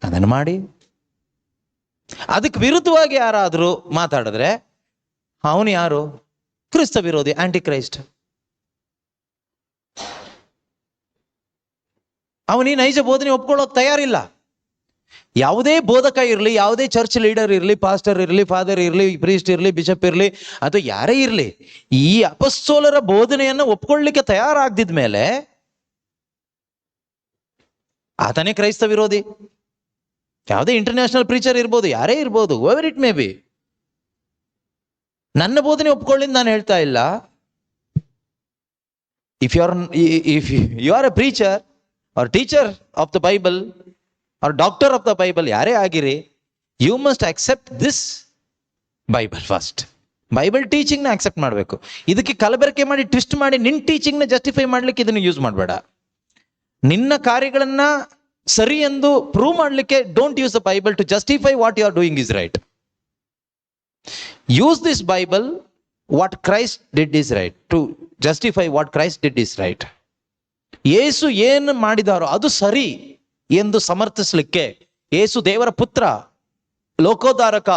ಅದನ್ನು ಮಾಡಿ. ಅದಕ್ಕೆ ವಿರುದ್ಧವಾಗಿ ಯಾರಾದರೂ ಮಾತಾಡಿದ್ರೆ ಅವನು ಯಾರು? ಕ್ರಿಸ್ತ ವಿರೋಧಿ, ಆಂಟಿ ಕ್ರೈಸ್ಟ್. ಅವನೀ ನೈಜ ಬೋಧನೆ ಒಪ್ಕೊಳ್ಳೋಕೆ ತಯಾರಿಲ್ಲ. ಯಾವುದೇ ಬೋಧಕ ಇರಲಿ, ಯಾವುದೇ ಚರ್ಚ್ ಲೀಡರ್ ಇರಲಿ, ಪಾಸ್ಟರ್ ಇರಲಿ, ಫಾದರ್ ಇರಲಿ, ಪ್ರೀಸ್ಟ್ ಇರಲಿ, ಬಿಷಪ್ ಇರಲಿ, ಅಥವಾ ಯಾರೇ ಇರಲಿ, ಈ ಅಪಸ್ತೋಲರ ಬೋಧನೆಯನ್ನು ಒಪ್ಕೊಳ್ಳಿಕ್ಕೆ ತಯಾರಾಗದಿದ ಮೇಲೆ ಆತನೇ ಕ್ರೈಸ್ತ ವಿರೋಧಿ. ಯಾವುದೇ ಇಂಟರ್ನ್ಯಾಷನಲ್ ಪ್ರೀಚರ್ ಇರ್ಬೋದು, ಯಾರೇ ಇರ್ಬೋದು, ಓವರ್ ಇಟ್ ಮೇ ಬಿ. ನನ್ನ ಬೋಧನೆ ಒಪ್ಕೊಳ್ಳಿ ನಾನು ಹೇಳ್ತಾ ಇಲ್ಲ. If you are a preacher or teacher of the Bible or doctor of the Bible, ಯಾರೇ ಆಗಿರಿ, you must accept this Bible first. Bible ಟೀಚಿಂಗ್ನ ಅಕ್ಸೆಪ್ಟ್ ಮಾಡಬೇಕು. ಇದಕ್ಕೆ ಕಲಬೆರಕೆ ಮಾಡಿ ಟ್ವಿಸ್ಟ್ ಮಾಡಿ ನಿನ್ನ ಟೀಚಿಂಗ್ನ ಜಸ್ಟಿಫೈ ಮಾಡ್ಲಿಕ್ಕೆ ಇದನ್ನು ಯೂಸ್ ಮಾಡಬೇಡ. ನಿನ್ನ ಕಾರ್ಯಗಳನ್ನ ಸರಿ ಎಂದು ಪ್ರೂವ್ ಮಾಡಲಿಕ್ಕೆ don't use the Bible to justify what you are doing is right. Use this Bible, what Christ did is right, to justify what Christ did is right. ಯೇಸು ಏನು ಮಾಡಿದಾರೋ ಅದು ಸರಿ ಎಂದು ಸಮರ್ಥಿಸಲಿಕ್ಕೆ, ಯೇಸು ದೇವರ ಪುತ್ರ, ಲೋಕೋದ್ಧಾರಕ,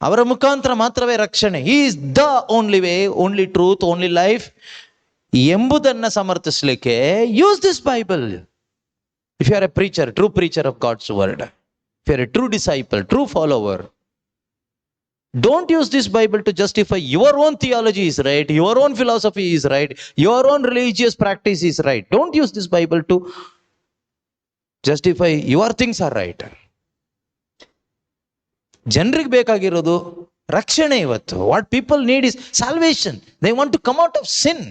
ಅವರ ಮುಖಾಂತರ ಮಾತ್ರವೇ ರಕ್ಷಣೆ, he is the only way, only truth, only life ಎಂಬುದನ್ನು ಸಮರ್ಥಿಸಲಿಕ್ಕೆ use this Bible. If you are a preacher, true preacher of God's word, if you are a true disciple, true follower, don't use this Bible to justify your own theology is right, your own philosophy is right, your own religious practice is right. Don't use this Bible to justify your things are right. ಜನರಿಗೆ ಬೇಕಾಗಿರೋದು ರಕ್ಷಣೆ. ಇವತ್ತು what people need is salvation. They want to come out of sin.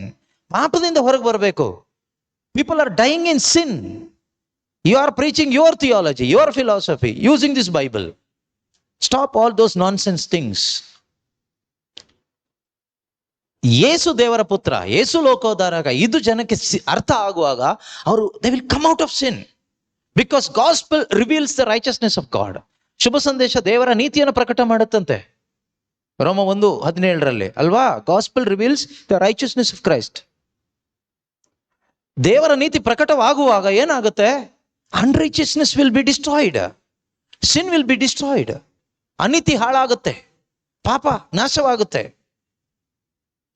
ಪಾಪದಿಂದ ಹೊರಗೆ ಬರಬೇಕು. People are dying in sin. You are preaching your theology, your philosophy, using this Bible. Stop all those nonsense things. ಯೇಸು ದೇವರ ಪುತ್ರ, ಯೇಸು ಲೋಕೋದ್ಧಾರಕ, ಇದು ಜನಕ್ಕೆ ಅರ್ಥ ಆಗುವಾಗ ಅವರು they will come out of sin because gospel reveals the righteousness of God. ಶುಭ ಸಂದೇಶ ದೇವರ ನೀತಿಯನ್ನು ಪ್ರಕಟ ಮಾಡುತ್ತಂತೆ. ರೋಮ 1:17 ಅಲ್ವಾ? Gospel reveals the righteousness of Christ. ದೇವರ ನೀತಿ ಪ್ರಕಟವಾಗುವಾಗ ಏನಾಗುತ್ತೆ? Unrighteousness will be destroyed, sin will be destroyed. ಅನೀತಿ ಹಾಳಾಗುತ್ತೆ, ಪಾಪ ನಾಶವಾಗುತ್ತೆ.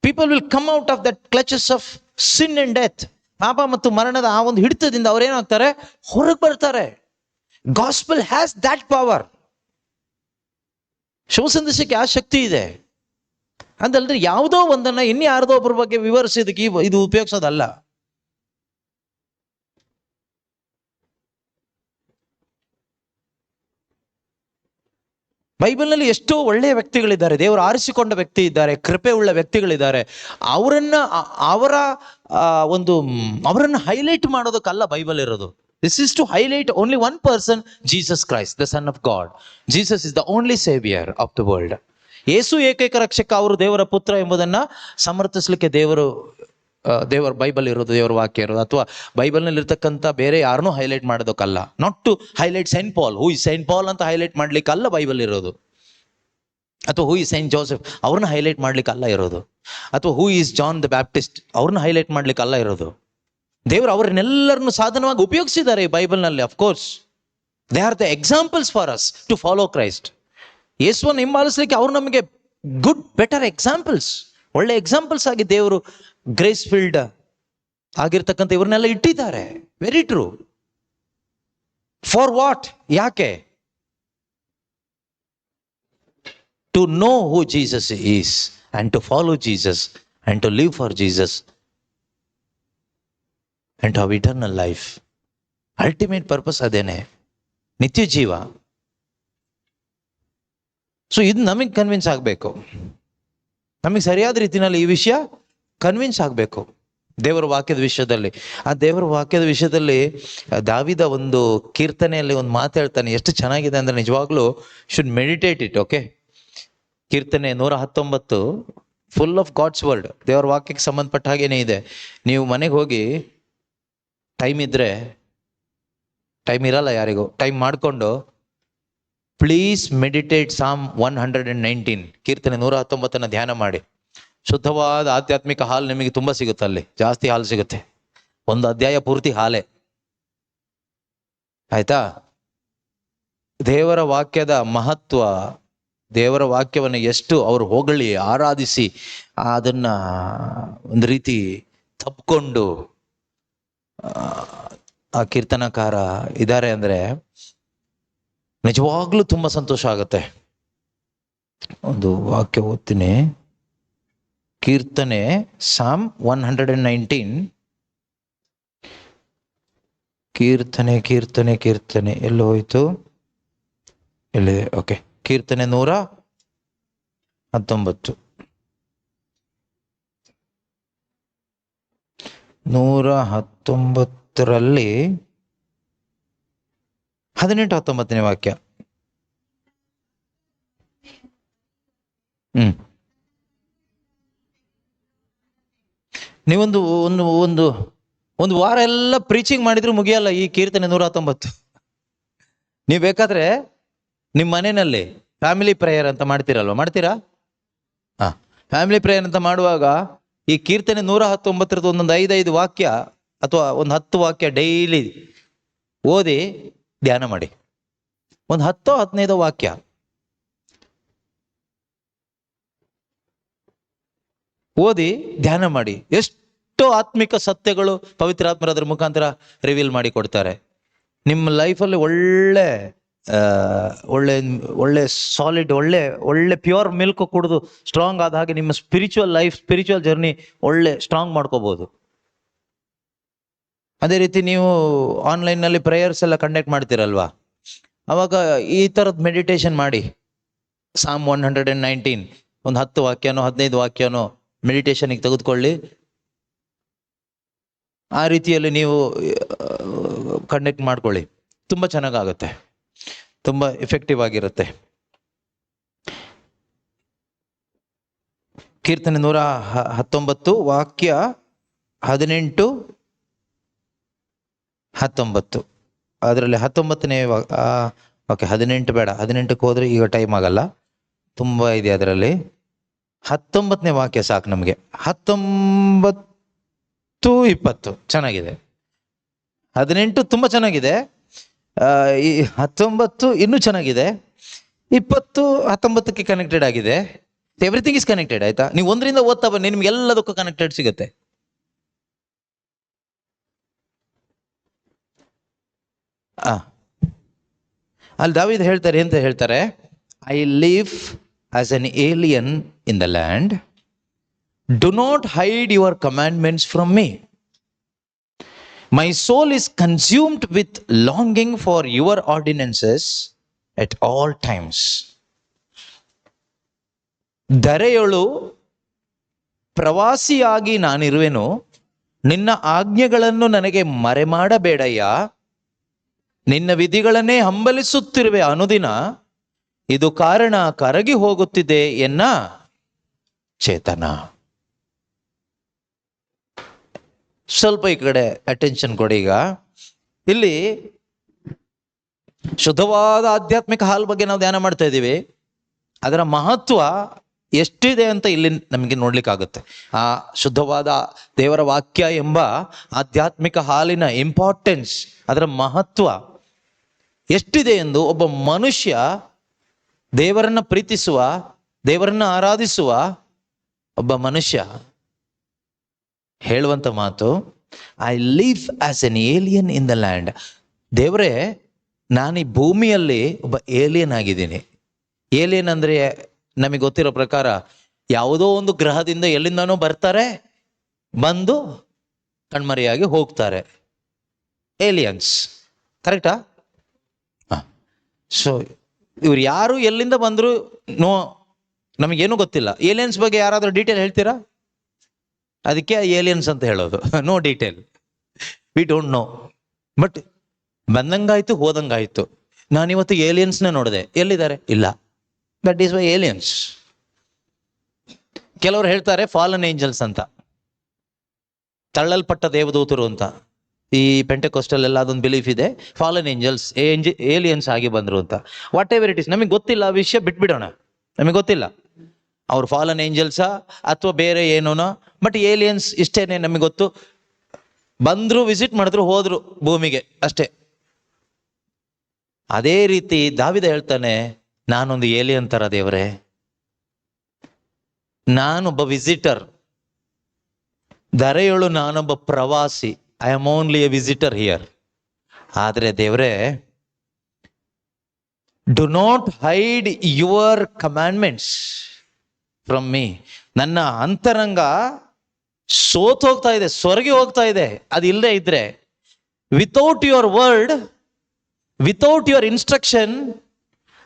People will come out of that clutches of sin and death. ಪಾಪ ಮತ್ತು ಮರಣದ ಆ ಒಂದು ಹಿಡಿತದಿಂದ ಅವ್ರೇನಾಗ್ತಾರೆ? ಹೊರಗೆ ಬರ್ತಾರೆ. Gospel has that power. ಶುಭ ಸಂದೇಶಕ್ಕೆ ಆ ಶಕ್ತಿ ಇದೆ. ಅದಲ್ಲದೆ ಯಾವುದೋ ಒಂದನ್ನ ಇನ್ಯಾರ್ದೋ ಒಬ್ಬರ ಬಗ್ಗೆ ವಿವರಿಸಿದಕ್ಕೆ ಇದು ಉಪಯೋಗಿಸೋದಲ್ಲ. ಬೈಬಲ್ನಲ್ಲಿ ಎಷ್ಟೋ ಒಳ್ಳೆಯ ವ್ಯಕ್ತಿಗಳಿದ್ದಾರೆ, ದೇವರು ಆರಿಸಿಕೊಂಡ ವ್ಯಕ್ತಿ ಇದ್ದಾರೆ, ಕೃಪೆ ಉಳ್ಳ ವ್ಯಕ್ತಿಗಳಿದ್ದಾರೆ. ಅವರನ್ನು ಹೈಲೈಟ್ ಮಾಡೋದಕ್ಕಲ್ಲ ಬೈಬಲ್ ಇರೋದು. This is to highlight only one person, Jesus Christ, the son of God. Jesus is the only saviour of the world. ಯೇಸು ಏಕೈಕ ರಕ್ಷಕ, ಅವರು ದೇವರ ಪುತ್ರ ಎಂಬುದನ್ನ ಸಮರ್ಥಿಸಲಿಕ್ಕೆ ದೇವರ ಬೈಬಲ್ ಇರೋದು, ದೇವರ ವಾಕ್ಯ ಇರೋದು. ಅಥವಾ ಬೈಬಲ್ನಲ್ಲಿ ಇರ್ತಕ್ಕಂಥ ಬೇರೆ ಯಾರನ್ನೂ ಹೈಲೈಟ್ ಮಾಡೋದಕ್ಕಲ್ಲ. Not to highlight Saint Paul, who is Saint Paul ಅಂತ ಹೈಲೈಟ್ ಮಾಡ್ಲಿಕ್ಕಲ್ಲ ಬೈಬಲ್ ಇರೋದು. ಅಥವಾ ಹೂ ಇಸ್ ಸೈಂಟ್ ಜೋಸೆಫ್, ಅವ್ರನ್ನ ಹೈಲೈಟ್ ಮಾಡ್ಲಿಕ್ಕಲ್ಲ ಇರೋದು. ಅಥವಾ who is John the Baptist, ಅವ್ರನ್ನ ಹೈಲೈಟ್ ಮಾಡ್ಲಿಕ್ಕಲ್ಲ ಇರೋದು. ದೇವರು ಅವರನ್ನೆಲ್ಲರನ್ನು ಸಾಧನವಾಗಿ ಉಪಯೋಗಿಸಿದ್ದಾರೆ ಈ ಬೈಬಲ್ನಲ್ಲಿ. Of course they are the examples for us to follow Christ. ಯೇಸುವನ್ನು ಹಿಂಬಾಲಿಸಲಿಕ್ಕೆ ಅವ್ರು ನಮಗೆ ಗುಡ್ ಬೆಟರ್ ಎಕ್ಸಾಂಪಲ್ಸ್, ಒಳ್ಳೆ ಎಕ್ಸಾಂಪಲ್ಸ್ ಆಗಿ ದೇವರು ಗ್ರೇಸ್ ಫೀಲ್ಡ್ ಆಗಿರ್ತಕ್ಕಂಥ ಇವ್ರನ್ನೆಲ್ಲ ಇಟ್ಟಿದ್ದಾರೆ. Very true. For what? ಯಾಕೆ? To know who Jesus is and to follow Jesus and to live for Jesus and to have eternal life. Ultimate purpose ಅದೇನೆ, ನಿತ್ಯ ಜೀವ. ಸೊ ಇದು ನಮಗೆ ಕನ್ವಿನ್ಸ್ ಆಗಬೇಕು, ನಮಗೆ ಸರಿಯಾದ ರೀತಿಯಲ್ಲಿ ಈ ವಿಷಯ ಕನ್ವಿನ್ಸ್ ಆಗಬೇಕು ದೇವರ ವಾಕ್ಯದ ವಿಷಯದಲ್ಲಿ. ಆ ದೇವರ ವಾಕ್ಯದ ವಿಷಯದಲ್ಲಿ ದಾವಿದ ಒಂದು ಕೀರ್ತನೆಯಲ್ಲಿ ಒಂದು ಮಾತು ಹೇಳ್ತಾನೆ, ಎಷ್ಟು ಚೆನ್ನಾಗಿದೆ ಅಂದರೆ ನಿಜವಾಗ್ಲೂ ಶುಡ್ ಮೆಡಿಟೇಟ್ ಇಟ್. ಓಕೆ, ಕೀರ್ತನೆ 119 ಫುಲ್ ಆಫ್ ಗಾಡ್ಸ್ ವರ್ಡ್, ದೇವರ ವಾಕ್ಯಕ್ಕೆ ಸಂಬಂಧಪಟ್ಟ ಹಾಗೇನೇ ಇದೆ. ನೀವು ಮನೆಗೆ ಹೋಗಿ ಟೈಮ್ ಇದ್ರೆ, ಟೈಮ್ ಇರಲ್ಲ ಯಾರಿಗೂ, ಟೈಮ್ ಮಾಡಿಕೊಂಡು ಪ್ಲೀಸ್ ಮೆಡಿಟೇಟ್ ಸಾಮ್ 119, ಕೀರ್ತನೆ 119 ಧ್ಯಾನ ಮಾಡಿ. ಶುದ್ಧವಾದ ಆಧ್ಯಾತ್ಮಿಕ ಹಾಲು ನಿಮಗೆ ತುಂಬ ಸಿಗುತ್ತೆ, ಅಲ್ಲಿ ಜಾಸ್ತಿ ಹಾಲು ಸಿಗುತ್ತೆ. ಒಂದು ಅಧ್ಯಾಯ ಪೂರ್ತಿ ಹಾಲೆ, ಆಯ್ತಾ? ದೇವರ ವಾಕ್ಯದ ಮಹತ್ವ, ದೇವರ ವಾಕ್ಯವನ್ನು ಎಷ್ಟು ಅವರು ಹೊಗಳಿ ಆರಾಧಿಸಿ ಅದನ್ನ ಒಂದು ರೀತಿ ತಪ್ಕೊಂಡು ಆ ಕೀರ್ತನಕಾರ ಇದ್ದಾರೆ ಅಂದರೆ ನಿಜವಾಗ್ಲೂ ತುಂಬ ಸಂತೋಷ ಆಗುತ್ತೆ. ಒಂದು ವಾಕ್ಯ ಓದ್ತೀನಿ, ಕೀರ್ತನೆ ಸಾಮ್ 119, ಕೀರ್ತನೆ ಎಲ್ಲಿ ಹೋಯ್ತು? ಎಲ್ಲಿದೆ? ಓಕೆ, ಕೀರ್ತನೆ 119 119ರಲ್ಲಿ 18-19ನೇ ವಾಕ್ಯ. ನೀವೊಂದು ಒಂದು ಒಂದು ಒಂದು ವಾರ ಎಲ್ಲ ಪ್ರೀಚಿಂಗ್ ಮಾಡಿದ್ರು ಮುಗಿಯಲ್ಲ ಈ ಕೀರ್ತನೆ 119. ನೀವು ಬೇಕಾದ್ರೆ ನಿಮ್ಮ ಮನೆಯಲ್ಲಿ ಫ್ಯಾಮಿಲಿ ಪ್ರೇಯರ್ ಅಂತ ಮಾಡ್ತೀರಾ? ಫ್ಯಾಮಿಲಿ ಪ್ರೇಯರ್ ಅಂತ ಮಾಡುವಾಗ ಈ ಕೀರ್ತನೆ 119 ಒಂದೊಂದು 5 ವಾಕ್ಯ ಅಥವಾ ಒಂದು 10 ವಾಕ್ಯ ಡೈಲಿ ಓದಿ ಧ್ಯಾನ ಮಾಡಿ. ಒಂದು 10-15 ವಾಕ್ಯ ಓದಿ ಧ್ಯಾನ ಮಾಡಿ. ಎಷ್ಟೋ ಆತ್ಮಿಕ ಸತ್ಯಗಳು ಪವಿತ್ರಾತ್ಮರ ಅದರ ಮುಖಾಂತರ ರಿವೀಲ್ ಮಾಡಿ ಕೊಡ್ತಾರೆ. ನಿಮ್ಮ ಲೈಫಲ್ಲಿ ಒಳ್ಳೆ ಒಳ್ಳೆ ಸಾಲಿಡ್ ಒಳ್ಳೆ ಪ್ಯೂರ್ ಮಿಲ್ಕ್ ಕುಡಿದು ಸ್ಟ್ರಾಂಗ್ ಆದ ಹಾಗೆ ನಿಮ್ಮ ಸ್ಪಿರಿಚುವಲ್ ಜರ್ನಿ ಒಳ್ಳೆ ಸ್ಟ್ರಾಂಗ್ ಮಾಡ್ಕೋಬಹುದು. ಅದೇ ರೀತಿ ನೀವು ಆನ್ಲೈನ್ನಲ್ಲಿ ಪ್ರೇಯರ್ಸ್ ಎಲ್ಲ ಕಂಡಕ್ಟ್ ಮಾಡ್ತೀರಲ್ವಾ, ಅವಾಗ ಈ ಥರದ್ದು ಮೆಡಿಟೇಷನ್ ಮಾಡಿ. ಸಾಮ್ 119 ಒಂದು 10 ವಾಕ್ಯನೋ 15 ವಾಕ್ಯನೋ ಮೆಡಿಟೇಷನ್ಗೆ ತೆಗೆದುಕೊಳ್ಳಿ. ಆ ರೀತಿಯಲ್ಲಿ ನೀವು ಕಂಡಕ್ಟ್ ಮಾಡ್ಕೊಳ್ಳಿ, ತುಂಬ ಚೆನ್ನಾಗಾಗುತ್ತೆ, ತುಂಬ ಎಫೆಕ್ಟಿವ್ ಆಗಿರುತ್ತೆ. ಕೀರ್ತನೆ 119 ವಾಕ್ಯ 18-19, ಅದರಲ್ಲಿ 19ನೇ ಓಕೆ 18 ಬೇಡ, 18ಕ್ಕೆ ಹೋದ್ರೆ ಈಗ ಟೈಮ್ ಆಗಲ್ಲ, ತುಂಬ ಇದೆ ಅದರಲ್ಲಿ. 19ನೇ ವಾಕ್ಯ ಸಾಕು ನಮಗೆ. 19-20 ಚೆನ್ನಾಗಿದೆ, 18 ತುಂಬ ಚೆನ್ನಾಗಿದೆ, ಈ 19 ಇನ್ನೂ ಚೆನ್ನಾಗಿದೆ, 20 19ಕ್ಕೆ ಕನೆಕ್ಟೆಡ್ ಆಗಿದೆ. Everything is connected. ಆಯ್ತಾ? ನೀವು ಒಂದರಿಂದ ಓದ್ತಾ ಬನ್ನಿ, ನಿಮ್ಗೆ ಎಲ್ಲದಕ್ಕೂ ಕನೆಕ್ಟೆಡ್ ಸಿಗುತ್ತೆ. ಅಲ್ಲಿ ದಾವೀದ ಹೇಳ್ತಾರೆ, ಎಂತ ಹೇಳ್ತಾರೆ? I live as an alien in the land, do not hide your commandments from me. My soul is consumed with longing for your ordinances at all times. ಧರೆಯೊಳು ಪ್ರವಾಸಿಯಾಗಿ ನಾನಿರುವೆನು, ನಿನ್ನ ಆಜ್ಞೆಗಳನ್ನು ನನಗೆ ಮರೆಮಾಡಬೇಡಯ್ಯ. ನಿನ್ನ ವಿಧಿಗಳನ್ನೇ ಹಂಬಲಿಸುತ್ತಿರುವೆ ಅನುದಿನ, ಇದು ಕಾರಣ ಕರಗಿ ಹೋಗುತ್ತಿದೆ ಎನ್ನ ಚೇತನ. ಸ್ವಲ್ಪ ಈ ಕಡೆ ಅಟೆನ್ಷನ್ ಕೊಡಿ. ಈಗ ಇಲ್ಲಿ ಶುದ್ಧವಾದ ಆಧ್ಯಾತ್ಮಿಕ ಹಾಲ್ ಬಗ್ಗೆ ನಾವು ಧ್ಯಾನ ಮಾಡ್ತಾ ಇದ್ದೀವಿ. ಅದರ ಮಹತ್ವ ಎಷ್ಟಿದೆ ಅಂತ ಇಲ್ಲಿ ನಮಗೆ ನೋಡ್ಲಿಕ್ಕಾಗುತ್ತೆ. ಆ ಶುದ್ಧವಾದ ದೇವರ ವಾಕ್ಯ ಎಂಬ ಆಧ್ಯಾತ್ಮಿಕ ಹಾಲಿನ ಇಂಪಾರ್ಟೆನ್ಸ್, ಅದರ ಮಹತ್ವ ಎಷ್ಟಿದೆ ಎಂದು ಒಬ್ಬ ಮನುಷ್ಯ ದೇವರನ್ನ ಪ್ರೀತಿಸುವ, ದೇವರನ್ನ ಆರಾಧಿಸುವ ಒಬ್ಬ ಮನುಷ್ಯ ಹೇಳುವಂತ ಮಾತು, I live as an alien in the land. ದೇವರೇ, ನಾನು ಈ ಭೂಮಿಯಲ್ಲಿ ಒಬ್ಬ ಏಲಿಯನ್ ಆಗಿದ್ದೀನಿ. ಏಲಿಯನ್ ಅಂದ್ರೆ ನಮಗೆ ಗೊತ್ತಿರೋ ಪ್ರಕಾರ ಯಾವುದೋ ಒಂದು ಗ್ರಹದಿಂದ ಎಲ್ಲಿಂದನೋ ಬರ್ತಾರೆ, ಬಂದು ಕಣ್ಮರೆಯಾಗಿ ಹೋಗ್ತಾರೆ. ಏಲಿಯನ್ಸ್, ಕರೆಕ್ಟಾ? ಸೊ ಇವ್ರು ಯಾರು ಎಲ್ಲಿಂದ ಬಂದ್ರು ನೋ, ನಮಗೇನು ಗೊತ್ತಿಲ್ಲ. ಏಲಿಯನ್ಸ್ ಬಗ್ಗೆ ಯಾರಾದ್ರೂ ಡೀಟೇಲ್ ಹೇಳ್ತೀರಾ? ಅದಕ್ಕೆ ಏಲಿಯನ್ಸ್ ಅಂತ ಹೇಳೋದು, no detail, we don't know. But ಬಂದಂಗಾಯ್ತು, ಹೋದಂಗಾಯ್ತು. ನಾನಿವತ್ತು ಏಲಿಯನ್ಸ್ನ ನೋಡಿದೆ, ಎಲ್ಲಿದ್ದಾರೆ? ಇಲ್ಲ. That is why aliens. ಕೆಲವರು ಹೇಳ್ತಾರೆ ಫಾಲನ್ ಏಂಜಲ್ಸ್ ಅಂತ, ತಳ್ಳಲ್ಪಟ್ಟ ದೇವದೂತರು ಅಂತ. ಈ ಪೆಂಟೆಕೋಸ್ಟಲ್ ಎಲ್ಲ ಅದೊಂದು ಬಿಲೀಫ್ ಇದೆ, ಫಾಲನ್ ಏಂಜಲ್ಸ್ ಏಲಿಯನ್ಸ್ ಆಗಿ ಬಂದ್ರು ಅಂತ. ವಾಟ್ ಎವರ್ ಇಟ್ ಇಸ್, ನಮಗೆ ಗೊತ್ತಿಲ್ಲ, ಆ ವಿಷಯ ಬಿಟ್ಬಿಡೋಣ, ನಮಗೆ ಗೊತ್ತಿಲ್ಲ ಅವ್ರು ಫಾಲನ್ ಏಂಜಲ್ಸಾ ಅಥವಾ ಬೇರೆ ಏನೋನೋ. ಬಟ್ ಏಲಿಯನ್ಸ್ ಇಷ್ಟೇನೆ ನಮಗೆ ಗೊತ್ತು, ಬಂದ್ರು, ವಿಸಿಟ್ ಮಾಡಿದ್ರು, ಹೋದ್ರು ಭೂಮಿಗೆ, ಅಷ್ಟೇ. ಅದೇ ರೀತಿ ದಾವಿದ ಹೇಳ್ತಾನೆ, ನಾನೊಂದು ಏಲಿಯನ್ ತರ ದೇವರೇ, ನಾನೊಬ್ಬ ವಿಸಿಟರ್. ಧರೆಯೊಳು ನಾನೊಬ್ಬ ಪ್ರವಾಸಿ, I am only A visitor here. ಆದರೆ ದೇವರೇ, do not hide your commandments from me. ನನ್ನ ಅಂತರಂಗ ಸೋತ್ ಹೋಗ್ತಾ ಇದೆ, ಸ್ವರ್ಗಿ ಹೋಗ್ತಾ ಇದೆ. ಅದು ಇಲ್ಲದೆ ಇದ್ರೆ, without your word, without your instruction,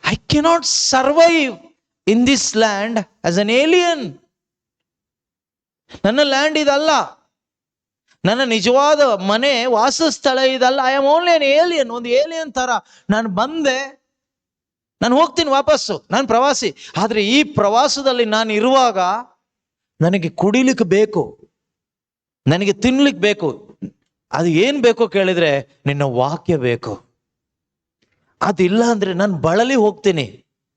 I cannot survive in this land as an alien. ನನ್ನ ಲ್ಯಾಂಡ್ ಇದಲ್ಲ, ನನ್ನ ನಿಜವಾದ ಮನೆ, ವಾಸಸ್ಥಳ ಇದಲ್ಲ. I am only an alien, ಒಂದು ಏಲಿಯನ್ ತರ. ನಾನು ಬಂದೆ, ನಾನು ಹೋಗ್ತೀನಿ ವಾಪಸ್ಸು, ನಾನು ಪ್ರವಾಸಿ. ಆದ್ರೆ ಈ ಪ್ರವಾಸದಲ್ಲಿ ನಾನು ಇರುವಾಗ ನನಗೆ ಕುಡಿಲಿಕ್ಕೆ ಬೇಕು, ನನಗೆ ತಿನ್ಲಿಕ್ಕೆ ಬೇಕು. ಅದು ಏನ್ ಬೇಕೋ ಕೇಳಿದ್ರೆ ನಿನ್ನ ವಾಕ್ಯ ಬೇಕು. ಅದಿಲ್ಲ ಅಂದ್ರೆ ನಾನು ಬಳಲಿ ಹೋಗ್ತೀನಿ,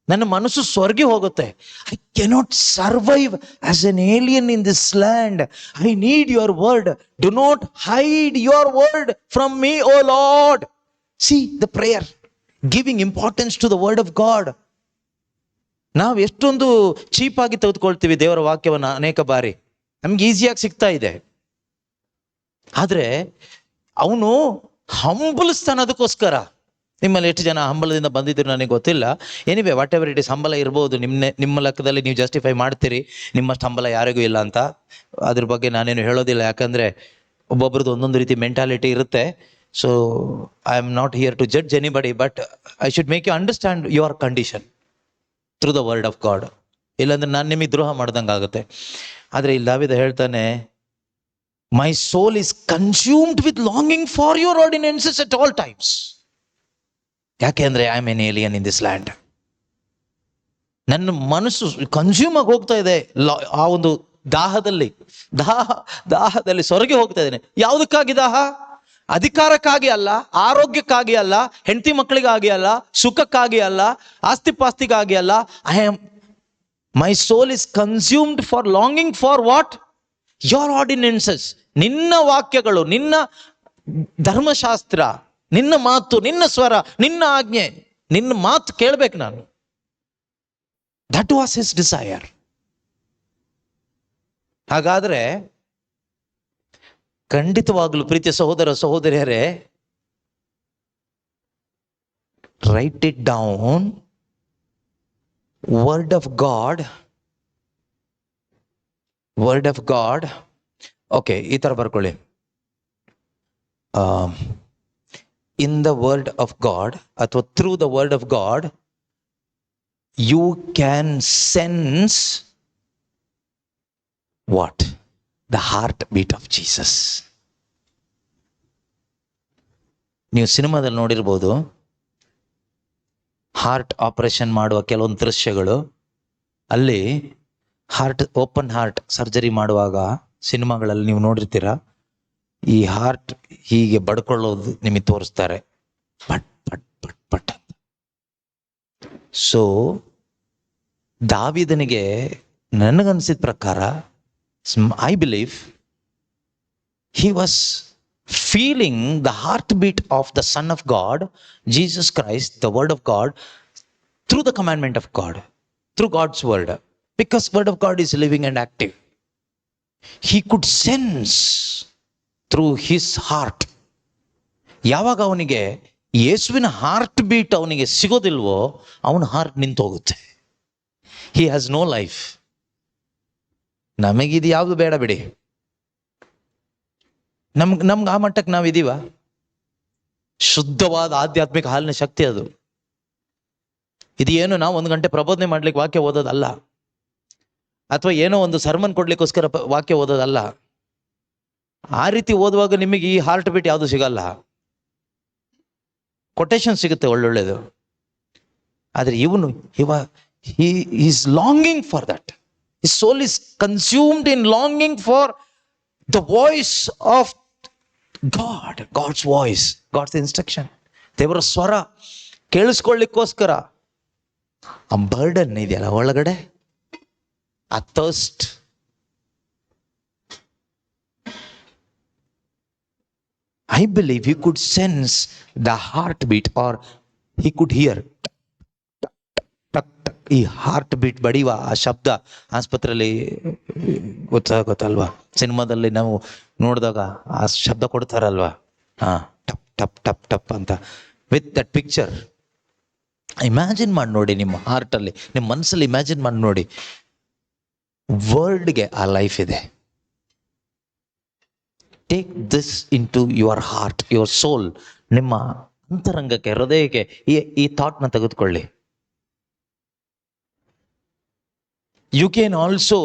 ನನ್ನ ಮನಸ್ಸು ಸ್ವರ್ಗಿ ಹೋಗುತ್ತೆ. I cannot survive as an alien in this land. I need your word. Do not hide your word from me, O Lord. See the prayer, giving importance to the word of God. ನಾವು ಎಷ್ಟೊಂದು cheap ಆಗಿ ತೆಗೆದುಕೊಳ್ತೀವಿ ದೇವರ ವಾಕ್ಯವನ್ನು. ಅನೇಕ ಬಾರಿ ನಮ್ಗೆ ಈಸಿಯಾಗಿ ಸಿಗ್ತಾ ಇದೆ, ಆದ್ರೆ ಅವನು ಹಂಬಲಿಸ್ತಾನೆ ಅದಕ್ಕೋಸ್ಕರ. ನಿಮ್ಮಲ್ಲಿ ಎಷ್ಟು ಜನ ಹಂಬಲದಿಂದ ಬಂದಿದ್ರು ನನಗೆ ಗೊತ್ತಿಲ್ಲ. Anyway, what ever it is, ಹಂಬಲ ಇರ್ಬೋದು. ನಿಮ್ಮ ಲೆಕ್ಕದಲ್ಲಿ ನೀವು ಜಸ್ಟಿಫೈ ಮಾಡ್ತೀರಿ, ನಿಮ್ಮಷ್ಟು ಹಂಬಲ ಯಾರಿಗೂ ಇಲ್ಲ ಅಂತ. ಅದ್ರ ಬಗ್ಗೆ ನಾನೇನು ಹೇಳೋದಿಲ್ಲ, ಯಾಕಂದ್ರೆ ಒಬ್ಬೊಬ್ರದ್ದು ಒಂದೊಂದು ರೀತಿ ಮೆಂಟಾಲಿಟಿ ಇರುತ್ತೆ. So I am not here to judge anybody, but I should make you understand your condition through the word of God. ಇಲ್ಲಾಂದ್ರೆ ನಾನು ನಿಮಗೆ ದ್ರೋಹ ಮಾಡ್ದಂಗೆ ಆಗುತ್ತೆ. ಆದರೆ ಇಲ್ಲಿ ದಾವೀದ ಹೇಳ್ತಾನೆ, my soul is consumed with longing for your ordinances at all times. ಯಾಕೆ ಅಂದ್ರೆ I am an alien in this land. ನನ್ನ ಮನಸ್ಸು ಕನ್ಸ್ಯೂಮ್ ಆಗಿ ಹೋಗ್ತಾ ಇದೆ ಆ ಒಂದು ದಾಹದಲ್ಲಿ ಸೊರಗಿ ಹೋಗ್ತಾ ಇದ್ದೇನೆ. ಯಾವುದಕ್ಕಾಗಿ ದಾಹ? ಅಧಿಕಾರಕ್ಕಾಗಿ ಅಲ್ಲ, ಆರೋಗ್ಯಕ್ಕಾಗಿ ಅಲ್ಲ, ಹೆಂಡತಿ ಮಕ್ಕಳಿಗಾಗಿ ಅಲ್ಲ, ಸುಖಕ್ಕಾಗಿ ಅಲ್ಲ, ಆಸ್ತಿ ಪಾಸ್ತಿಗಾಗಿ ಅಲ್ಲ. My soul is consumed for longing for what? Your ordinances. ನಿನ್ನ ವಾಕ್ಯಗಳು, ನಿನ್ನ ಧರ್ಮಶಾಸ್ತ್ರ, ನಿನ್ನ ಮಾತು, ನಿನ್ನ ಸ್ವರ, ನಿನ್ನ ಆಜ್ಞೆ, ನಿನ್ನ ಮಾತು ಕೇಳ್ಬೇಕು ನಾನು. That was his desire. ಹಾಗಾದ್ರೆ ಖಂಡಿತವಾಗ್ಲೂ ಪ್ರೀತಿಯ ಸಹೋದರ ಸಹೋದರಿಯರೇ, write it down. Word of God, word of God. Okay, ಈ ತರ ಬರ್ಕೊಳ್ಳಿ. In the word of God ಅಥವಾ through the word of God, you can sense what? The heart beat of Jesus. ನೀವು ಸಿನಿಮಾದಲ್ಲಿ ನೋಡಿರ್ಬೋದು, ಹಾರ್ಟ್ ಆಪರೇಷನ್ ಮಾಡುವ ಕೆಲವೊಂದು ದೃಶ್ಯಗಳು. ಅಲ್ಲಿ ಓಪನ್ ಹಾರ್ಟ್ ಸರ್ಜರಿ ಮಾಡುವಾಗ ಸಿನಿಮಾಗಳಲ್ಲಿ ನೀವು ನೋಡಿರ್ತೀರ, ಈ ಹಾರ್ಟ್ ಹೀಗೆ ಬಡ್ಕೊಳ್ಳೋದು ನಿಮಗೆ ತೋರಿಸ್ತಾರೆ, ಪಟ್ ಪಟ್ ಪಟ್ ಪಟ್ ಅಂತ. ಸೊ ದಾವೀದನಿಗೆ ನನಗನ್ಸಿದ ಪ್ರಕಾರ, I believe he was feeling the heartbeat of the Son of God, Jesus Christ, the Word of God, through the commandment of God, through God's Word, because Word of God is living and active. He could sense through his heart. ಯಾವಾಗ ಅವನಿಗೆ ಯೇಸುವಿನ heart beat ಅವನಿಗೆ ಸಿಗೋದಿಲ್ವೋ, ಅವನ heart ನಿಂತು ಹೋಗುತ್ತೆ. he has no life. ನಮಗಿದು ಯಾವುದು ಬೇಡ ಬಿಡಿ, ನಮ್ಗೆ ಆ ಮಟ್ಟಕ್ಕೆ ನಾವಿದೀವ? ಶುದ್ಧವಾದ ಆಧ್ಯಾತ್ಮಿಕ ಹಾಲಿನ ಶಕ್ತಿ ಅದು. ಇದು ಏನು ನಾವು 1 ಗಂಟೆ ಪ್ರಬೋಧನೆ ಮಾಡ್ಲಿಕ್ಕೆ ವಾಕ್ಯ ಓದೋದಲ್ಲ, ಅಥವಾ ಏನೋ ಒಂದು ಸರ್ಮನ್ ಕೊಡ್ಲಿಕ್ಕೋಸ್ಕರ ವಾಕ್ಯ ಓದೋದಲ್ಲ. ಆ ರೀತಿ ಓದುವಾಗ ನಿಮಗೆ ಈ ಹಾರ್ಟ್ ಬೀಟ್ ಯಾವುದು ಸಿಗಲ್ಲ. ಕೊಟೇಶನ್ ಸಿಗುತ್ತೆ ಒಳ್ಳೊಳ್ಳೇದು, ಆದ್ರೆ ಇವನು he is longing for that. His soul is consumed in longing for the voice of God, God's voice, God's instruction. ದೇವರ ಸ್ವರ ಕೇಳಿಸ್ಕೊಳ್ಳಿಕ್ಕೋಸ್ಕರ ಆ ಬರ್ಡನ್ ಇದೆಯಲ್ಲ ಒಳಗಡೆ, ಆ thirst. I believe he could sense the heartbeat, or he could hear ಈ heart beat ಬಡಿಯುವ ಆ ಶಬ್ದ. ಆಸ್ಪತ್ರೆಯಲ್ಲಿ ಗೊತ್ತಲ್ವಾ, ಸಿನಿಮಾದಲ್ಲಿ ನಾವು ನೋಡಿದಾಗ ಆ ಶಬ್ದ ಕೊಡ್ತಾರಲ್ವಾ, ಟಪ್ ಟಪ್ ಟಪ್ ಟಪ್ ಅಂತ. ವಿತ್ ದಟ್ ಪಿಕ್ಚರ್ ಇಮ್ಯಾಜಿನ್ ಮಾಡಿ ನೋಡಿ, ನಿಮ್ಮ ಹಾರ್ಟಲ್ಲಿ, ನಿಮ್ಮ ಮನಸ್ಸಲ್ಲಿ ಇಮ್ಯಾಜಿನ್ ಮಾಡಿ ನೋಡಿ, ವರ್ಲ್ಡ್ಗೆ ಆ ಲೈಫ್ ಇದೆ. Take this into your heart, your soul. ನಿಮ್ಮ ಅಂತರಂಗಕ್ಕೆ, ಹೃದಯಕ್ಕೆ ಈ ಥಾಟ್ನ ತೆಗೆದುಕೊಳ್ಳಿ. You can also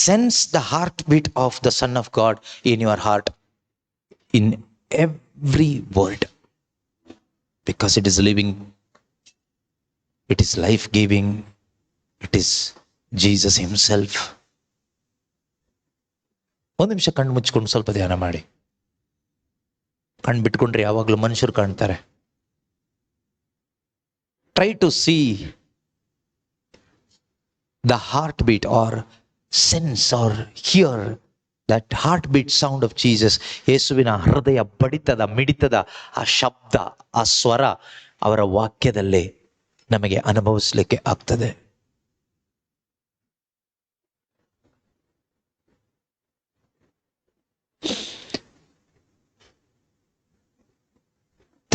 sense the heartbeat of the Son of God in your heart, in every word, because it is living, it is life-giving, it is Jesus himself. ಒಂದು ನಿಮಿಷ ಕಣ್ಣು ಮುಚ್ಕೊಂಡು ಸ್ವಲ್ಪ ಧ್ಯಾನ ಮಾಡಿ. ಕಣ್ಣು ಬಿಟ್ಕೊಂಡ್ರೆ ಯಾವಾಗಲೂ ಮನುಷ್ಯರು ಕಾಣ್ತಾರೆ. Try to see the heartbeat, or sense or hear that heartbeat sound of Jesus. ಯೇಸುವಿನ ಹೃದಯ ಬಡಿತದ, ಮಿಡಿತದ ಆ ಶಬ್ದ, ಆ ಸ್ವರ ಅವರ ವಾಕ್ಯದಲ್ಲೇ ನಮಗೆ ಅನುಭವಿಸಲಿಕ್ಕೆ ಆಗ್ತದೆ.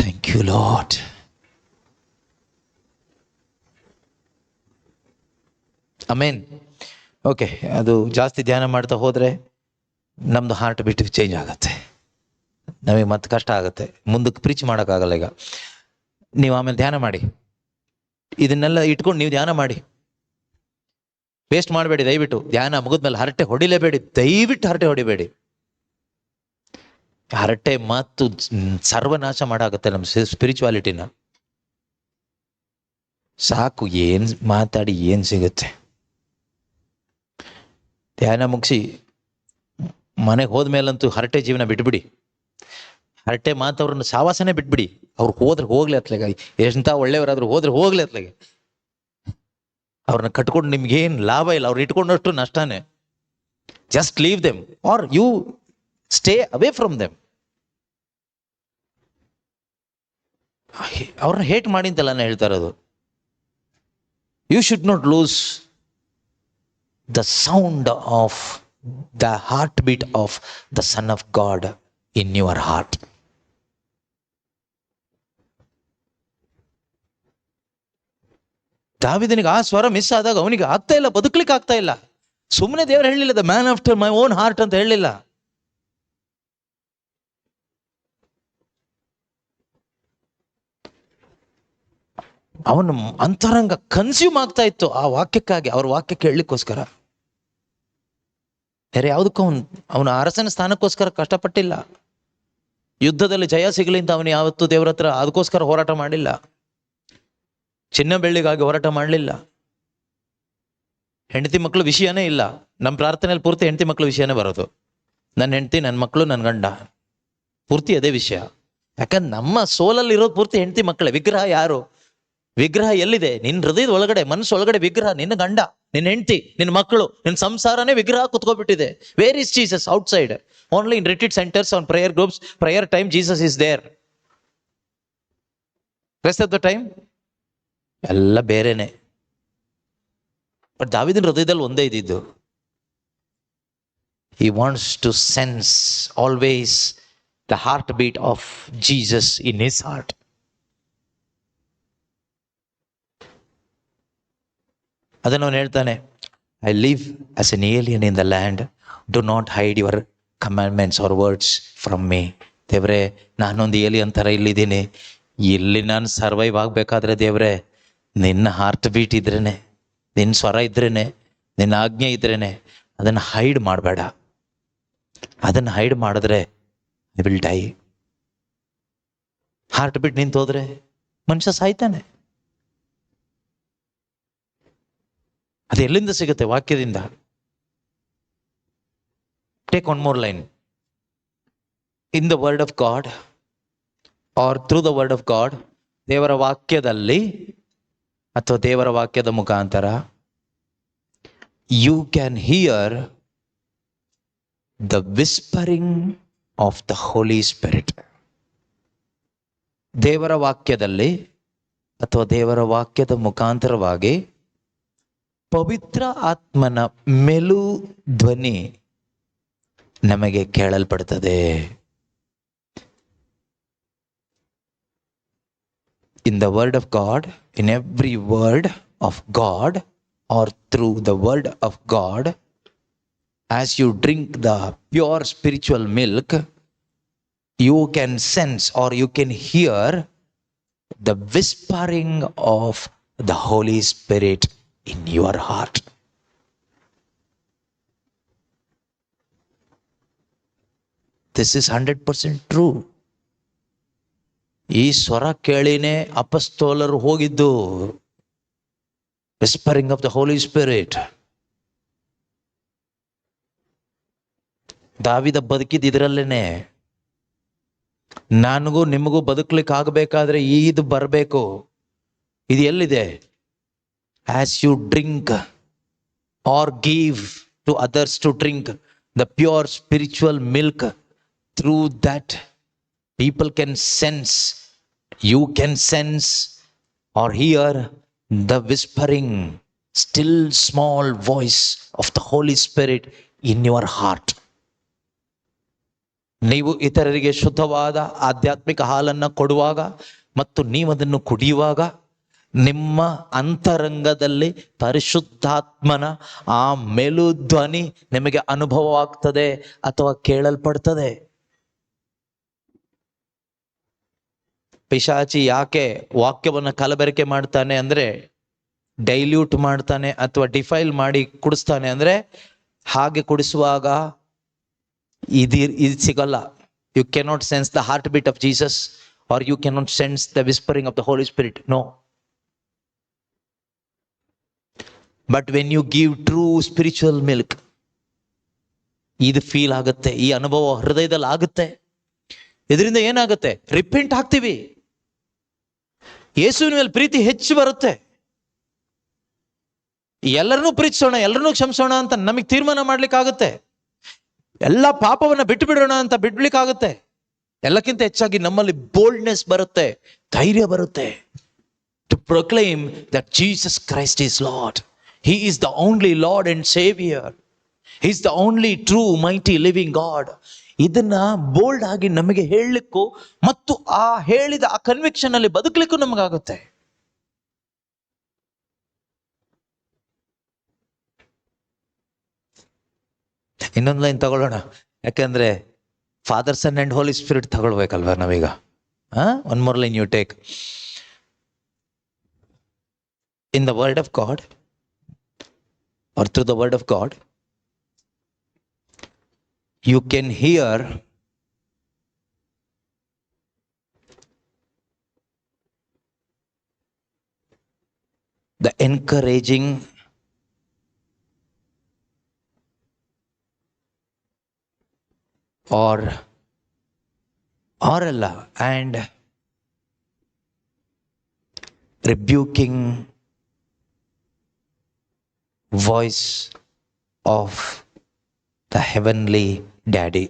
Thank you Lord. Amen. Okay, ಅದು ಜಾಸ್ತಿ ಧ್ಯಾನ ಮಾಡ್ತಾ ಹೋದರೆ ನಮ್ಮದು ಹಾರ್ಟ್ ಬೀಟ್ ಚೇಂಜ್ ಆಗುತ್ತೆ, ನಮಗೆ ಮತ್ತೆ ಕಷ್ಟ ಆಗುತ್ತೆ, ಮುಂದಕ್ಕೆ ಪ್ರೀಚ್ ಮಾಡೋಕ್ಕಾಗಲ್ಲ. ಈಗ ನೀವು ಆಮೇಲೆ ಧ್ಯಾನ ಮಾಡಿ, ಇದನ್ನೆಲ್ಲ ಇಟ್ಕೊಂಡು ನೀವು ಧ್ಯಾನ ಮಾಡಿ, ವೇಸ್ಟ್ ಮಾಡಬೇಡಿ ದಯವಿಟ್ಟು. ಧ್ಯಾನ ಮುಗಿದ್ಮೇಲೆ ಹರಟೆ ಹೊಡಿಲೇಬೇಡಿ, ದಯವಿಟ್ಟು ಹರಟೆ ಹೊಡಿಬೇಡಿ. ಹರಟೆ ಮಾತು ಸರ್ವನಾಶ ಮಾಡಾಗುತ್ತೆ ನಮ್ಮ ಸ್ಪಿರಿಚುವಾಲಿಟಿನ. ಸಾಕು, ಏನು ಮಾತಾಡಿ ಏನು ಸಿಗುತ್ತೆ. ಧ್ಯಾನ ಮುಗಿಸಿ ಮನೆಗೆ ಹೋದ್ಮೇಲಂತೂ ಹರಟೆ ಜೀವನ ಬಿಟ್ಬಿಡಿ. ಹರಟೆ ಮಾತವ್ರನ್ನ ಸಾವಾಸನೆ ಬಿಟ್ಬಿಡಿ. ಅವ್ರು ಹೋಗ್ಲಿ ಅತ್ಲಾಗ, ಎಂತ ಒಳ್ಳೆಯವರಾದ್ರು ಹೋಗ್ಲಿ ಅತ್ಲಾಗ. ಅವ್ರನ್ನ ಕಟ್ಕೊಂಡು ನಿಮ್ಗೇನು ಲಾಭ ಇಲ್ಲ, ಅವ್ರು ಇಟ್ಕೊಂಡಷ್ಟು ನಷ್ಟನೇ. Just leave them, or you stay away from them. ಅವ್ರನ್ನ ಹೇಟ್ ಮಾಡಿ ಅಂತಲ್ಲ ನಾನು ಹೇಳ್ತಾ ಇರೋದು. You should not lose the sound of the heartbeat of the Son of God in your heart. ದಾವೀದನಿಗೆ ಆ ಸ್ವರ ಮಿಸ್ ಆದಾಗ ಅವನಿಗೆ ಆಗ್ತಾ ಇಲ್ಲ, ಬದುಕಲಿಕ್ಕೆ ಆಗ್ತಾ ಇಲ್ಲ. ಸುಮ್ಮನೆ ದೇವರು ಹೇಳಲಿಲ್ಲ the man after my own heart ಅಂತ ಹೇಳಲಿಲ್ಲ. ಅವನ ಅಂತರಂಗ ಕನ್ಸ್ಯೂಮ್ ಆಗ್ತಾ ಇತ್ತು ಆ ವಾಕ್ಯಕ್ಕಾಗಿ, ಅವ್ರ ವಾಕ್ಯ ಕೇಳಲಿಕ್ಕೋಸ್ಕರ. ಬೇರೆ ಯಾವುದಕ್ಕೂ ಅವನ ಅರಸನ ಸ್ಥಾನಕ್ಕೋಸ್ಕರ ಕಷ್ಟಪಟ್ಟಿಲ್ಲ. ಯುದ್ಧದಲ್ಲಿ ಜಯ ಸಿಗಲಿ ಅಂತ ಅವನು ಯಾವತ್ತೂ ದೇವ್ರ ಹತ್ರ ಅದಕ್ಕೋಸ್ಕರ ಹೋರಾಟ ಮಾಡಿಲ್ಲ. ಚಿನ್ನ ಬೆಳ್ಳಿಗಾಗಿ ಹೋರಾಟ ಮಾಡಲಿಲ್ಲ. ಹೆಂಡತಿ ಮಕ್ಕಳು ವಿಷಯನೇ ಇಲ್ಲ. ನಮ್ಮ ಪ್ರಾರ್ಥನೆಯಲ್ಲಿ ಪೂರ್ತಿ ಹೆಂಡತಿ ಮಕ್ಕಳು ವಿಷಯನೇ ಬರೋದು. ನನ್ನ ಹೆಂಡತಿ, ನನ್ನ ಮಕ್ಕಳು, ನನ್ನ ಗಂಡ, ಪೂರ್ತಿ ಅದೇ ವಿಷಯ. ಯಾಕಂದ್ರೆ ನಮ್ಮ ಸೋಲಲ್ಲಿ ಇರೋದು ಪೂರ್ತಿ ಹೆಂಡತಿ ಮಕ್ಕಳೇ. ವಿಗ್ರಹ ಯಾರು? ವಿಗ್ರಹ ಎಲ್ಲಿದೆ? ನಿನ್ನ ಹೃದಯದ ಒಳಗಡೆ, ಮನಸ್ಸು ಒಳಗಡೆ ವಿಗ್ರಹ ನಿನ್ನ ಗಂಡ, ನಿನ್ನ ಹೆಂಡತಿ, ನಿನ್ನ ಮಕ್ಕಳು, ನಿನ್ನ ಸಂಸಾರನೇ ವಿಗ್ರಹ ಕುತ್ಕೋಬಿಟ್ಟಿದೆ. Where is Jesus? Outside. Only in retreat centres, on prayer groups, prayer time Jesus is there. Rest of the time ಎಲ್ಲ ಬೇರೆನೆ. ಬಟ್ ದಾವೀದನ ಹೃದಯದಲ್ಲಿ ಒಂದೇ ಇದ್ದಿದ್ದು. He wants to sense always the heartbeat of Jesus in his heart. ಅದನ್ನು ಅವನು ಹೇಳ್ತಾನೆ, I live as an alien in the land. Do not hide your commandments or words from me. ದೇವ್ರೆ, ನಾನೊಂದು ಏಲಿಯನ್ ಥರ ಇಲ್ಲಿದ್ದೀನಿ. ಇಲ್ಲಿ ನಾನು ಸರ್ವೈವ್ ಆಗಬೇಕಾದ್ರೆ ದೇವ್ರೆ, ನಿನ್ನ ಹಾರ್ಟ್ ಬೀಟ್ ಇದ್ರೇನೆ, ನಿನ್ನ ಸ್ವರ ಇದ್ರೇನೆ, ನಿನ್ನ ಆಜ್ಞೆ ಇದ್ರೇನೆ, ಅದನ್ನು ಹೈಡ್ ಮಾಡಬೇಡ. ಅದನ್ನು ಹೈಡ್ ಮಾಡಿದ್ರೆ ಐ ವಿಲ್ ಡೈ. ಹಾರ್ಟ್ ಬಿಟ್ಟು ನಿಂತೋದ್ರೆ ಮನುಷ್ಯ ಸಾಯ್ತಾನೆ. ಅದು ಎಲ್ಲಿಂದ ಸಿಗುತ್ತೆ? ವಾಕ್ಯದಿಂದ. Take one more line. In the word of God or through the word of God, ದೇವರ ವಾಕ್ಯದಲ್ಲಿ ಅಥವಾ ದೇವರ ವಾಕ್ಯದ ಮುಖಾಂತರ you can hear the whispering of the Holy Spirit. ದೇವರ ವಾಕ್ಯದಲ್ಲಿ ಅಥವಾ ದೇವರ ವಾಕ್ಯದ ಮುಖಾಂತರವಾಗಿ ಪವಿತ್ರ ಆತ್ಮನ ಮೆಲು ಧ್ವನಿ ನಮಗೆ ಕೇಳಲ್ಪಡ್ತದೆ. In the word of God, in every word of God or through the word of God, as you drink the pure spiritual milk, you can sense or you can hear the whispering of the Holy Spirit in your heart. This is 100% true. ಈ ಸ್ವರ ಕೇಳಿನೇ ಅಪಸ್ತೋಲರು ಹೋಗಿದ್ದು. whispering of the Holy Spirit. ದಾವಿದ ಬದುಕಿದ್ದು ಇದರಲ್ಲೇನೆ. ನನಗೂ ನಿಮಗೂ ಬದುಕಲಿಕ್ಕೆ ಆಗಬೇಕಾದ್ರೆ ಇದು ಬರಬೇಕು. ಇದು ಎಲ್ಲಿದೆ? As you drink or give to others to drink the pure spiritual milk, through that people can sense, you can sense or hear the whispering still small voice of the Holy Spirit in your heart. ನೀವು ಇತರರಿಗೆ ಶುದ್ಧವಾದ ಆಧ್ಯಾತ್ಮಿಕ ಹಾಲನ್ನು ಕೊಡುವಾಗ ಮತ್ತು ನೀವದನ್ನು ಕುಡಿಯುವಾಗ ನಿಮ್ಮ ಅಂತರಂಗದಲ್ಲಿ ಪರಿಶುದ್ಧಾತ್ಮನ ಆ ಮೆಲುಧ್ವನಿ ನಿಮಗೆ ಅನುಭವವಾಗ್ತದೆ ಅಥವಾ ಕೇಳಲ್ಪಡ್ತದೆ. ಪಿಶಾಚಿ ಯಾಕೆ ವಾಕ್ಯವನ್ನು ಕಲಬೆರಕೆ ಮಾಡ್ತಾನೆ ಅಂದ್ರೆ, ಡೈಲ್ಯೂಟ್ ಮಾಡ್ತಾನೆ ಅಥವಾ ಡಿಫೈಲ್ ಮಾಡಿ ಕುಡಿಸ್ತಾನೆ ಅಂದ್ರೆ, ಹಾಗೆ ಕುಡಿಸುವಾಗ ಇದು ಸಿಗಲ್ಲ. You cannot sense the heart beat of Jesus or you cannot sense the whispering of the Holy Spirit. No. But when you give true spiritual milk, ಇದು ಫೀಲ್ ಆಗುತ್ತೆ, ಈ ಅನುಭವ ಹೃದಯದಲ್ಲಿ ಆಗುತ್ತೆ. ಇದರಿಂದ ಏನಾಗುತ್ತೆ? ರಿಪೆಂಟ್ ಆಗ್ತೀವಿ, ಯೇಸುವಿನ ಮೇಲೆ ಪ್ರೀತಿ ಹೆಚ್ಚು ಬರುತ್ತೆ. ಎಲ್ಲರನ್ನೂ ಪ್ರೀತಿಸೋಣ, ಎಲ್ಲರನ್ನೂ ಕ್ಷಮಿಸೋಣ ಅಂತ ನಮಗೆ ತೀರ್ಮಾನ ಮಾಡ್ಲಿಕ್ಕಾಗುತ್ತೆ. ಎಲ್ಲ ಪಾಪವನ್ನ ಬಿಟ್ಟು ಬಿಡೋಣ ಅಂತ ಬಿಡ್ಲಿಕ್ಕಾಗುತ್ತೆ. ಎಲ್ಲಕ್ಕಿಂತ ಹೆಚ್ಚಾಗಿ ನಮ್ಮಲ್ಲಿ ಬೋಲ್ಡ್ನೆಸ್ ಬರುತ್ತೆ, ಧೈರ್ಯ ಬರುತ್ತೆ. To proclaim that Jesus Christ is Lord. He is the only Lord and Savior. He is the only true mighty living God. ಇದನ್ನ ಬೋಲ್ಡ್ ಆಗಿ ನಮಗೆ ಹೇಳಲಿಕ್ಕೂ ಮತ್ತು ಆ ಹೇಳಿದ ಆ ಕನ್ವಿಕ್ಷನ್ ಅಲ್ಲಿ ಬದುಕಲಿಕ್ಕೂ ನಮಗಾಗುತ್ತೆ. ಇನ್ನೊಂದು ಲೈನ್ ತಗೊಳ್ಳೋಣ, ಯಾಕಂದ್ರೆ Father, Son and Holy Spirit ತಗೊಳ್ಬೇಕಲ್ವಾ ನಾವೀಗ. One more line you take. In the word of God or through the word of God, you can hear the encouraging or ಅಲ್ಲ and rebuking voice of the heavenly daddy.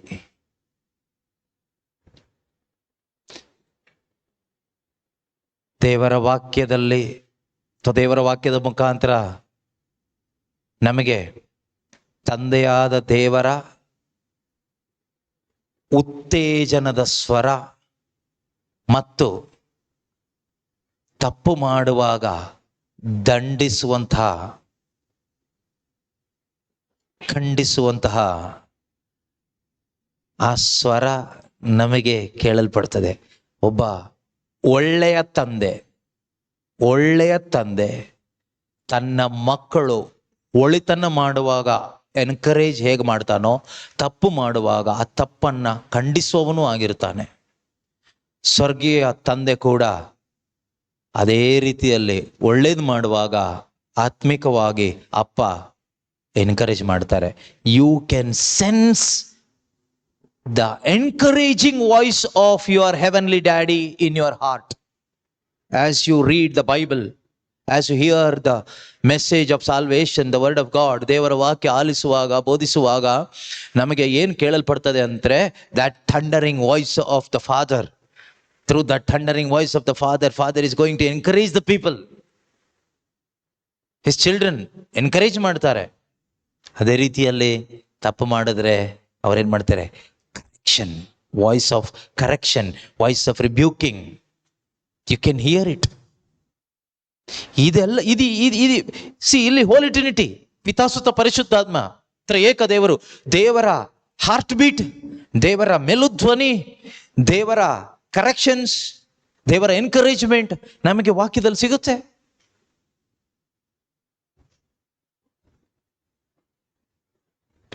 ದೇವರ ವಾಕ್ಯದಲ್ಲಿ ಅಥವಾ ದೇವರ ವಾಕ್ಯದ ಮುಖಾಂತರ ನಮಗೆ ತಂದೆಯಾದ ದೇವರ ಉತ್ತೇಜನದ ಸ್ವರ ಮತ್ತು ತಪ್ಪು ಮಾಡುವಾಗ ದಂಡಿಸುವಂತಹ, ಖಂಡಿಸುವಂತಹ ಆ ಸ್ವರ ನಮಗೆ ಕೇಳಲ್ಪಡ್ತದೆ. ಒಬ್ಬ ಒಳ್ಳೆಯ ತಂದೆ ತನ್ನ ಮಕ್ಕಳು ಒಳಿತನ್ನ ಮಾಡುವಾಗ ಎನ್ಕರೇಜ್ ಹೇಗೆ ಮಾಡ್ತಾನೋ, ತಪ್ಪು ಮಾಡುವಾಗ ಆ ತಪ್ಪನ್ನ ಖಂಡಿಸುವವನು ಆಗಿರ್ತಾನೆ. ಸ್ವರ್ಗೀಯ ತಂದೆ ಕೂಡ ಅದೇ ರೀತಿಯಲ್ಲಿ ಒಳ್ಳೇದು ಮಾಡುವಾಗ ಆತ್ಮಿಕವಾಗಿ ಅಪ್ಪ ಎನ್ಕರೇಜ್ ಮಾಡ್ತಾರೆ. You can sense the encouraging voice of your heavenly daddy in your heart as you read the Bible, as you hear the message of salvation, the word of God. ದೇವರ ವಾಕ್ಯ ಆಲಿಸುವಾಗ, ಬೋಧಿಸುವಾಗ ನಮಗೆ ಏನು ಕೇಳಲ್ಪಡ್ತದೆ ಅಂದರೆ, that thundering voice of the Father. Through that thundering voice of the Father is going to encourage the people. His children encourage ಮಾಡ್ತಾರೆ. ಅದೇ ರೀತಿಯಲ್ಲಿ ತಪ್ಪು ಮಾಡಿದ್ರೆ ಅವ್ರೇನು ಮಾಡ್ತಾರೆ? Correction, voice of correction, voice of rebuking. You can hear it. ಇದೆಲ್ಲ ಇದು ಇಲ್ಲಿ ಹೋಲಿ ಟ್ರಿನಿಟಿ, ಪಿತಾಸುತ ಪರಿಶುದ್ಧಾತ್ಮ, ಏಕ ದೇವರು, ದೇವರ ಹಾರ್ಟ್ ಬೀಟ್, ದೇವರ ಮೆಲುಧ್ವನಿ, ದೇವರ ಕರೆಕ್ಷನ್ಸ್, ದೇವರ ಎನ್ಕರೇಜ್ಮೆಂಟ್ ನಮಗೆ ವಾಕ್ಯದಲ್ಲಿ ಸಿಗುತ್ತೆ.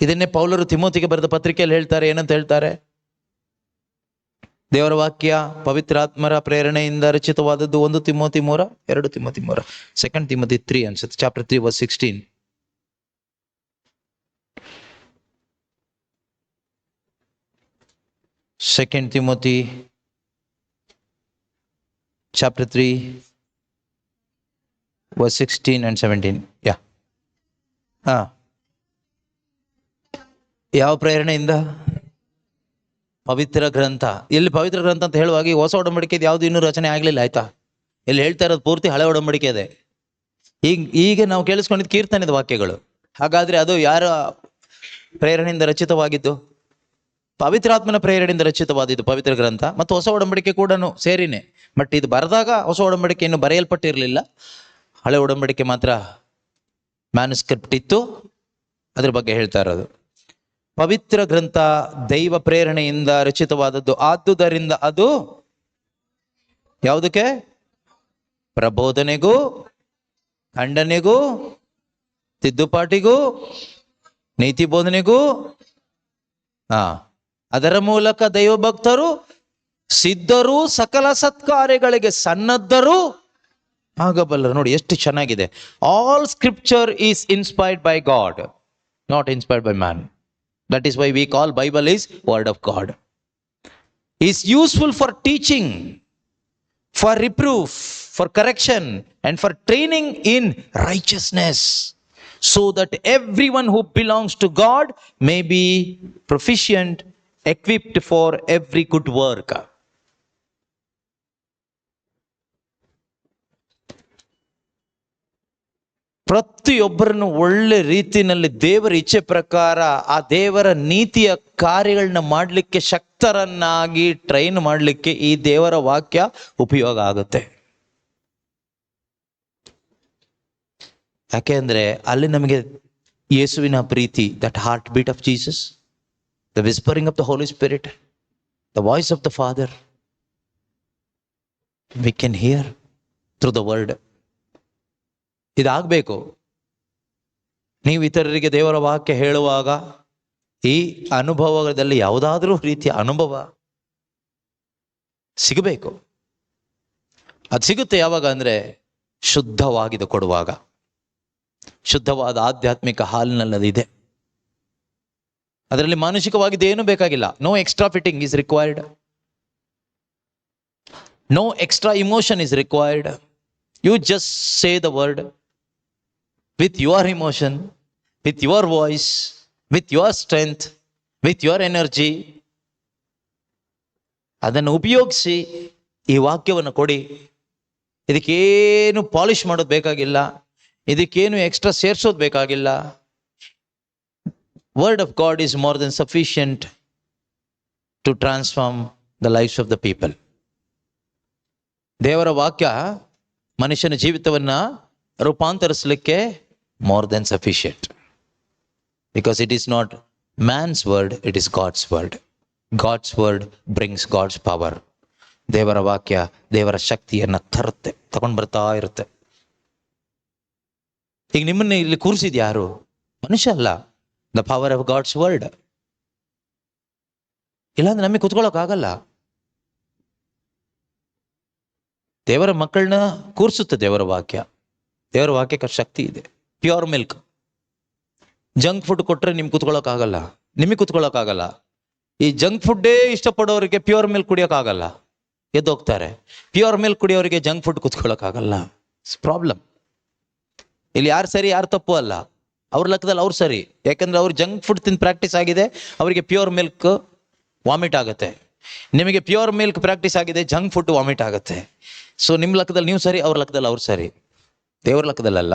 ಇದನ್ನೇ ಪೌಲರು ತಿಮೋತಿಗೆ ಬರೆದ ಪತ್ರಿಕೆಯಲ್ಲಿ ಹೇಳ್ತಾರೆ. ಏನಂತ ಹೇಳ್ತಾರೆ? ದೇವರ ವಾಕ್ಯ ಪವಿತ್ರಾತ್ಮರ ಪ್ರೇರಣೆಯಿಂದ ರಚಿತವಾದದ್ದು. 1 ತಿಮೋತಿ 3, 2 ತಿಮೋತಿ 3, 2 ತಿಮೋತಿ 3 ಅನ್ಸುತ್ತೆ, chapter 3 verse 16. Second Timothy chapter 3 verse 16 and 17. Yeah. ಯಾವ ಪ್ರೇರಣೆಯಿಂದ? ಪವಿತ್ರ ಗ್ರಂಥ. ಇಲ್ಲಿ ಪವಿತ್ರ ಗ್ರಂಥ ಅಂತ ಹೇಳುವಾಗ ಹೊಸ ಒಡಂಬಡಿಕೆ ಯಾವುದು ಇನ್ನೂ ರಚನೆ ಆಗಲಿಲ್ಲ, ಆಯ್ತಾ? ಇಲ್ಲಿ ಹೇಳ್ತಾ ಇರೋದು ಪೂರ್ತಿ ಹಳೆ ಒಡಂಬಡಿಕೆ ಇದೆ. ಈಗ ನಾವು ಕೇಳಿಸ್ಕೊಂಡಿದ್ದು ಕೀರ್ತನೆದ ವಾಕ್ಯಗಳು. ಹಾಗಾದ್ರೆ ಅದು ಯಾರ ಪ್ರೇರಣೆಯಿಂದ ರಚಿತವಾಗಿದ್ದು? ಪವಿತ್ರಾತ್ಮನ ಪ್ರೇರಣೆಯಿಂದ ರಚಿತವಾದಿದ್ದು ಪವಿತ್ರ ಗ್ರಂಥ. ಮತ್ತು ಹೊಸ ಒಡಂಬಡಿಕೆ ಕೂಡ ಸೇರಿನೇ. ಬಟ್ ಇದು ಬರೆದಾಗ ಹೊಸ ಒಡಂಬಡಿಕೆ ಇನ್ನು ಬರೆಯಲ್ಪಟ್ಟಿರಲಿಲ್ಲ, ಹಳೆ ಒಡಂಬಡಿಕೆ ಮಾತ್ರ ಮ್ಯಾನುಸ್ಕ್ರಿಪ್ಟ್ ಇತ್ತು. ಅದ್ರ ಬಗ್ಗೆ ಹೇಳ್ತಾ ಇರೋದು. ಪವಿತ್ರ ಗ್ರಂಥ ದೈವ ಪ್ರೇರಣೆಯಿಂದ ರಚಿತವಾದದ್ದು. ಆದುದರಿಂದ ಅದು ಯಾವುದಕ್ಕೆ? ಪ್ರಬೋಧನೆಗೂ, ಖಂಡನೆಗೂ, ತಿದ್ದುಪಾಟಿಗೂ, ನೀತಿ ಬೋಧನೆಗೂ, ಅದರ ಮೂಲಕ ದೈವಭಕ್ತರು ಸಿದ್ಧರು, ಸಕಲ ಸತ್ಕಾರ್ಯಗಳಿಗೆ ಸನ್ನದ್ಧರು ಆಗಬಲ್ಲರು. ನೋಡಿ ಎಷ್ಟು ಚೆನ್ನಾಗಿದೆ. All scripture is inspired by god, not inspired by man. That is why we call Bible is word of God. Is useful for teaching, for reproof, for correction, and for training in righteousness, so that everyone who belongs to God may be proficient, equipped for every good work. ಪ್ರತಿಯೊಬ್ಬರನ್ನು ಒಳ್ಳೆ ರೀತಿಯಲ್ಲಿ ದೇವರ ಇಚ್ಛೆ ಪ್ರಕಾರ ಆ ದೇವರ ನೀತಿಯ ಕಾರ್ಯಗಳನ್ನ ಮಾಡಲಿಕ್ಕೆ, ಶಕ್ತರನ್ನಾಗಿ ಟ್ರೈನ್ ಮಾಡಲಿಕ್ಕೆ ಈ ದೇವರ ವಾಕ್ಯ ಉಪಯೋಗ ಆಗುತ್ತೆ. ಯಾಕೆ ಅಂದ್ರೆ ಅಲ್ಲಿ ನಮಗೆ ಯೇಸುವಿನ ಪ್ರೀತಿ, that heart beet of Jesus, the whispering of the Holy Spirit, the voice of the Father, we can hear through the word. ಇದಾಗಬೇಕು. ನೀವು ಇತರರಿಗೆ ದೇವರ ವಾಕ್ಯ ಹೇಳುವಾಗ ಈ ಅನುಭವದಲ್ಲಿ ಯಾವುದಾದ್ರೂ ರೀತಿಯ ಅನುಭವ ಸಿಗಬೇಕು. ಅದು ಸಿಗುತ್ತೆ ಯಾವಾಗ ಅಂದ್ರೆ ಶುದ್ಧವಾಗಿದೆ ಕೊಡುವಾಗ. ಶುದ್ಧವಾದ ಆಧ್ಯಾತ್ಮಿಕ ಹಾಲಿನಲ್ಲಿ ಅದಿದೆ. ಅದರಲ್ಲಿ ಮಾನಸಿಕವಾಗಿದ್ದು ಏನು ಬೇಕಾಗಿಲ್ಲ. No extra fitting is required, no extra emotion is required. You just say the word with your emotion, with your voice, with your strength, with your energy. ಅದನ್ನು ಉಪಯೋಗಿಸಿ ಈ ವಾಕ್ಯವನ್ನು ಕೊಡಿ. ಇದಕ್ಕೇನು ಪಾಲಿಷ್ ಮಾಡೋದು ಬೇಕಾಗಿಲ್ಲ, ಇದಕ್ಕೇನು ಎಕ್ಸ್ಟ್ರಾ ಸೇರಿಸೋದು ಬೇಕಾಗಿಲ್ಲ. Word of God is more than sufficient to transform the lifes of the people. ದೇವರ ವಾಕ್ಯ ಮನುಷ್ಯನ ಜೀವಿತವನ್ನ ರೂಪಾಂತರಿಸಲಿಕ್ಕೆ more than sufficient. Because it is not man's word, it is God's word. God's word brings God's power. ದೇವರ ವಾಕ್ಯ ದೇವರ ಶಕ್ತಿಯನ್ನ ತಗೊಂಡು ಬರ್ತಾ ಇರುತ್ತೆ. ಈಗ ನಿಮ್ಮನ್ನ ಇಲ್ಲಿ ಕೂರಿಸಿದ್ ಯಾರು? ಮನುಷ್ಯ ಅಲ್ಲ, the power of God's word. ಇಲ್ಲಾಂದ್ರೆ ನಮಗೆ ಕುತ್ಕೊಳ್ಳೋಕೆ ಆಗಲ್ಲ. ದೇವರ ಮಕ್ಕಳನ್ನ ಕೂರಿಸುತ್ತೆ ದೇವರ ವಾಕ್ಯ. ದೇವರ ವಾಕ್ಯಕ್ಕೆ ಶಕ್ತಿ ಇದೆ. Pure milk. ಜಂಕ್ ಫುಡ್ ಕೊಟ್ರೆ ನಿಮ್ಗೆ ಕುತ್ಕೊಳ್ಳೋಕೆ ಆಗಲ್ಲ, ನಿಮಗೆ ಕುತ್ಕೊಳ್ಳೋಕೆ ಆಗಲ್ಲ. ಈ ಜಂಕ್ ಫುಡ್ಡೇ ಇಷ್ಟಪಡೋರಿಗೆ ಪ್ಯೂರ್ ಮಿಲ್ಕ್ ಕುಡಿಯೋಕ್ಕಾಗಲ್ಲ, ಎದ್ದೋಗ್ತಾರೆ. ಪ್ಯೂರ್ ಮಿಲ್ಕ್ ಕುಡಿಯೋರಿಗೆ ಜಂಕ್ ಫುಡ್ ಕುತ್ಕೊಳ್ಳೋಕ್ಕಾಗಲ್ಲ. It's problem. ಇಲ್ಲಿ ಯಾರು ಸರಿ ಯಾರು ತಪ್ಪು ಅಲ್ಲ, ಅವ್ರ ಲೆಕ್ಕದಲ್ಲಿ ಅವ್ರು ಸರಿ. ಯಾಕಂದ್ರೆ ಅವ್ರು ಜಂಕ್ ಫುಡ್ ತಿಂದು ಪ್ರಾಕ್ಟೀಸ್ ಆಗಿದೆ, ಅವರಿಗೆ ಪ್ಯೂರ್ ಮಿಲ್ಕ್ ವಾಮಿಟ್ ಆಗುತ್ತೆ. ನಿಮಗೆ ಪ್ಯೂರ್ ಮಿಲ್ಕ್ ಪ್ರಾಕ್ಟೀಸ್ ಆಗಿದೆ, ಜಂಕ್ ಫುಡ್ ವಾಮಿಟ್ ಆಗುತ್ತೆ. ಸೊ ನಿಮ್ಮ ಲೆಕ್ಕದಲ್ಲಿ ನೀವು ಸರಿ, ಅವ್ರ ಲೆಕ್ಕದಲ್ಲಿ ಅವ್ರು ಸರಿ. ದೇವ್ರ ಲೆಕ್ಕದಲ್ಲ.